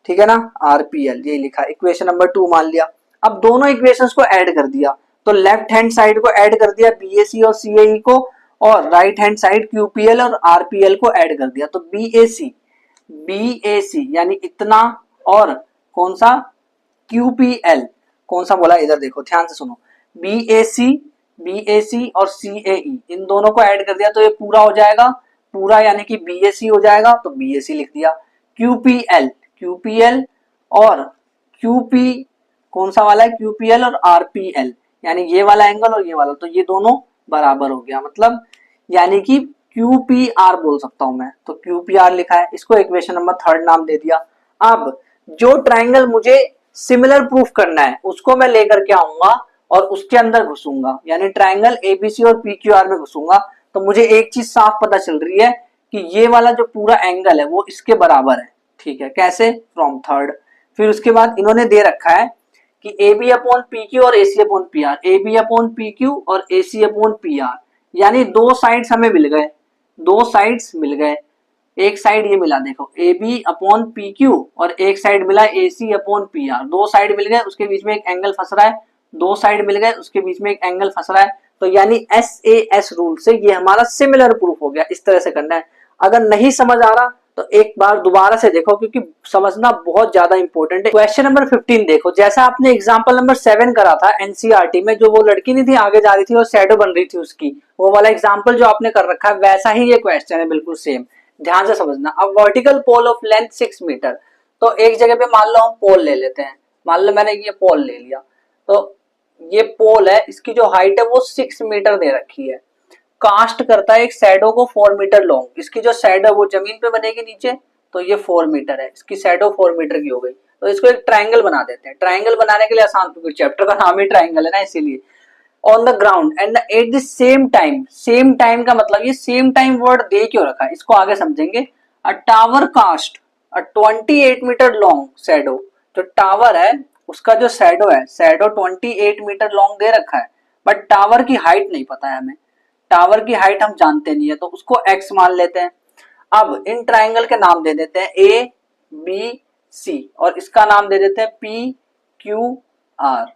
ठीक है ना। RPL ये लिखा, इक्वेशन नंबर 2 मान लिया। अब दोनों इक्वेशंस को ऐड कर दिया, तो लेफ्ट हैंड साइड को ऐड कर दिया BAC और CAE को, और राइट हैंड साइड QPL और RPL को ऐड कर दिया। तो BAC यानी इतना, और कौन सा QPL, कौन सा बोला इधर देखो ध्यान से सुनो, BAC और CAE इन दोनों को ऐड कर दिया तो ये पूरा हो जाएगा, पूरा यानी कि BAC हो जाएगा, तो BAC लिख दिया। QPL और QP कौन सा वाला है, QPL और RPL यानी ये वाला एंगल और ये वाला, तो ये दोनों बराबर हो गया, मतलब यानी कि QPR बोल सकता हूं मैं, तो QPR लिखा है, इसको इक्वेशन नंबर 3 नाम दे दिया। अब जो ट्राइंगल मुझे सिमिलर प्रूफ करना है उसको मैं लेकर के आऊंगा और उसके अंदर घुसूंगा, यानी ट्राइंगल ABC और PQR में घुसूंगा, तो मुझे एक चीज साफ पता चल रही है कि ये वाला जो पूरा एंगल है वो इसके बराबर है, ठीक है। कैसे, फ्रॉम थर्ड। फिर उसके बाद इन्होंने दे रखा है कि AB अपॉन PQ और AC upon PR, AB upon PQ और AC अपॉन PR, यानी दो साइड्स हमें मिल गए, दो साइड्स मिल गए। एक साइड ये मिला देखो AB अपॉन PQ और एक साइड मिला AC अपॉन PR, दो साइड मिल गए, उसके बीच में एक एंगल फंस रहा है, दो साइड मिल गए उसके बीच में एक एंगल फंस रहा है, तो यानी SAS रूल से ये हमारा सिमिलर प्रूफ हो गया। इस तरह से करना है। अगर नहीं समझ आ रहा तो एक बार दोबारा से देखो, क्योंकि समझना बहुत ज्यादा इंपॉर्टेंट है। क्वेश्चन नंबर 15 देखो, जैसा आपने एग्जांपल नंबर 7 करा था एनसीईआरटी में, जो वो लड़की नहीं थी आगे जा रही थी और शैडो बन रही थी उसकी, वो वाला एग्जांपल जो आपने कर रखा है वैसा ही ये क्वेश्चन है, बिल्कुल सेम, ध्यान से समझना। अब vertical pole of length 6 metre, तो एक जगह पे मान लो हम पोल ले लेते हैं, मान लो मैंने ये पोल ले लिया, तो ये पोल है, इसकी जो हाइट है वो 6 मीटर दे रखी है, कास्ट करता है एक शैडो को 4 मीटर लॉन्ग, इसकी जो शैडो वो जमीन पे बनेगी नीचे, तो ये 4 मीटर है, इसकी शैडो 4 मीटर की हो गई, तो इसको एक ट्राइंगल बना देते हैं। ट्राइंगल बनाने के लिए आसान, क्योंकि चैप्टर का नाम ही ट्राइंगल है ना, इसीलिए। On the ground and at the same time, same time का मतलब ये सेम टाइम वर्ड दे क्यों रखा है इसको आगे समझेंगे। A tower cast a 28 metre long shadow, जो टावर है उसका जो शैडो है, शैडो 28 मीटर लॉन्ग दे रखा है, बट टावर की हाइट नहीं पता है हमें, टावर की हाइट हम जानते नहीं है, तो उसको x मान लेते हैं। अब इन ट्राइंगल के नाम दे देते हैं A B C और इसका नाम दे देते हैं P Q R,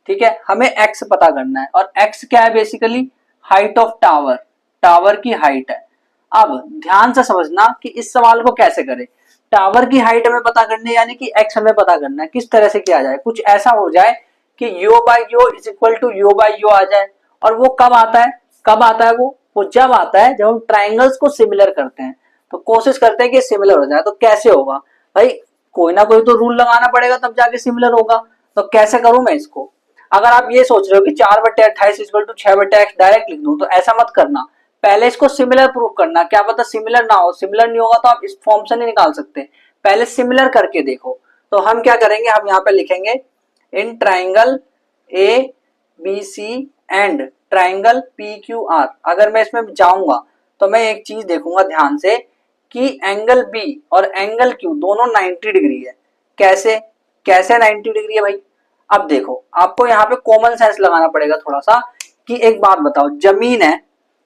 ठीक है। हमें x पता करना है और x क्या है, basically height of tower, tower की हाइट है। अब ध्यान से समझना कि इस सवाल को कैसे करें। टावर की हाइट हमें पता करनी है, यानी कि x हमें पता करना है, किस तरह से किया जाए। कुछ ऐसा हो जाए कि yo by yo is equal to yo by yo आ जाए, और वो कब आता है, कब आता है वो जब आता है जब हम ट्राइंगल्स को सिमिलर करते हैं, तो कोशिश करते हैं कि सिमिलर हो जाए। तो कैसे होगा भाई, कोई ना कोई तो रूल लगाना पड़ेगा तब जाके सिमिलर होगा। तो कैसे करूं मैं इसको? अगर आप ये सोच रहे हो कि 4/28 इक्वल टू 6/x डायरेक्ट लिख दूं, तो ऐसा मत करना। पहले इसको सिमिलर प्रूव करना, क्या पता सिमिलर ना हो। सिमिलर नहीं होगा तो आप इस फॉर्म से नहीं निकाल सकते, पहले सिमिलर करके देखो। तो हम क्या करेंगे, हम यहाँ पे लिखेंगे in triangle A B C and triangle P Q R. अगर मैं इसमें जाऊंगा तो मैं एक चीज देखूंगा ध्यान से कि एंगल बी और एंगल क्यू दोनों 90 डिग्री है। कैसे कैसे 90 डिग्री है भाई? अब देखो, आपको यहाँ पे कॉमन सेंस लगाना पड़ेगा थोड़ा सा। कि एक बात बताओ, जमीन है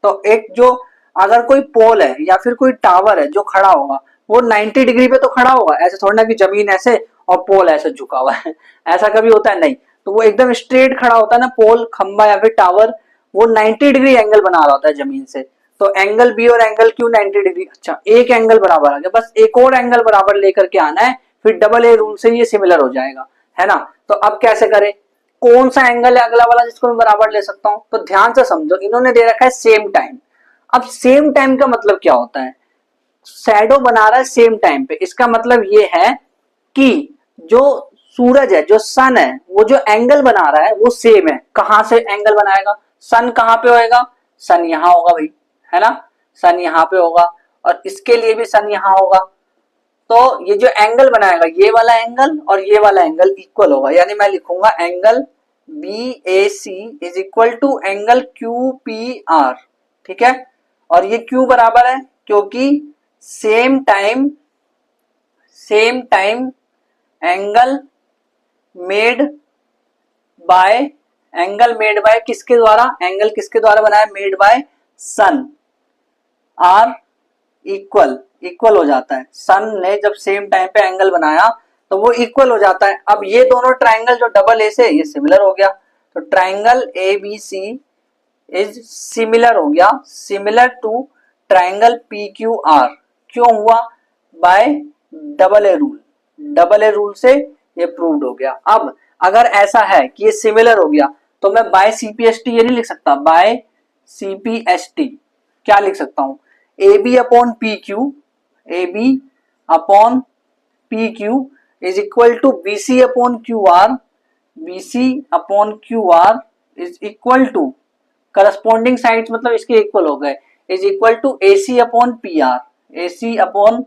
तो एक जो अगर कोई पोल है या फिर कोई टावर है जो खड़ा होगा, वो 90 डिग्री पे तो खड़ा होगा। ऐसे थोड़ा ना कि जमीन ऐसे और पोल ऐसे झुका हुआ है ऐसा कभी होता है? नहीं। तो वो एकदम स्ट्रेट खड़ा होता है ना, पोल, खंबा या फिर टावर, वो 90 डिग्री एंगल बना रहा होता है जमीन से। तो एंगल बी और एंगल क्यू 90 डिग्री। अच्छा, एक एंगल बराबर आ गया, बस एक और एंगल बराबर लेकर के आना है, फिर डबल ए रूल से ये सिमिलर हो जाएगा, है ना। तो अब कैसे करें, कौन सा एंगल है अगला वाला जिसको मैं बराबर ले सकता हूं? तो ध्यान से समझो, इन्होंने दे रखा है सेम टाइम। अब सेम टाइम का मतलब क्या होता है? शैडो बना रहा है सेम टाइम पे, इसका मतलब ये है कि जो सूरज है, जो सन है, वो जो एंगल बना रहा है वो सेम है। कहां से एंगल बनाएगा? सन कहां पे होएगा? सन यहां होगा भाई, है ना। सन यहां पे होगा और इसके लिए भी सन यहां होगा। तो ये जो एंगल बनाएगा, ये वाला एंगल और ये वाला एंगल इक्वल होगा, यानी मैं लिखूंगा angle B A C is equal to angle Q P R. ठीक है, और ये क्यों बराबर है? क्योंकि same time angle made by किसके द्वारा? एंगल किसके द्वारा बनाया? Made by sun are equal हो जाता है। सन ने जब सेम टाइम पे एंगल बनाया तो वो इक्वल हो जाता है। अब ये दोनों ट्राइंगल जो डबल ए से, ये सिमिलर हो गया। तो triangle A B C is similar हो गया, similar to triangle P Q R. क्यों हुआ? बाय डबल ए रूल से ये प्रूव्ड हो गया। अब अगर ऐसा है कि ये सिमिलर हो गया, तो मैं बाय सीपीएसटी ये नहीं लिख सकता? बाय सीपीएसटी क्या लिख सकता हूं? A B upon P Q, A B upon P Q is equal to B C upon Q R, B C upon Q R is equal to corresponding sides मतलब इसके इक्वल हो गए, is equal to A C upon P R, A C upon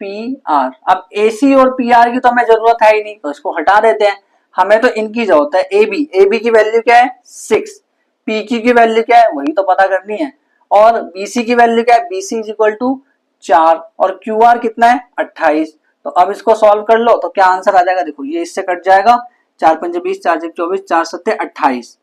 P R. अब A सी और P R की तो हमें जरूरत है ही नहीं, तो इसको हटा देते हैं। हमें तो इनकी जरूरत है। ए बी की वैल्यू क्या है? 6। पी क्यू की वैल्यू क्या है? वही तो पता करनी है। और बी सी की वैल्यू क्या है? B C is equal to 4 और क्यू आर कितना है? 28। तो अब इसको सॉल्व कर लो तो क्या आंसर आ जाएगा? देखो, ये इससे कट जाएगा, 4 पंजे 20, 4 6 24, 4 7 28।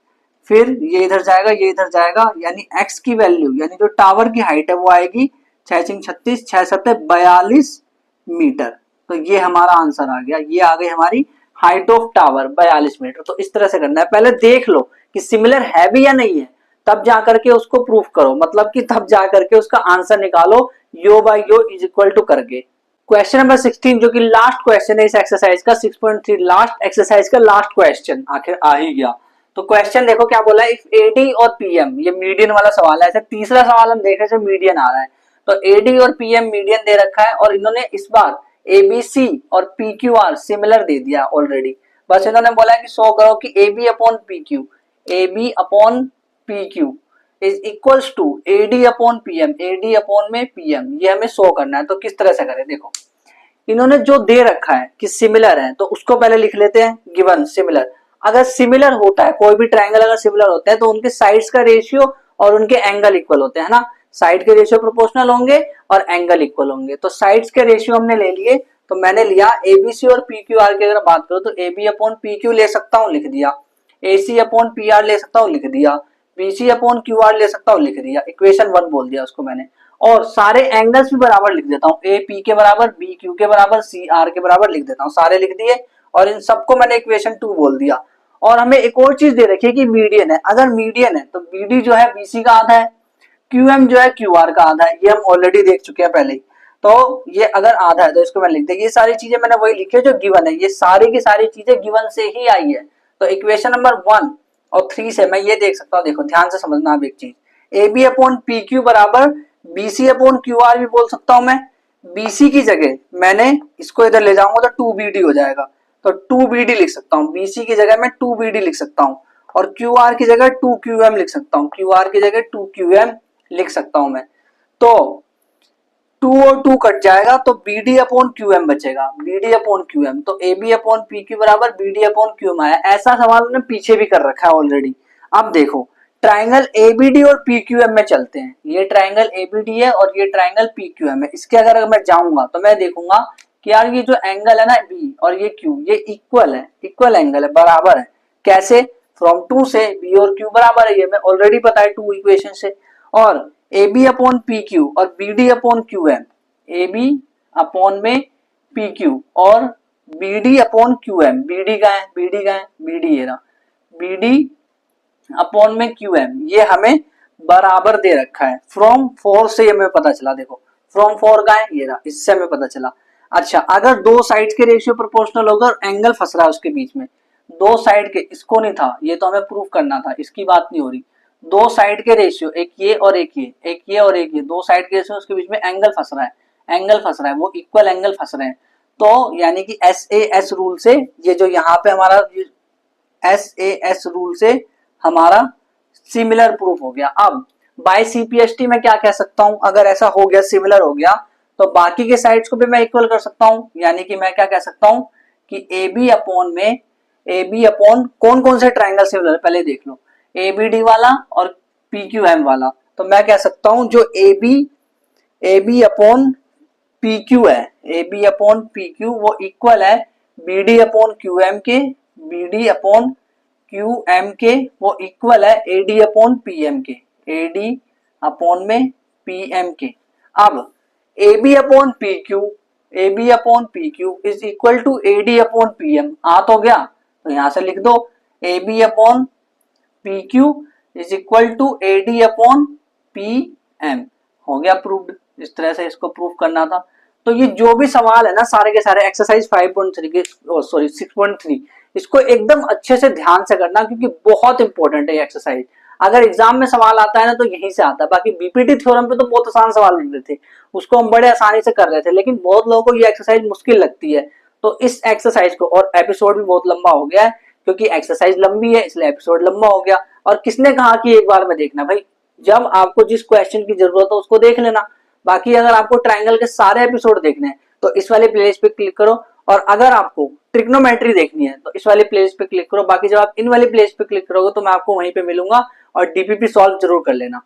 फिर ये इधर जाएगा, ये इधर जाएगा, यानी x की वैल्यू, यानी जो टावर की हाइट है वो आएगी 6 6 36, 6 7 42 मीटर। तो ये हमारा आंसर आ गया, ये आ गई हमारी हाइट ऑफ टावर 42 मीटर। तो इस तरह से करना है, पहले देख लो कि सिमिलर है भी या नहीं है, तब जाकर के उसको प्रूफ करो, मतलब कि तब जाकर के उसका आंसर निकालो yo by yo is equal to करके। क्वेश्चन नंबर 16 जो कि लास्ट क्वेश्चन है इस एक्सरसाइज का, 6.3 लास्ट एक्सरसाइज का लास्ट क्वेश्चन आखिर आ ही गया। तो क्वेश्चन देखो क्या बोला है, इफ एडी और पीएम, ये मीडियन वाला सवाल है। ऐसे तीसरा सवाल हम देख रहे हैं मीडियन आ रहा है, तो एडी और पीएम मीडियन दे रखा है और इन्होंने इस बार एबीसी और पीक्यूआर सिमिलर दे दिया ऑलरेडी। बस इन्होंने बोला है कि शो करो कि AB upon PQ, AB upon PQ is equals to AD upon PM, AD upon में पीएम, ये हमें शो करना है। तो किस तरह से करें? देखो, इन्होंने जो दे रखा है कि सिमिलर है, तो उसको पहले लिख लेते हैं गिवन सिमिलर। अगर सिमिलर होता है, कोई भी ट्राइंगल अगर सिमिलर होते हैं तो उनके साइड्स का रेशियो और उनके एंगल इक्वल होते हैं ना। साइड के रेशियो प्रोपोर्शनल होंगे और एंगल इक्वल होंगे। तो साइड्स के रेशियो हमने ले लिए, तो मैंने लिया एबीसी और पीक्यूआर की अगर बात करो तो एबी अपॉन पीक्यू ले सकता हूँ, लिख दिया। एसी अपॉन पीआर ले सकता हूँ, लिख दिया। बीसी अपॉन क्यूआर ले सकता हूँ, लिख दिया। इक्वेशन 1 बोल दिया उसको मैंने। और सारे एंगल्स भी बराबर लिख देता हूँ, ए पी के बराबर, बी क्यू के बराबर, सी आर के बराबर लिख देता हूँ। सारे लिख दिए और इन सबको मैंने इक्वेशन 2 बोल दिया। और हमें एक और चीज दे रखी है कि मीडियन है। अगर मीडियन है तो बीडी जो है बीसी का आधा है, क्यूएम जो है क्यूआर का आधा है, ये हम ऑलरेडी देख चुके हैं पहले ही। तो ये अगर आधा है तो इसको मैं लिख दे। ये सारी चीजें मैंने वही लिखी है जो गिवन है, ये सारी की सारी चीजें गिवन से ही आई है। तो इक्वेशन नंबर 1 और 3 से मैं ये देख सकता हूँ, देखो ध्यान से समझना आप एक चीज। A B upon P Q बराबर B C upon Q R भी बोल सकता हूं मैं। बीसी की जगह मैंने इसको इधर ले जाऊंगा तो 2BD हो जाएगा, तो 2BD लिख सकता हूं। बीसी की जगह मैं 2BD लिख सकता हूं और क्यूआर की जगह 2QM लिख सकता हूं। क्यूआर की जगह 2QM लिख सकता हूं मैं। तो 2 और 2 कट जाएगा तो BD अपॉन QM बचेगा, BD अपॉन QM। तो AB अपॉन PQ बराबर BD अपॉन QM आया। ऐसा सवाल उन्होंने पीछे भी कर रखा है ऑलरेडी। अब देखो ट्राइंगल ABD और PQM में चलते हैं। ये ट्राइंगल ABD है और ये ट्राइंगल PQM है। इसके अगर मैं जाऊंगा तो मैं देखूंगा कि यार ये जो एंगल है ना B और ये Q, ये इक्वल है, इक्वल एंगल है, बराबर है। कैसे? फ्रॉम 2 से B और Q बराबर है, ये मैं ऑलरेडी पता है 2 इक्वेशन से। और AB अपॉन PQ और BD upon QM, AB upon में PQ और BD अपॉन QM, BD का है, BD का है, BD ये रहा, BD अपॉन में QM, ये हमें बराबर दे रखा है। फ्रॉम 4 से हमें पता चला, देखो फ्रॉम 4 का है ये रहा, इससे हमें पता चला। अच्छा, अगर दो साइड्स के रेशियो प्रोपोर्शनल होगा और एंगल फंस रहा है उसके बीच में, दो साइड के, इसको नहीं था, ये तो हमें प्रूव करना था, इसकी बात नहीं हो रही। दो साइड के रेशियो, एक ये और एक ये, एक ये और एक ये, दो साइड के रेशियो, उसके बीच में एंगल फंस रहा है, एंगल फंस रहा है, वो इक्वल एंगल फंस रहे हैं। तो यानी कि SAS रूल से, ये जो यहाँ पे हमारा SAS रूल से हमारा सिमिलर प्रूफ हो गया। अब बाय CPST में क्या कह सकता हूं, अगर ऐसा हो गया, सिमिलर हो गया, तो बाकी के साइड्स को भी मैं इक्वल कर सकता हूं। यानी कि मैं क्या कह सकता हूं कि AB अपॉन में, AB अपॉन कौन कौन से ट्राइंगल सिमिलर है पहले देख लो, ABD वाला और PQM वाला। तो मैं कह सकता हूं जो AB अपॉन PQ है, AB अपॉन PQ वो इक्वल है BD अपॉन QM के, BD अपॉन QM के वो इक्वल है AD अपॉन PM के, AD अपॉन में PM के। अब AB upon PQ, AB upon PQ is equal to AD upon PM, आ तो गया, तो यहां से लिख दो AB upon PQ is equal to AD upon PM, हो गया प्रूव्ड। इस तरह से इसको प्रूव करना था। तो ये जो भी सवाल है ना सारे के सारे एक्सरसाइज 5.3 के, सॉरी 6.3, इसको एकदम अच्छे से ध्यान से करना क्योंकि बहुत इंपॉर्टेंट है ये एक्सरसाइज। अगर एग्जाम में सवाल आता है ना तो यहीं से आता है। बाकी बीपीटी थ्योरम पे तो बहुत आसान सवाल मिल रहे थे, उसको हम बड़े आसानी से कर रहे थे, लेकिन बहुत लोगों को ये एक्सरसाइज मुश्किल लगती है। तो इस एक्सरसाइज को, और एपिसोड भी बहुत लंबा हो गया है क्योंकि एक्सरसाइज लंबी है इसलिए एपिसोड लंबा हो गया। और किसने कहा कि एक बार में देखना, भाई जब आपको जिस क्वेश्चन की जरूरत हो उसको देख लेना। बाकी अगर आपको ट्राइंगल के सारे एपिसोड देखने हैं तो इस वाले प्लेलिस्ट पे क्लिक करो, और अगर आपको ट्रिग्नोमेट्री देखनी है तो इस वाले प्लेलिस्ट पे क्लिक करो। बाकी जब आप इन वाली प्लेलिस्ट पे क्लिक करोगे तो मैं आपको वहीं पे मिलूंगा, और डीपीपी सॉल्व जरूर कर लेना।